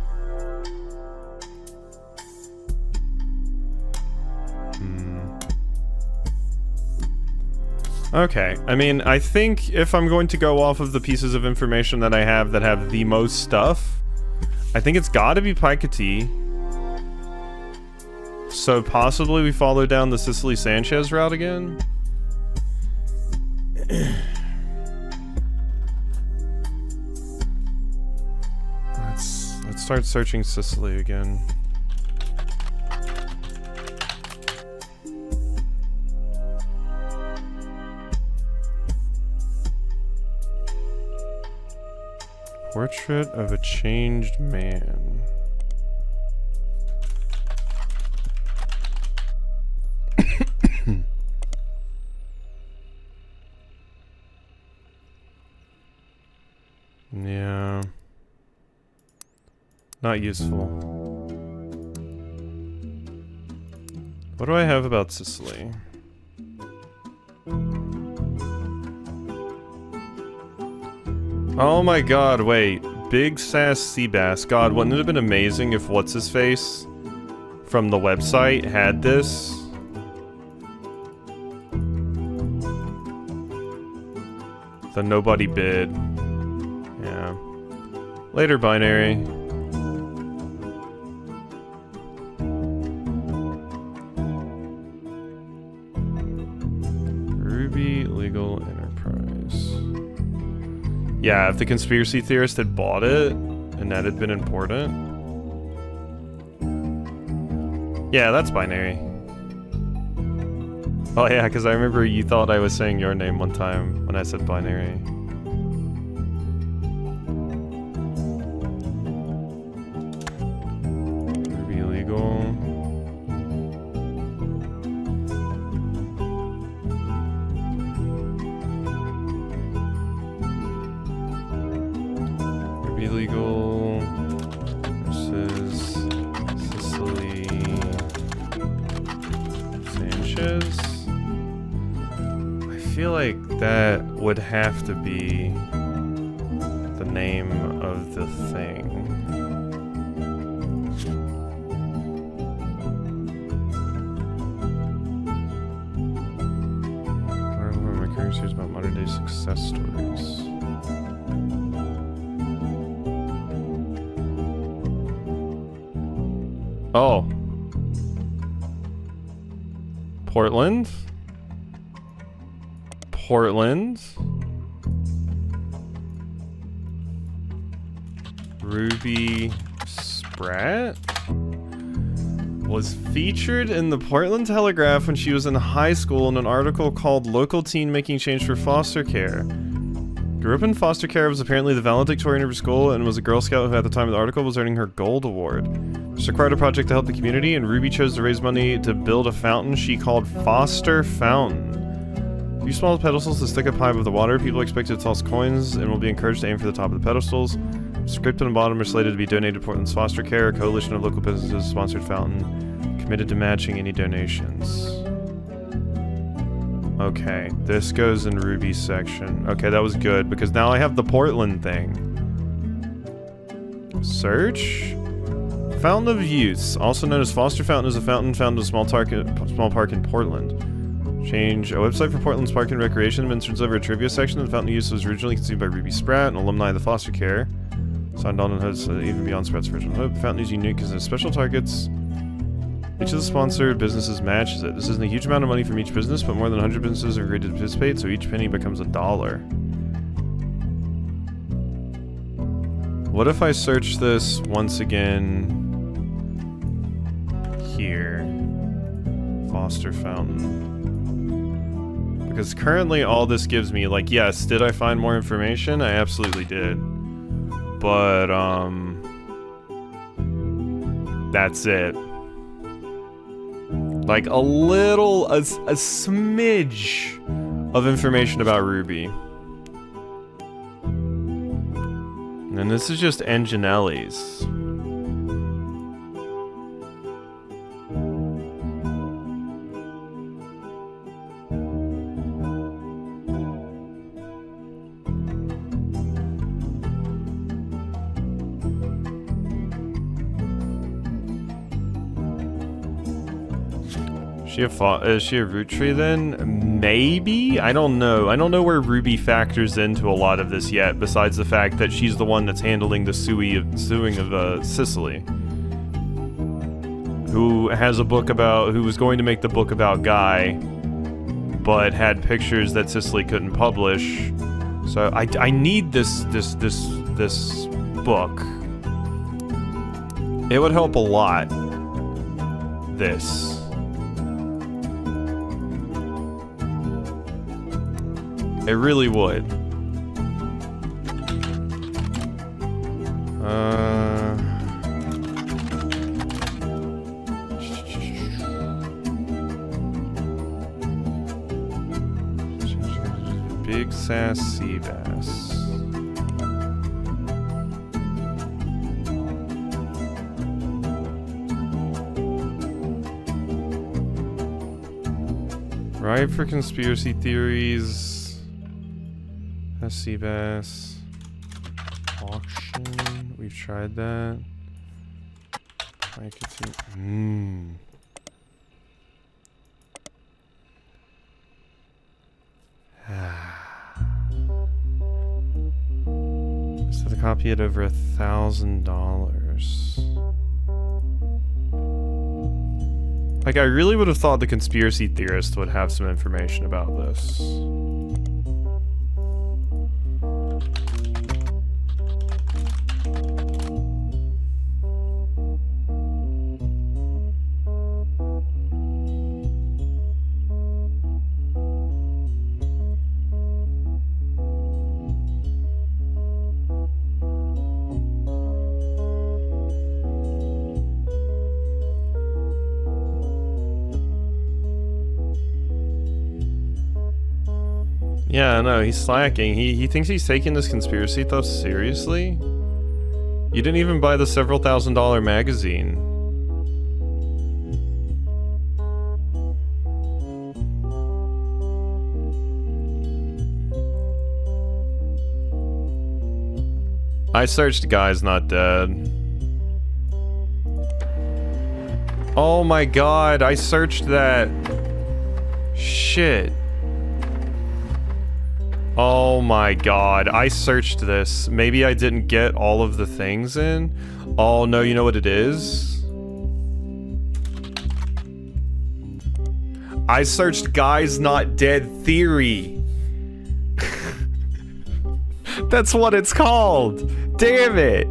[SPEAKER 1] Okay, I mean, I think if I'm going to go off of the pieces of information that I have that have the most stuff, I think it's gotta be Piketty. So possibly we follow down the Cicely Sanchez route again? Let's start searching Cicely again. Portrait of a changed man. Yeah. Not useful. What do I have about Sicily? Oh my god, wait. Big Sass Seabass. God, wouldn't it have been amazing if What's-His-Face from the website had this? The nobody bid. Yeah. Later, Binary. Ruby Legal Enterprise. Yeah, if the conspiracy theorist had bought it, and that had been important. Yeah, that's Binary. Oh yeah, because I remember you thought I was saying your name one time when I said Binary. Ruby Legal. Ruby Legal versus Cicely Sanchez. I feel like that would have to be the name of the thing. One of my current series about modern day success stories. Oh. Portland? Portland? Ruby Spratt? Was featured in the Portland Telegraph when she was in high school in an article called Local Teen Making Change for Foster Care. Grew up in foster care, was apparently the valedictorian of her school, and was a Girl Scout who at the time of the article was earning her Gold Award. She required a project to help the community, and Ruby chose to raise money to build a fountain she called Foster Fountain. Use small pedestals to stick up high above the water. People expected to toss coins and will be encouraged to aim for the top of the pedestals. Script on the bottom are slated to be donated to Portland's Foster Care, a coalition of local businesses sponsored fountain, committed to matching any donations. Okay, this goes in Ruby's section. Okay, that was good, because now I have the Portland thing. Search? Fountain of Youth, also known as Foster Fountain, is a fountain found in a small park in Portland. Change. A website for Portland's Park and Recreation mentions over a trivia section. The Fountain of Youth was originally conceived by Ruby Spratt, an alumni of the Foster Care. Signed on and has even beyond Spratt's original hope. The fountain is unique because it has special targets. Each of the sponsored businesses matches it. This isn't a huge amount of money from each business, but more than 100 businesses have agreed to participate, so each penny becomes $1. What if I search this once again here? Foster Fountain. Because currently all this gives me, like, yes, did I find more information? I absolutely did. But, that's it. Like, a smidge of information about Ruby. And this is just Anginelli's. Is she a Roottrees then? Maybe? I don't know. I don't know where Ruby factors into a lot of this yet, besides the fact that she's the one that's handling the suing of Sicily. Who has a book about, who was going to make the book about Guy, but had pictures that Sicily couldn't publish. So I need this book. It would help a lot. This. It really would. Big sass sea bass. Right for conspiracy theories. A sea bass. Auction. We've tried that. I could see. So the copy at over $1,000. Like, I really would have thought the conspiracy theorist would have some information about this. Yeah, no, he's slacking. He thinks he's taking this conspiracy stuff seriously? You didn't even buy the several $1,000 magazine. I searched Guy's Not Dead. Oh my god, I searched that. Shit. Oh my god, I searched this. Maybe I didn't get all of the things in. Oh no, you know what it is? I searched Guy's Not Dead Theory. That's what it's called. Damn it.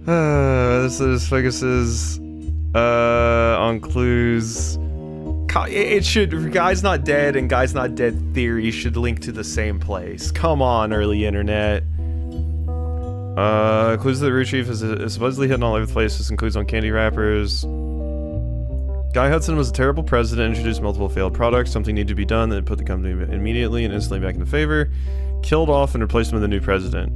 [SPEAKER 1] This focuses on clues. It should. Guy's Not Dead and Guy's Not Dead Theory should link to the same place. Come on, early internet. Clues that Roottrees is supposedly hidden all over the place. This includes on candy wrappers. Guy Hudson was a terrible president, introduced multiple failed products. Something needed to be done that put the company immediately and instantly back into favor. Killed off and replaced him with a new president.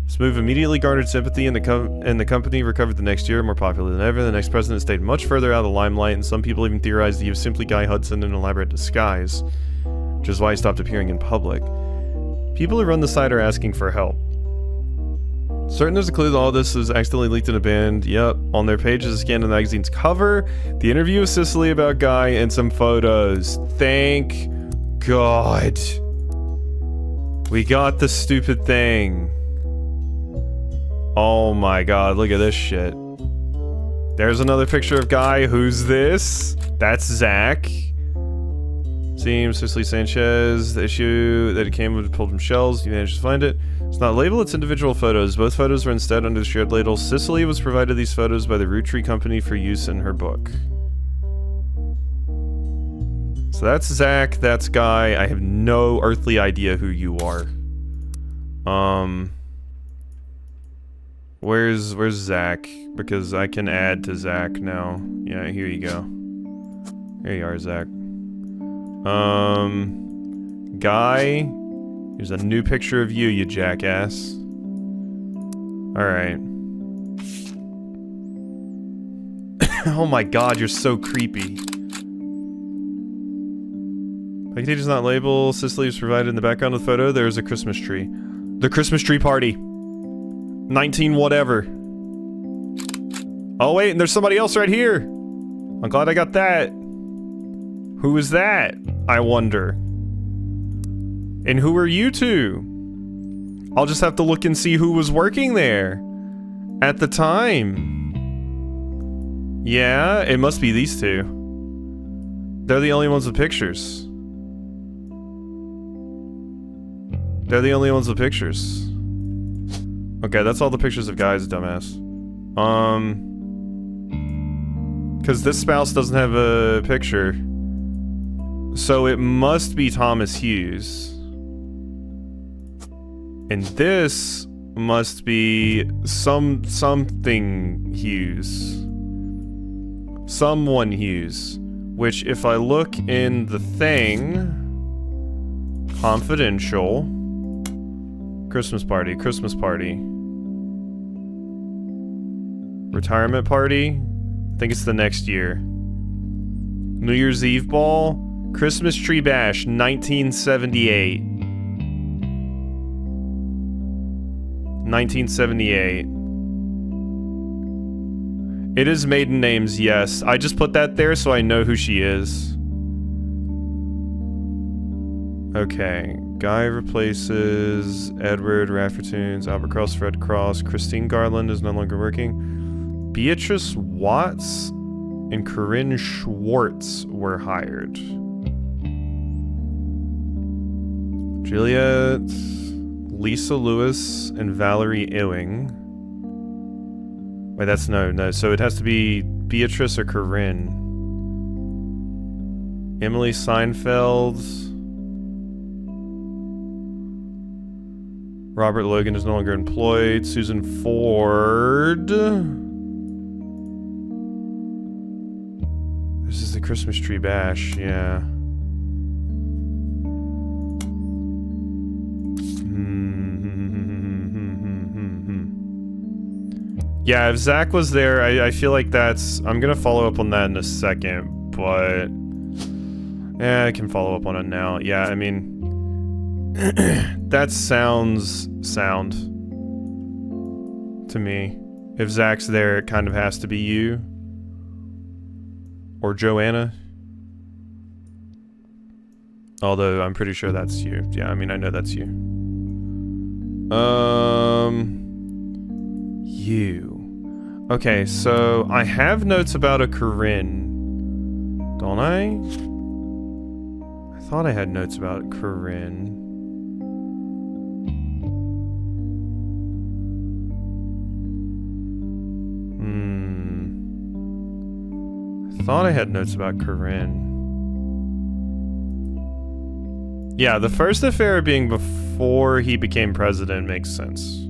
[SPEAKER 1] This move immediately garnered sympathy, and the company recovered the next year, more popular than ever. The next president stayed much further out of the limelight, and some people even theorized that he was simply Guy Hudson in an elaborate disguise, which is why he stopped appearing in public. People who run the site are asking for help. Certain there's a clue that all this was accidentally leaked in a band. Yep, on their page is a scan of the magazine's cover, the interview with Cicely about Guy, and some photos. Thank God. We got the stupid thing. Oh my god, look at this shit. There's another picture of Guy. Who's this? That's Zach. Seems Cicely Sanchez. The issue that it came with pulled from shelves. You managed to find it. It's not labeled, it's individual photos. Both photos were instead under the shared label. Cicely was provided these photos by the Roottrees company for use in her book. So that's Zach, that's Guy. I have no earthly idea who you are. Where's Zach? Because I can add to Zach now. Yeah, here you go. Here you are, Zach. Guy. Here's a new picture of you, you jackass. Alright. Oh my god, you're so creepy. Package is not labeled. Cicely is provided in the background of the photo. There is a Christmas tree. The Christmas tree party. 19 whatever. Oh wait, and there's somebody else right here. I'm glad I got that. Who is that? I wonder. And who are you two? I'll just have to look and see who was working there at the time. Yeah, it must be these two. They're the only ones with pictures. They're the only ones with pictures. Okay, that's all the pictures of Guys, dumbass. Because this spouse doesn't have a picture. So it must be Thomas Hughes. And this must be something Hughes. Someone Hughes. Which, if I look in the thing... Confidential. Christmas party. Retirement party? I think it's the next year. New Year's Eve ball? Christmas tree bash, 1978. 1978. It is maiden names, yes. I just put that there so I know who she is. Okay. Guy replaces Edward Raffertoons, Albert Cross, Fred Cross. Christine Garland is no longer working. Beatrice Watts and Corinne Schwartz were hired. Juliet, Lisa Lewis, and Valerie Ewing. Wait, that's no. So it has to be Beatrice or Corinne. Emily Seinfeld. Robert Logan is no longer employed. Susan Ford. This is the Christmas tree bash, yeah. Yeah, if Zach was there, I feel like that's... I'm gonna follow up on that in a second, but... Yeah, I can follow up on it now. Yeah, I mean... that sounds sound to me. If Zach's there, it kind of has to be you. Or Joanna. Although, I'm pretty sure that's you. Yeah, I mean, I know that's you. You. Okay, so I have notes about a Corinne. Don't I? I thought I had notes about Corinne. I thought I had notes about Corinne. Yeah, the first affair being before he became president makes sense.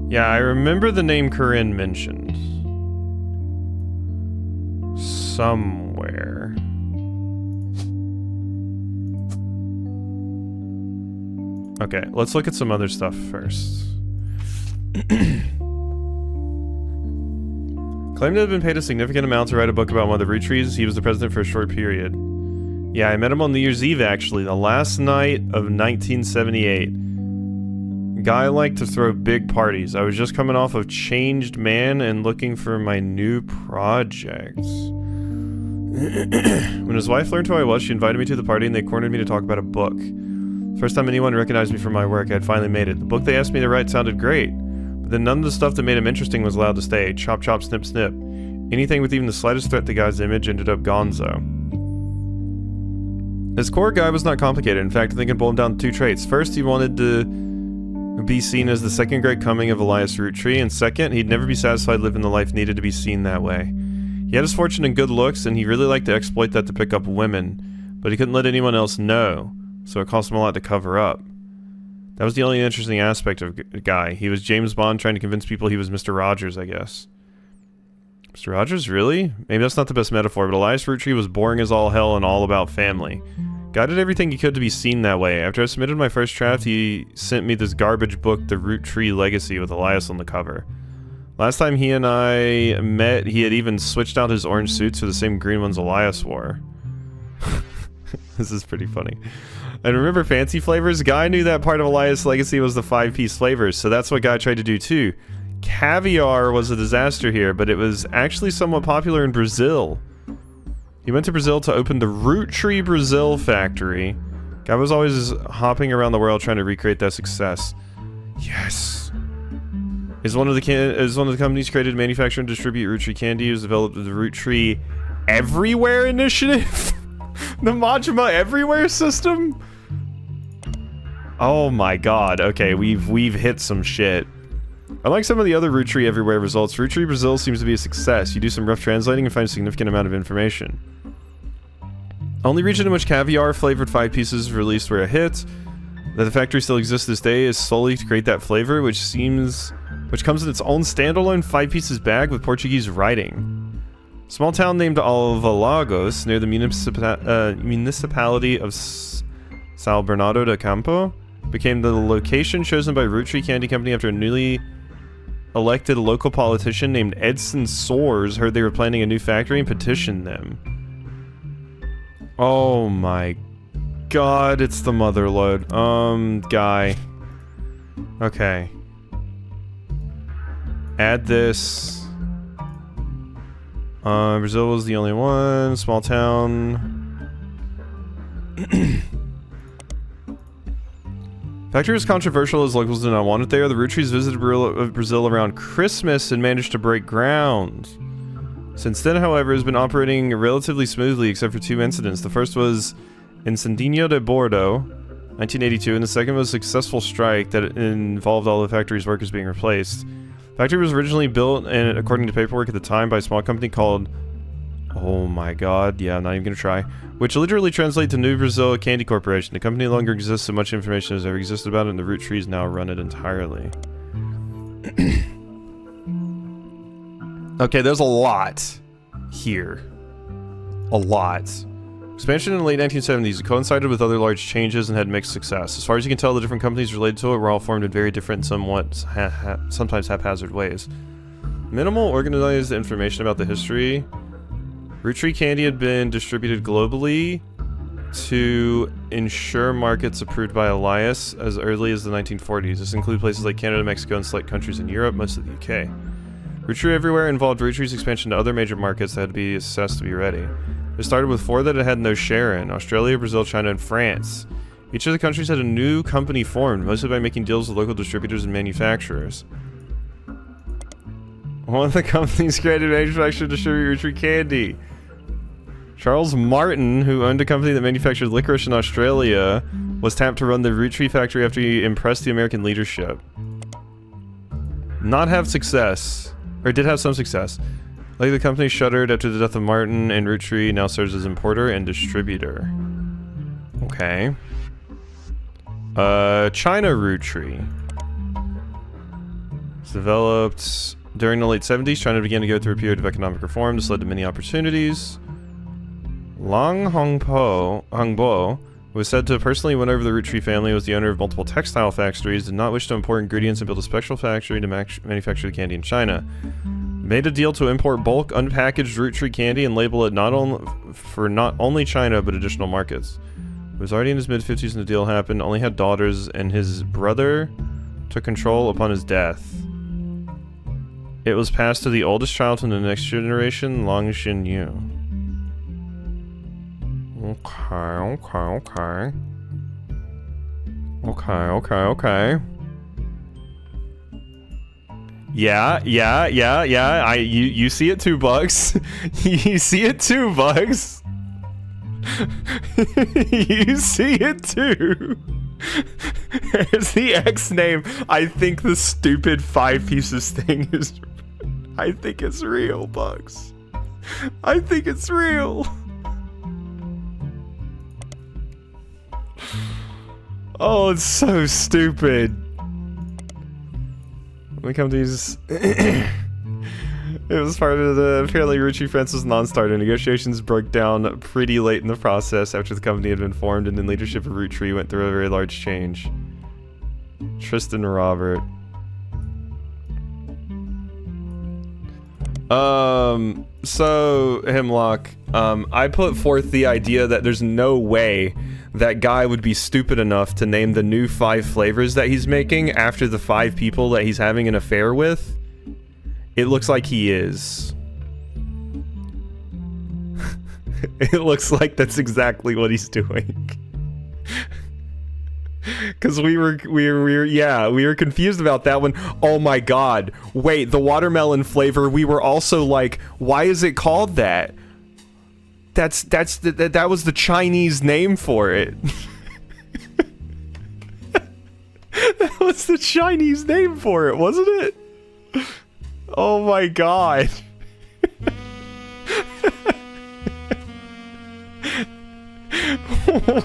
[SPEAKER 1] Yeah, I remember the name Corinne mentioned. Somewhere. Okay, let's look at some other stuff first. Claimed to have been paid a significant amount to write a book about one of the Roottrees. He was the president for a short period. Yeah, I met him on New Year's Eve, actually, the last night of 1978. Guy liked to throw big parties. I was just coming off of Changed Man and looking for my new project. When his wife learned who I was, she invited me to the party and they cornered me to talk about a book. First time anyone recognized me for my work, I had finally made it. The book they asked me to write sounded great, but then none of the stuff that made him interesting was allowed to stay. Chop, chop, snip, snip. Anything with even the slightest threat to Guy's image ended up gonzo. His core Guy was not complicated. In fact, I think it boiled down to two traits. First, he wanted to be seen as the second great coming of Elias Roottree, and second, he'd never be satisfied living the life needed to be seen that way. He had his fortune and good looks, and he really liked to exploit that to pick up women, but he couldn't let anyone else know, so it cost him a lot to cover up. That was the only interesting aspect of Guy. He was James Bond trying to convince people he was Mr. Rogers, I guess. Mr. Rogers, really? Maybe that's not the best metaphor, but Elias Roottree was boring as all hell and all about family. Guy did everything he could to be seen that way. After I submitted my first draft, he sent me this garbage book, The Roottree Legacy, with Elias on the cover. Last time he and I met, he had even switched out his orange suits for the same green ones Elias wore. This is pretty funny. And remember fancy flavors? Guy knew that part of Elias' legacy was the 5-piece flavors, so that's what Guy tried to do too. Caviar was a disaster here, but it was actually somewhat popular in Brazil. He went to Brazil to open the Roottree Brazil factory. Guy was always hopping around the world trying to recreate that success. Yes. Is one of the companies created to manufacture and distribute Roottree candy. Who's developed the Roottree Everywhere initiative? The Majima Everywhere system? Oh my god. Okay, we've hit some shit. Unlike some of the other Roottree Everywhere results, Roottree Brazil seems to be a success. You do some rough translating and find a significant amount of information. Only region in which caviar flavored 5 pieces released were a hit. That the factory still exists this day is solely to create that flavor, which comes in its own standalone 5 pieces bag with Portuguese writing. Small town named Alvalagos, near the municipality of São Bernardo do Campo, became the location chosen by Roottrees Candy Company after a newly elected local politician named Edson Soares heard they were planning a new factory and petitioned them. Oh my god, it's the motherlode. Guy. Okay. Add this. Brazil was the only one. Small town. Factory was controversial as locals did not want it there. The Roottrees visited Brazil around Christmas and managed to break ground. Since then, however, it has been operating relatively smoothly except for 2 incidents. The first was in Sandinho de Bordo, 1982, and the second was a successful strike that involved all the factory's workers being replaced. The factory was originally built, and according to paperwork at the time, by a small company called... Oh my god, yeah, I'm not even gonna try. Which literally translates to New Brazil Candy Corporation. The company no longer exists, so much information has ever existed about it, and the Roottrees now run it entirely. Okay, there's a lot here. A lot. Expansion in the late 1970s coincided with other large changes and had mixed success. As far as you can tell, the different companies related to it were all formed in very different, somewhat sometimes haphazard ways. Minimal organized information about the history. Roottrees candy had been distributed globally to ensure markets approved by Elias as early as the 1940s. This included places like Canada, Mexico, and select countries in Europe, most of the UK. Roottrees everywhere involved Roottrees expansion to other major markets that had to be assessed to be ready. It started with 4 that it had no share in: Australia, Brazil, China, and France. Each of the countries had a new company formed, mostly by making deals with local distributors and manufacturers. One of the companies created manufactured distributed Roottrees candy. Charles Martin, who owned a company that manufactured licorice in Australia, was tapped to run the Roottrees factory after he impressed the American leadership. Not have success. Or did have some success. Like the company shuttered after the death of Martin, and Roottrees now serves as importer and distributor. Okay. China Roottrees. It's developed during the late 70s. China began to go through a period of economic reform. This led to many opportunities. Lang Hongbo, who was said to have personally won over the Roottrees family, was the owner of multiple textile factories, did not wish to import ingredients and build a special factory to manufacture the candy in China. Made a deal to import bulk unpackaged Roottrees candy and label it not only China but additional markets. He was already in his mid-50s when the deal happened, only had daughters, and his brother took control upon his death. It was passed to the oldest child from the next generation, Lang Xinyu. Okay. Yeah. You see it too, Bugs. You see it too, Bugs. You see it too. There's the X name. I think the stupid 5 pieces thing is... I think it's real, Bugs. I think it's real. Oh, it's so stupid. When it comes to these... It was part of the... Apparently, Roottrees France was non-starter. Negotiations broke down pretty late in the process after the company had been formed, and then leadership of Roottrees went through a very large change. Tristan Robert. So, Hemlock, I put forth the idea that there's no way that guy would be stupid enough to name the new 5 flavors that he's making after the 5 people that he's having an affair with. It looks like he is. It looks like that's exactly what he's doing. Because we were confused about that one. Oh my god. Wait, the watermelon flavor, we were also like, why is it called that? That was the Chinese name for it. That was the Chinese name for it, wasn't it? Oh my god.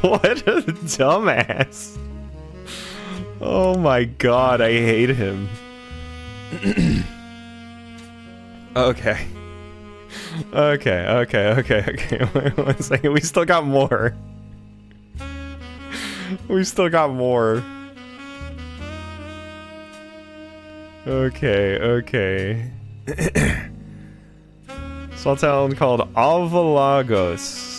[SPEAKER 1] What a dumbass. Oh my god, I hate him. Okay. Okay. Wait 1 second. We still got more. We still got more. Okay. Small town called Alvalagos.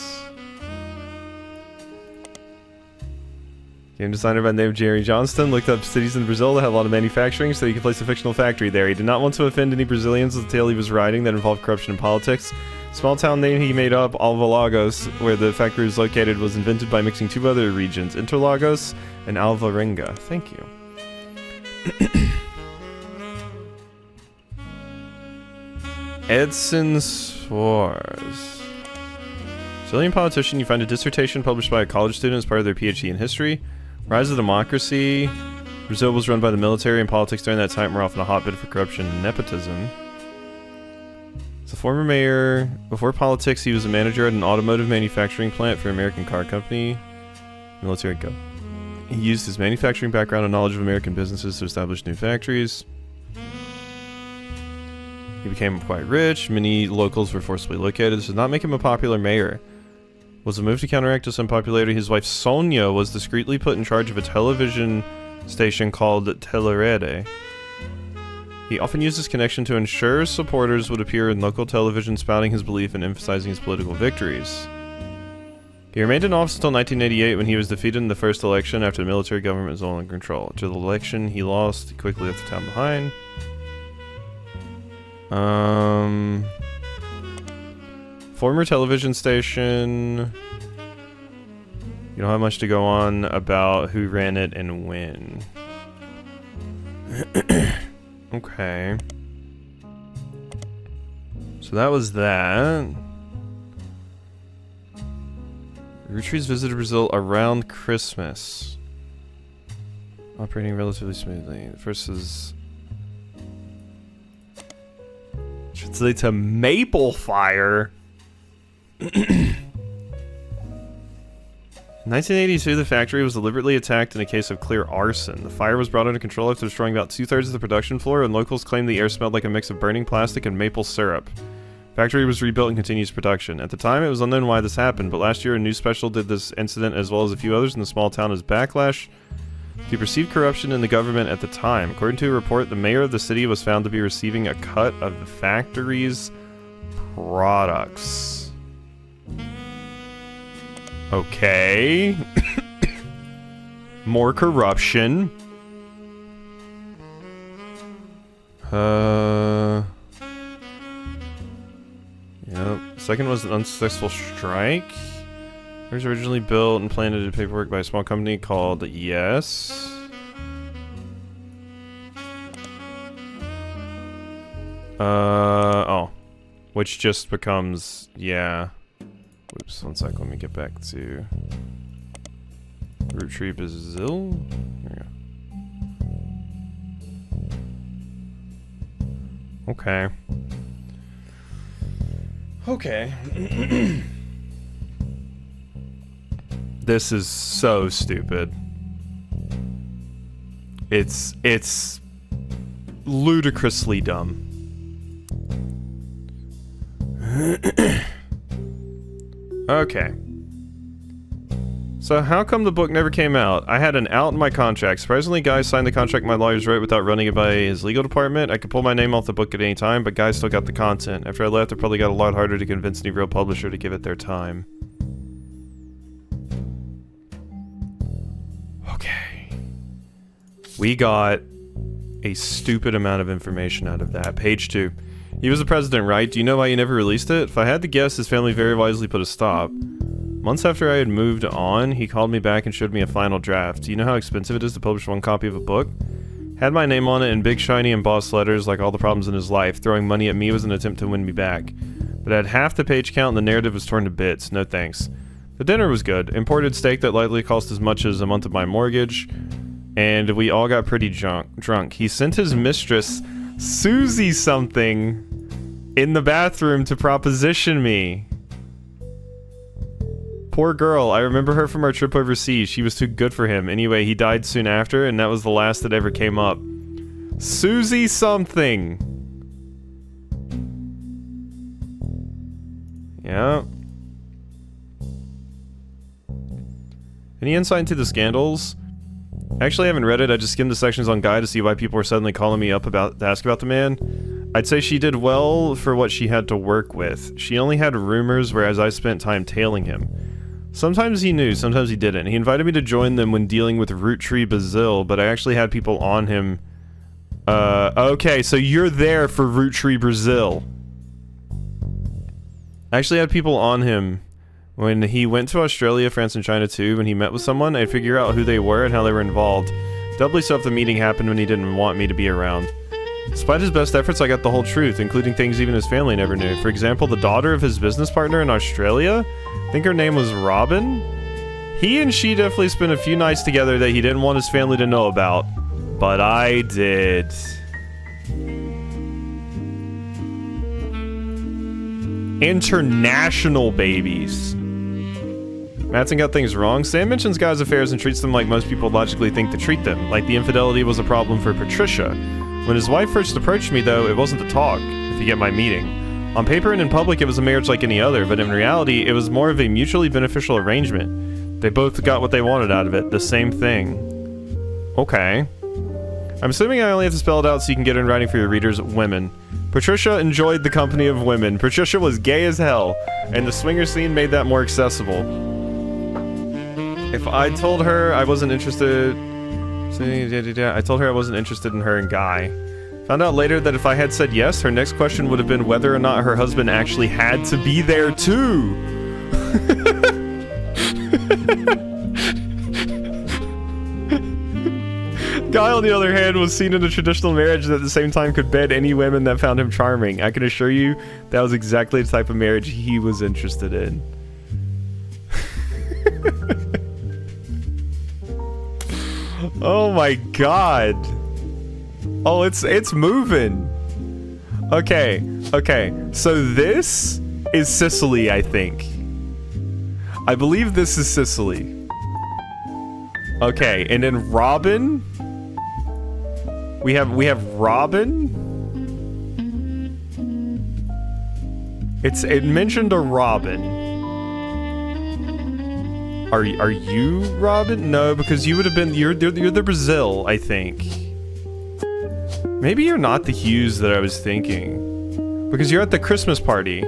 [SPEAKER 1] Game designer by the name of Jerry Johnston looked up cities in Brazil that had a lot of manufacturing so he could place a fictional factory there. He did not want to offend any Brazilians with the tale he was writing that involved corruption and politics. Small town name he made up, Alvalagos, where the factory was located, was invented by mixing two other regions, Interlagos and Alvarenga. Thank you. Edson Suarez. Brazilian politician, you find a dissertation published by a college student as part of their PhD in history. Rise of democracy. Brazil was run by the military, and politics during that time were often a hotbed for corruption and nepotism. As a former mayor, before politics, he was a manager at an automotive manufacturing plant for an American car company. Military go. He used his manufacturing background and knowledge of American businesses to establish new factories. He became quite rich. Many locals were forcibly located. This did not make him a popular mayor. Was a move to counteract his unpopularity. His wife Sonia was discreetly put in charge of a television station called Telerede. He often used his connection to ensure supporters would appear in local television spouting his belief and emphasizing his political victories. He remained in office until 1988 when he was defeated in the first election after the military government was all in control. After the election he lost, he quickly left the town behind. Former television station. You don't have much to go on about who ran it and when. Okay. So that was that. Roottrees visited Brazil around Christmas. Operating relatively smoothly. The first is... translate to Maple Fire. In 1982, the factory was deliberately attacked in a case of clear arson. The fire was brought under control after destroying about 2/3 of the production floor, and locals claimed the air smelled like a mix of burning plastic and maple syrup. The factory was rebuilt and continues production. At the time, it was unknown why this happened, but last year a news special did this incident as well as a few others in the small town as backlash to perceived corruption in the government at the time. According to a report, the mayor of the city was found to be receiving a cut of the factory's products. Okay. More corruption. Yep. Second was an unsuccessful strike. It was originally built and planned to do paperwork by a small company called Yes. Oh. Which just becomes, yeah. Whoops, 1 sec, let me get back to Roottrees Brazil. There we go. Okay. Okay. This is so stupid. It's ludicrously dumb. Okay. So how come the book never came out? I had an out in my contract. Surprisingly, Guy signed the contract my lawyers wrote without running it by his legal department. I could pull my name off the book at any time, but Guy still got the content. After I left, it probably got a lot harder to convince any real publisher to give it their time. Okay. We got a stupid amount of information out of that. Page 2. He was the president, right? Do you know why he never released it? If I had to guess, his family very wisely put a stop. Months after I had moved on, he called me back and showed me a final draft. Do you know how expensive it is to publish one copy of a book? Had my name on it in big, shiny, embossed letters like all the problems in his life. Throwing money at me was an attempt to win me back. But at half the page count and the narrative was torn to bits. No thanks. The dinner was good. Imported steak that likely cost as much as a month of my mortgage. And we all got pretty drunk. He sent his mistress, Susie something, in the bathroom to proposition me. Poor girl. I remember her from our trip overseas. She was too good for him. Anyway, he died soon after, and that was the last that ever came up. Susie something. Yeah. Any insight into the scandals? Actually, I haven't read it. I just skimmed the sections on Guy to see why people were suddenly calling me up to ask about the man. I'd say she did well for what she had to work with. She only had rumors, whereas I spent time tailing him. Sometimes he knew, sometimes he didn't. He invited me to join them when dealing with Roottrees Brazil, but I actually had people on him. Okay, so you're there for Roottrees Brazil. I actually had people on him when he went to Australia, France, and China too. When he met with someone, I'd figure out who they were and how they were involved. Doubly so if the meeting happened when he didn't want me to be around. Despite his best efforts, I got the whole truth, including things even his family never knew. For example, the daughter of his business partner in Australia, I think her name was Robin. He and she definitely spent a few nights together that he didn't want his family to know about. But I did. International babies. Mattson got things wrong. Sam mentions guys' affairs and treats them like most people logically think to treat them, like the infidelity was a problem for Patricia. When his wife first approached me, though, it wasn't to talk, if you get my meaning. On paper and in public, it was a marriage like any other, but in reality, it was more of a mutually beneficial arrangement. They both got what they wanted out of it, the same thing. Okay. I'm assuming I only have to spell it out so you can get it in writing for your readers. Women. Patricia enjoyed the company of women. Patricia was gay as hell, and the swinger scene made that more accessible. If I told her I wasn't interested... I told her I wasn't interested in her and Guy. Found out later that if I had said yes, her next question would have been whether or not her husband actually had to be there too. Guy, on the other hand, was seen in a traditional marriage that at the same time could bed any women that found him charming. I can assure you that was exactly the type of marriage he was interested in. Oh my god. Oh, it's moving. Okay, so this is Sicily, I think. I believe this is Sicily. Okay, and then Robin. We have Robin. It mentioned a Robin. Are you Robin? No, because you would have been you're the Brazil, I think. Maybe you're not the Hughes that I was thinking. Because you're at the Christmas party.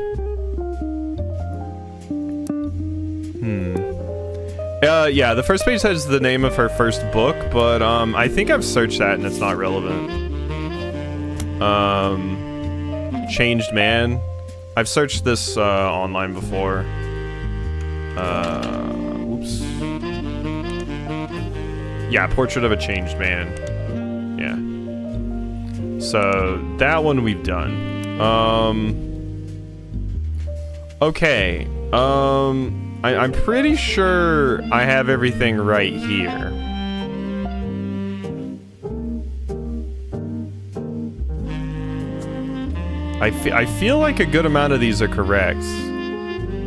[SPEAKER 1] Yeah, the first page has the name of her first book, but I think I've searched that and it's not relevant. Changed Man. I've searched this online before. Oops. Yeah, Portrait of a Changed Man. Yeah. So that one we've done. Okay. I'm pretty sure I have everything right here. I feel like a good amount of these are correct.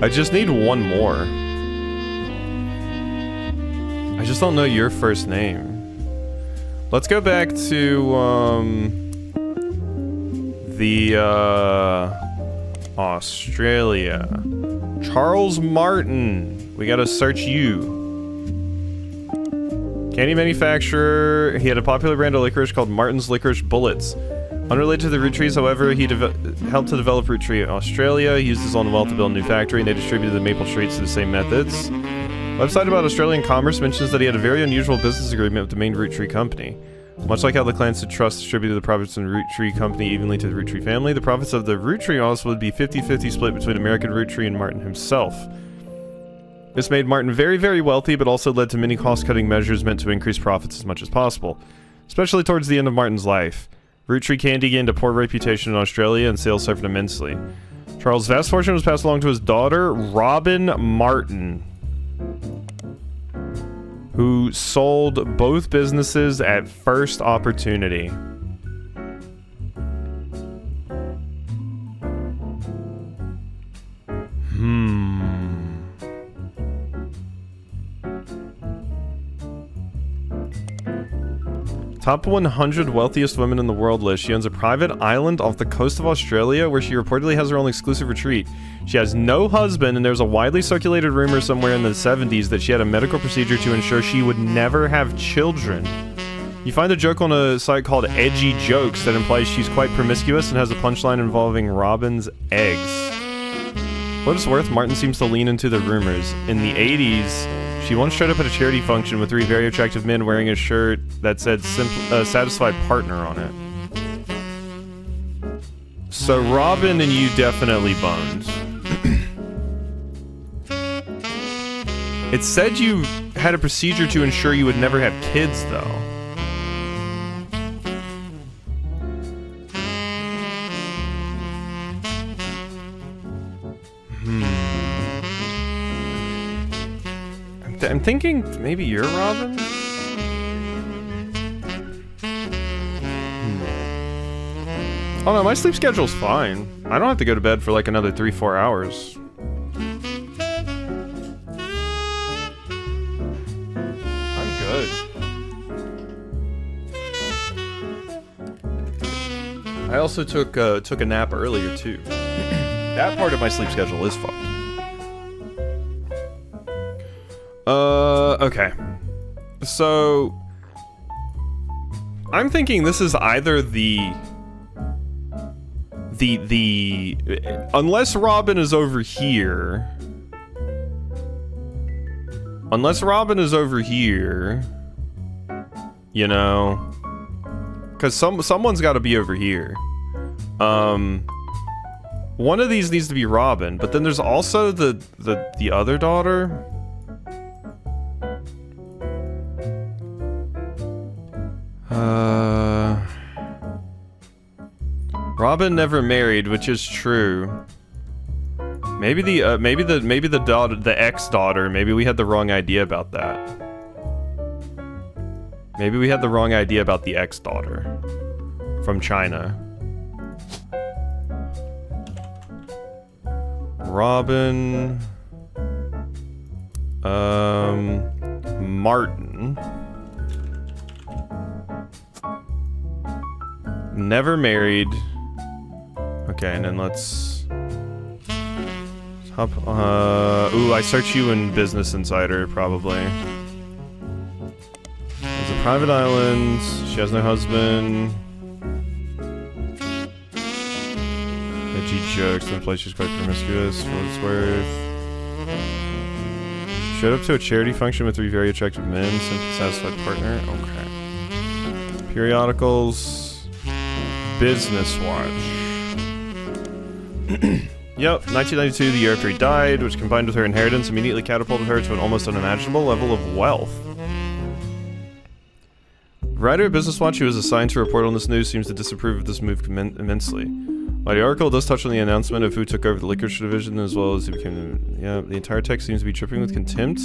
[SPEAKER 1] I just need one more. I just don't know your first name. Let's go back to the Australia. Charles Martin. We gotta search you. Candy manufacturer. He had a popular brand of licorice called Martin's Licorice Bullets. Unrelated to the Roottrees, however, he helped to develop Roottree in Australia. He used his own wealth to build a new factory, and they distributed the maple treats through the same methods. Website about Australian commerce mentions that he had a very unusual business agreement with the main Roottrees company. Much like how the Clancy Trust distributed the profits in the Roottrees company evenly to the Roottrees family, the profits of the Roottrees also would be 50-50 split between American Roottrees and Martin himself. This made Martin very, very wealthy, but also led to many cost-cutting measures meant to increase profits as much as possible, especially towards the end of Martin's life. Roottrees candy gained a poor reputation in Australia, and sales suffered immensely. Charles' vast fortune was passed along to his daughter, Robin Martin, who sold both businesses at first opportunity. Top 100 wealthiest women in the world list. She owns a private island off the coast of Australia where she reportedly has her own exclusive retreat. She has no husband, and there's a widely circulated rumor somewhere in the 70s that she had a medical procedure to ensure she would never have children. You find a joke on a site called Edgy Jokes that implies she's quite promiscuous and has a punchline involving Robin's eggs. What it's worth, Martin seems to lean into the rumors. In the 80s, she once showed up at a charity function with 3 very attractive men wearing a shirt that said satisfied partner on it. So Robin and you definitely boned. It said you had a procedure to ensure you would never have kids, though. I'm thinking maybe you're Robin? Oh no, my sleep schedule's fine. I don't have to go to bed for like another 3-4 hours. I'm good. I also took a nap earlier too. That part of my sleep schedule is fucked. Okay. So I'm thinking this is either the unless Robin is over here. Unless Robin is over here, you know, because someone's got to be over here. One of these needs to be Robin, but then there's also the other daughter. Robin never married, which is true. Maybe the daughter, the ex-daughter. Maybe we had the wrong idea about that. Maybe we had the wrong idea about the ex-daughter from China. Robin, Martin. Never married. Okay, and then let's hop. Ooh, I search you in Business Insider, probably. There's a private island. She has no husband. Edgy jokes. In place, she's quite promiscuous. For what it's worth. Showed up to a charity function with 3 very attractive men. Simply satisfied partner. Okay. Periodicals. Business Watch. Yep, 1992, the year after he died, which combined with her inheritance immediately catapulted her to an almost unimaginable level of wealth. The writer of Business Watch, who was assigned to report on this news, seems to disapprove of this move immensely. While the article does touch on the announcement of who took over the licorice division as well as who became the entire text seems to be dripping with contempt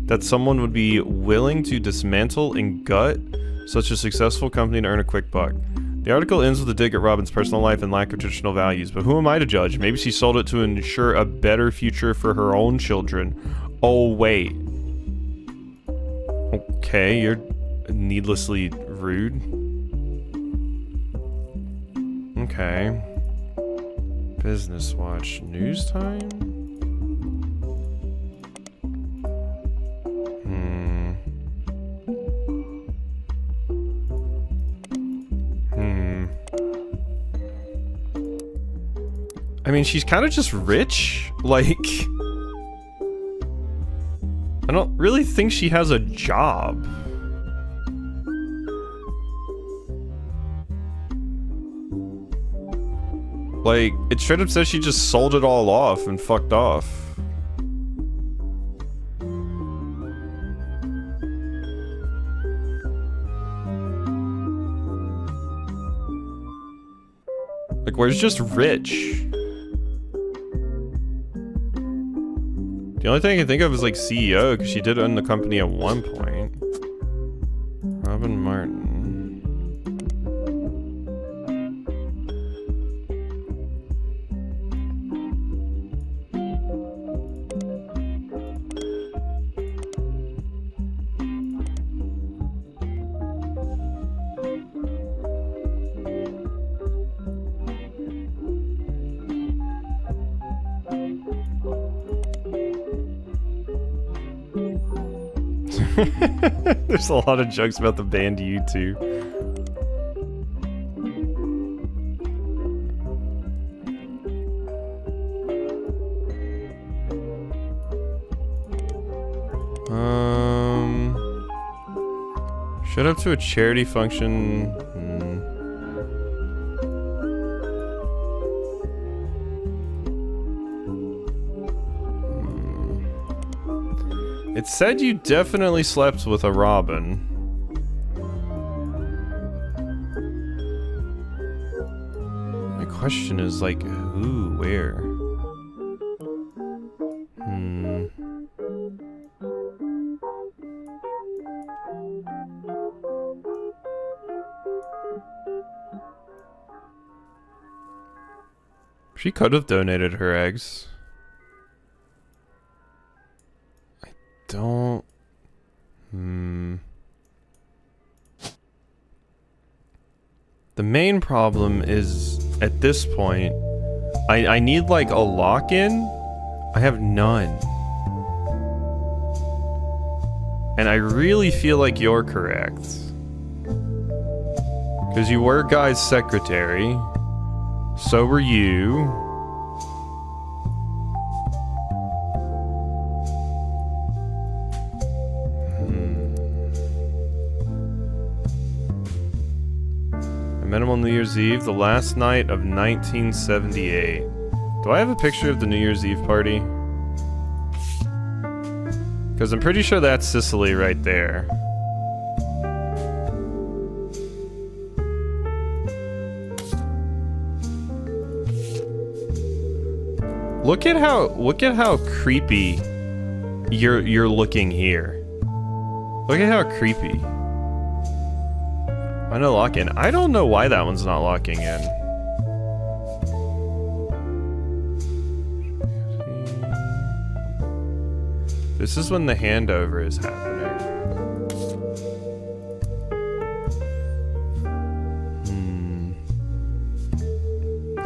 [SPEAKER 1] that someone would be willing to dismantle and gut such a successful company to earn a quick buck. The article ends with a dig at Robin's personal life and lack of traditional values, but who am I to judge? Maybe she sold it to ensure a better future for her own children. Oh, wait. Okay, you're needlessly rude. Okay. Business Watch. News time? I mean, she's kind of just rich. Like, I don't really think she has a job. Like, it straight up says she just sold it all off and fucked off. Like, where's just rich? The only thing I can think of is like CEO, because she did own the company at one point. Robin Martin. There's a lot of jokes about the band U2. Showed up to a charity function. It said you definitely slept with a robin. My question is like, who, where? She could have donated her eggs. I don't... The main problem is, at this point, I need like a lock-in. I have none. And I really feel like you're correct. Because you were Guy's secretary. So were you. I met him on New Year's Eve, the last night of 1978. Do I have a picture of the New Year's Eve party? Because I'm pretty sure that's Sicily right there. Look at how creepy you're looking here. Look at how creepy. Why no lock in? I don't know why that one's not locking in. This is when the handover is happening.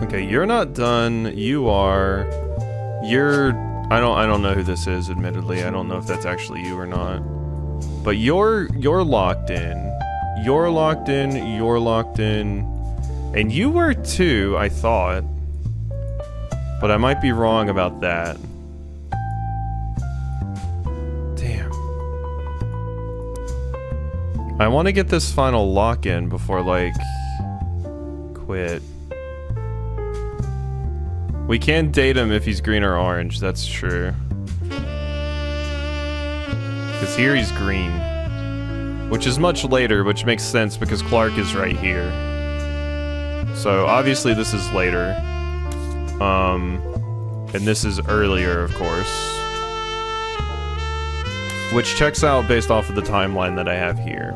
[SPEAKER 1] Okay, you're not done. You are. I don't know who this is, admittedly. I don't know if that's actually you or not. But you're locked in. You're locked in. You're locked in. And you were too, I thought. But I might be wrong about that. Damn. I want to get this final lock in before, like, quit. We can date him if he's green or orange, that's true. Because here he's green. Which is much later, which makes sense because Clark is right here. So obviously this is later. And this is earlier, of course. Which checks out based off of the timeline that I have here.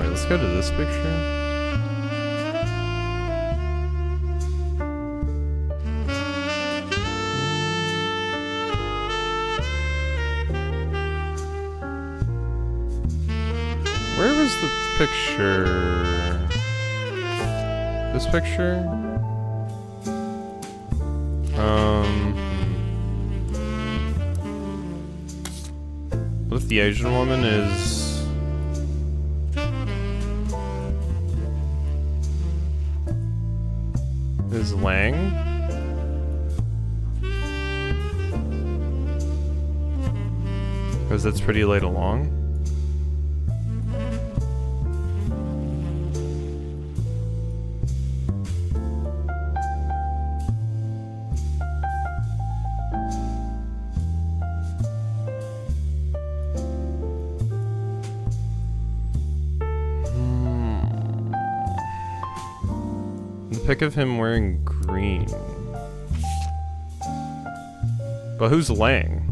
[SPEAKER 1] Let's go to this picture. Where was the picture? This picture? What if the Asian woman is... Lang? Because that's pretty late along. Pic of him wearing green. But who's Lang?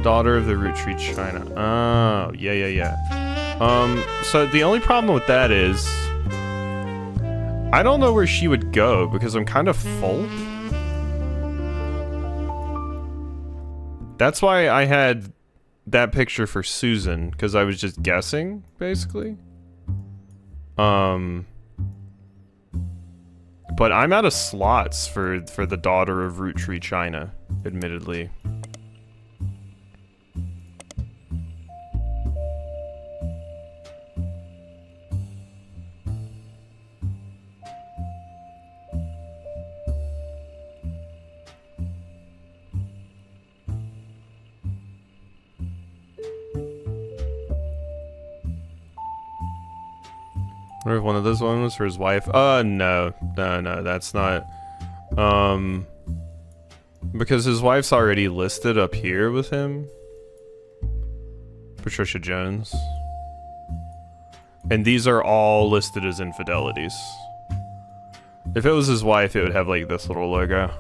[SPEAKER 1] daughter of the Roottrees, China. Oh, yeah. So the only problem with that is I don't know where she would go because I'm kind of full. That's why I had that picture for Susan, because I was just guessing, basically. But I'm out of slots for the daughter of Roottrees, China, admittedly. I wonder if one of those ones was for his wife. No, that's not. Because his wife's already listed up here with him. Patricia Jones. And these are all listed as infidelities. If it was his wife, it would have like this little logo.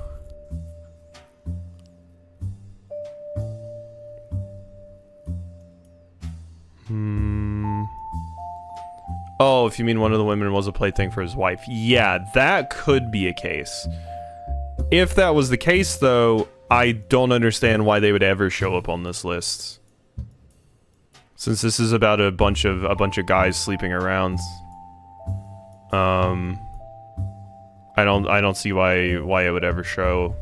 [SPEAKER 1] Oh, if you mean one of the women was a plaything for his wife. Yeah, that could be a case. If that was the case, though, I don't understand why they would ever show up on this list. Since this is about a bunch of guys sleeping around. I don't see why it would ever show.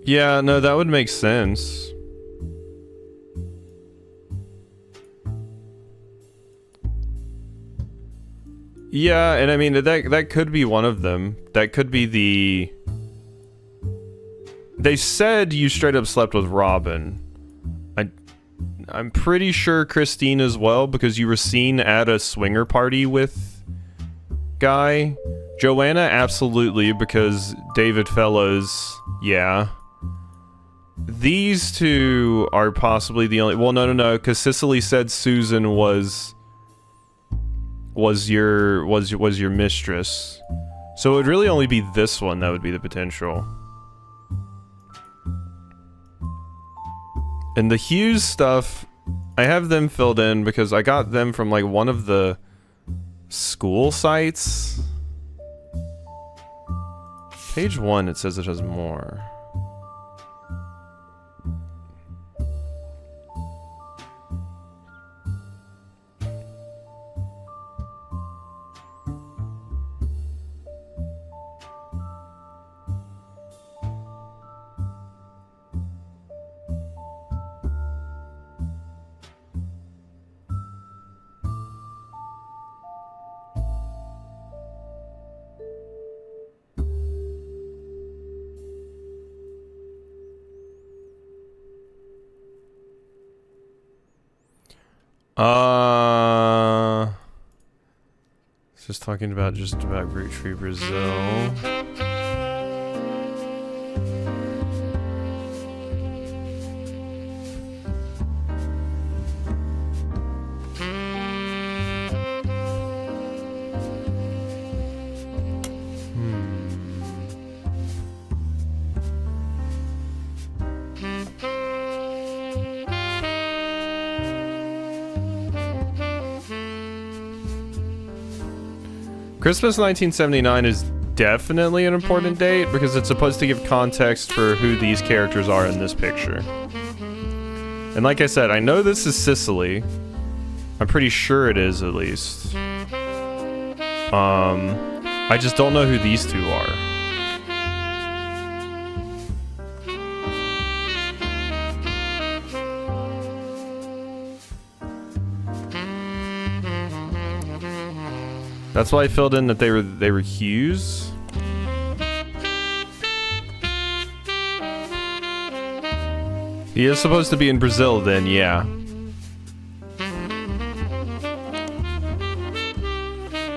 [SPEAKER 1] Yeah, no, that would make sense. Yeah, and I mean, that could be one of them. That could be the... They said you straight up slept with Robin. I'm pretty sure Christine as well, because you were seen at a swinger party with Guy. Joanna, absolutely, because David Fellows, yeah. These two are possibly the only... Well, no, because Cicely said Susan was your mistress. So it would really only be this one that would be the potential. And the Hughes stuff, I have them filled in because I got them from like one of the school sites. Page 1, it says it has more. Just talking about Roottrees, Brazil. Christmas 1979 is definitely an important date because it's supposed to give context for who these characters are in this picture. And like I said, I know this is Cicely. I'm pretty sure it is, at least. I just don't know who these two are. That's why I filled in that they were Hughes. He is supposed to be in Brazil then, yeah.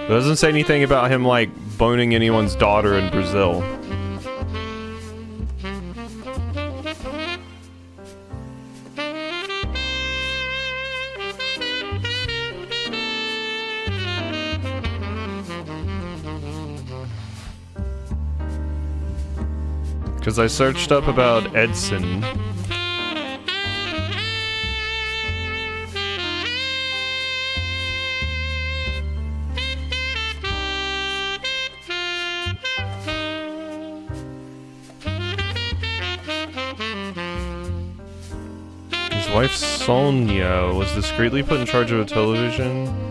[SPEAKER 1] It doesn't say anything about him like boning anyone's daughter in Brazil. Because I searched up about Edson. His wife Sonia was discreetly put in charge of a television.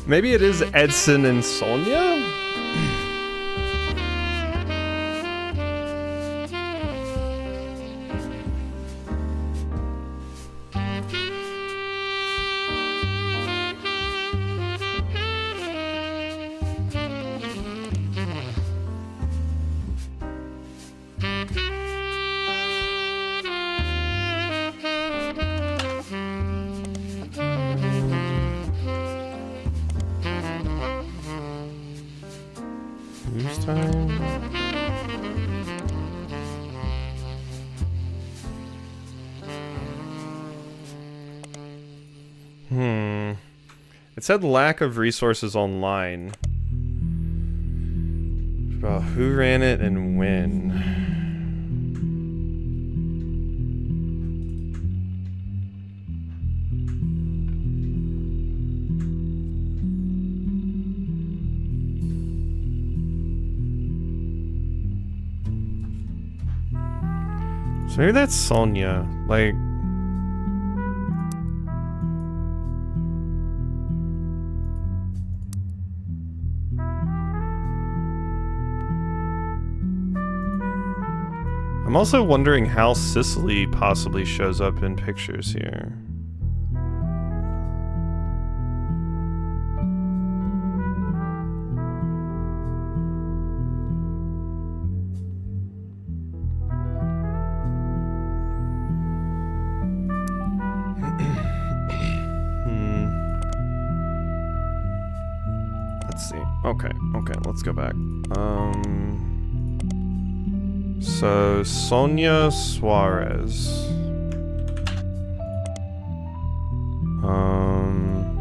[SPEAKER 1] Maybe it is Edson and Sonia? It said lack of resources online. About who ran it and when. So maybe that's Sonia. Like, I'm also wondering how Sicily possibly shows up in pictures here. Let's see. Okay, let's go back. So, Sonia Suarez. No.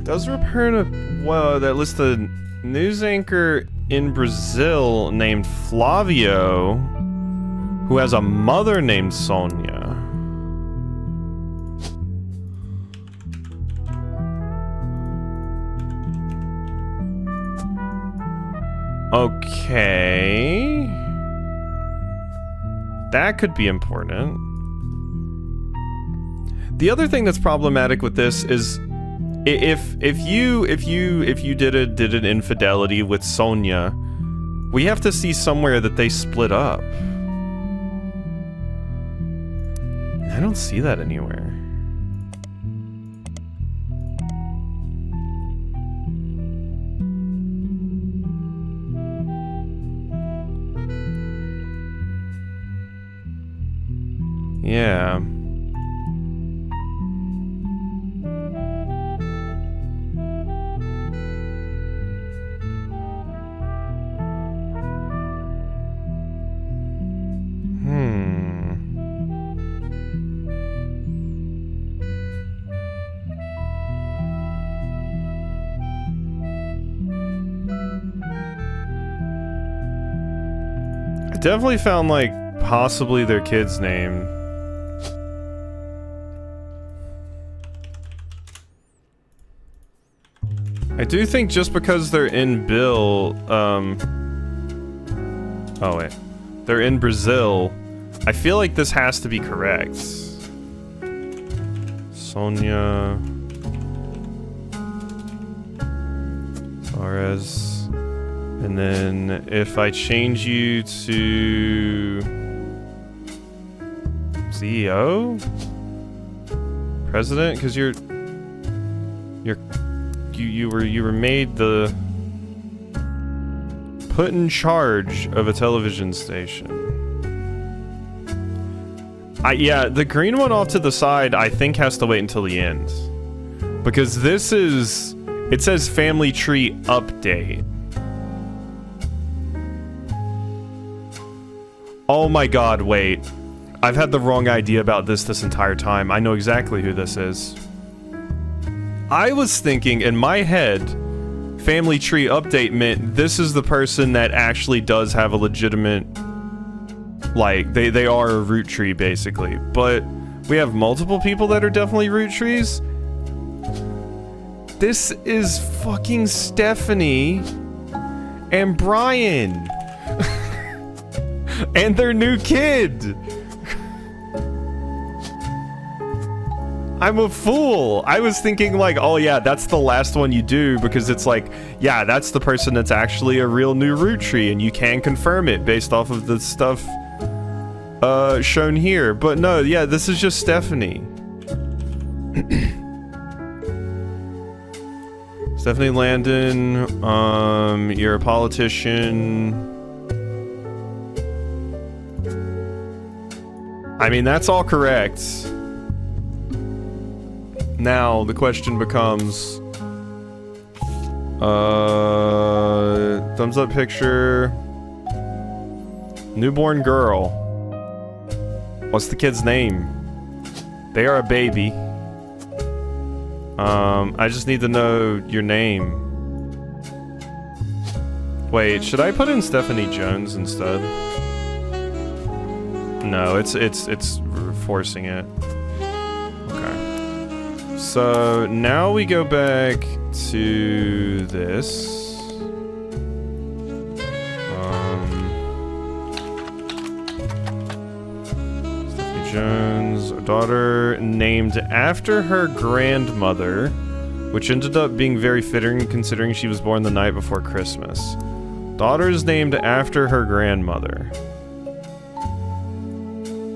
[SPEAKER 1] Does return a, well, that lists a news anchor in Brazil named Flavio, who has a mother named Sonia. Okay. That could be important. The other thing that's problematic with this is if you did an infidelity with Sonia, we have to see somewhere that they split up. I don't see that anywhere. Yeah. Definitely found, like, possibly their kid's name. I do think just because they're in Bill, oh wait. They're in Brazil, I feel like this has to be correct. Sonia Suarez. And then if I change you to CEO? President? Because you were made the put in charge of a television station. Yeah, the green one off to the side I think has to wait until the end. Because this is It says family tree update. Oh my god, wait. I've had the wrong idea about this entire time. I know exactly who this is. I was thinking in my head, family tree update meant this is the person that actually does have a legitimate, like, they are a root tree basically. But we have multiple people that are definitely root trees. This is fucking Stephanie and Brian. And their new kid. I'm a fool. I was thinking like, oh yeah, that's the last one you do because it's like, yeah, that's the person that's actually a real new root tree and you can confirm it based off of the stuff shown here. But no, yeah, this is just Stephanie. Stephanie Landon, you're a politician. I mean, that's all correct. Now, the question becomes... thumbs up picture... Newborn girl. What's the kid's name? They are a baby. I just need to know your name. Wait, should I put in Stephanie Jones instead? No, it's forcing it. Okay. So now we go back to this. Stephanie Jones, a daughter named after her grandmother, which ended up being very fitting considering she was born the night before Christmas. Daughter's named after her grandmother.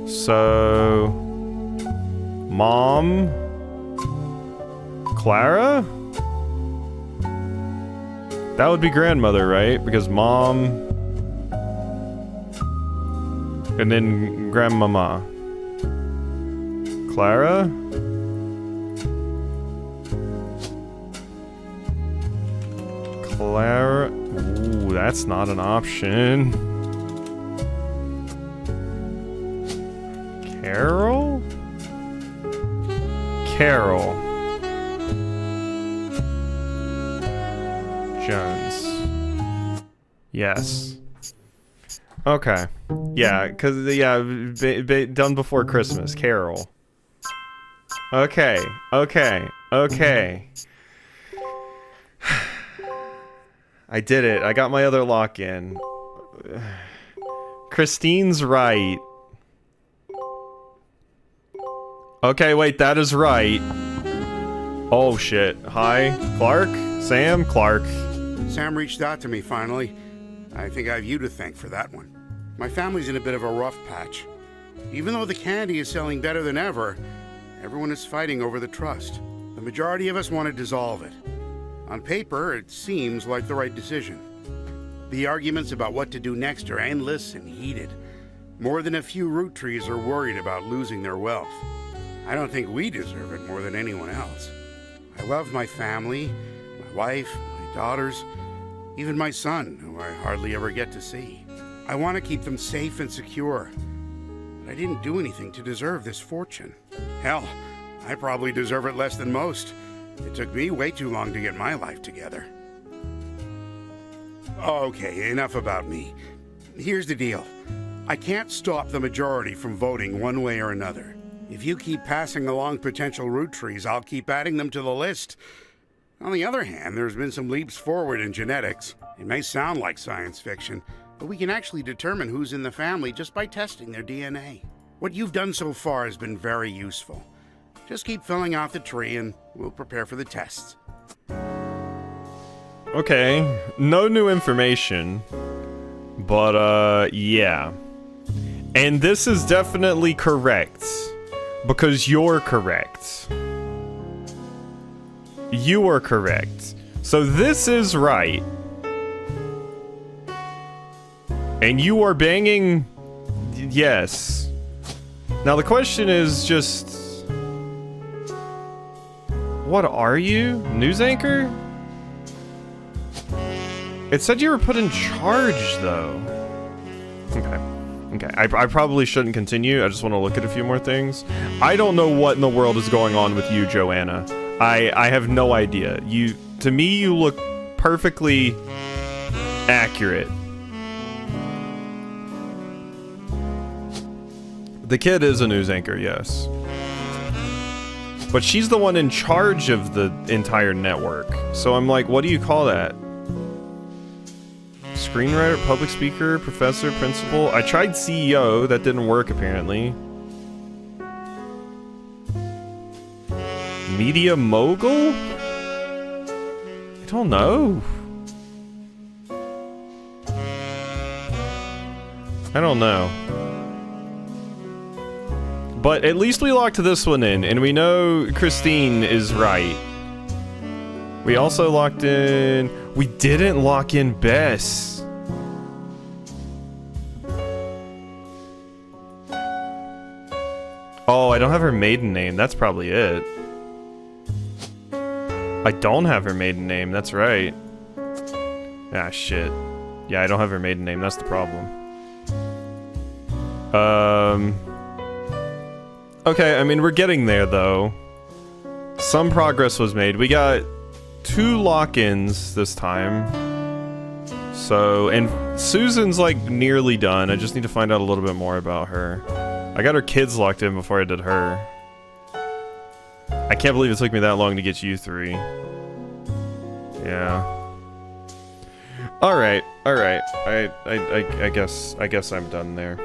[SPEAKER 1] So, Mom, Clara? That would be grandmother, right? Because Mom, and then Grandmama. Clara? Clara? Ooh, that's not an option. Carol? Carol Jones. Yes. Okay. Yeah, because, yeah, done before Christmas. Carol. Okay. Okay. Okay. I did it. I got my other lock in. Christine's right. Okay, wait, that is right. Oh shit. Hi, Clark? Sam? Clark.
[SPEAKER 2] Sam reached out to me finally. I think I have you to thank for that one. My family's in a bit of a rough patch. Even though the candy is selling better than ever, everyone is fighting over the trust. The majority of us want to dissolve it. On paper, it seems like the right decision. The arguments about what to do next are endless and heated. More than a few root trees are worried about losing their wealth. I don't think we deserve it more than anyone else. I love my family, my wife, my daughters, even my son, who I hardly ever get to see. I want to keep them safe and secure. But I didn't do anything to deserve this fortune. Hell, I probably deserve it less than most. It took me way too long to get my life together. Okay, enough about me. Here's the deal. I can't stop the majority from voting one way or another. If you keep passing along potential root trees, I'll keep adding them to the list. On the other hand, there's been some leaps forward in genetics. It may sound like science fiction, but we can actually determine who's in the family just by testing their DNA. What you've done so far has been very useful. Just keep filling out the tree and we'll prepare for the tests.
[SPEAKER 1] Okay, no new information, but yeah. And this is definitely correct, because you're correct. You are correct. So this is right. And you are banging... Yes. Now the question is just... What are you? News anchor? It said you were put in charge, though. Okay. Okay, I probably shouldn't continue. I just want to look at a few more things. I don't know what in the world is going on with you, Joanna. I have no idea. To me, you look perfectly accurate. The kid is a news anchor, yes. But she's the one in charge of the entire network. So I'm like, what do you call that? Screenwriter, public speaker, professor, principal. I tried CEO, that didn't work apparently. Media mogul? I don't know. I don't know. But at least we locked this one in, and we know Christine is right. We also locked in... We didn't lock in Bess. Oh, I don't have her maiden name. That's probably it. I don't have her maiden name. That's right. Ah, shit. Yeah, I don't have her maiden name. That's the problem. Okay, I mean, we're getting there, though. Some progress was made. We got 2 lock-ins this time. So, and Susan's, like, nearly done. I just need to find out a little bit more about her. I got her kids locked in before I did her. I can't believe it took me that long to get you 3. Yeah. Alright, alright. I guess I'm done there.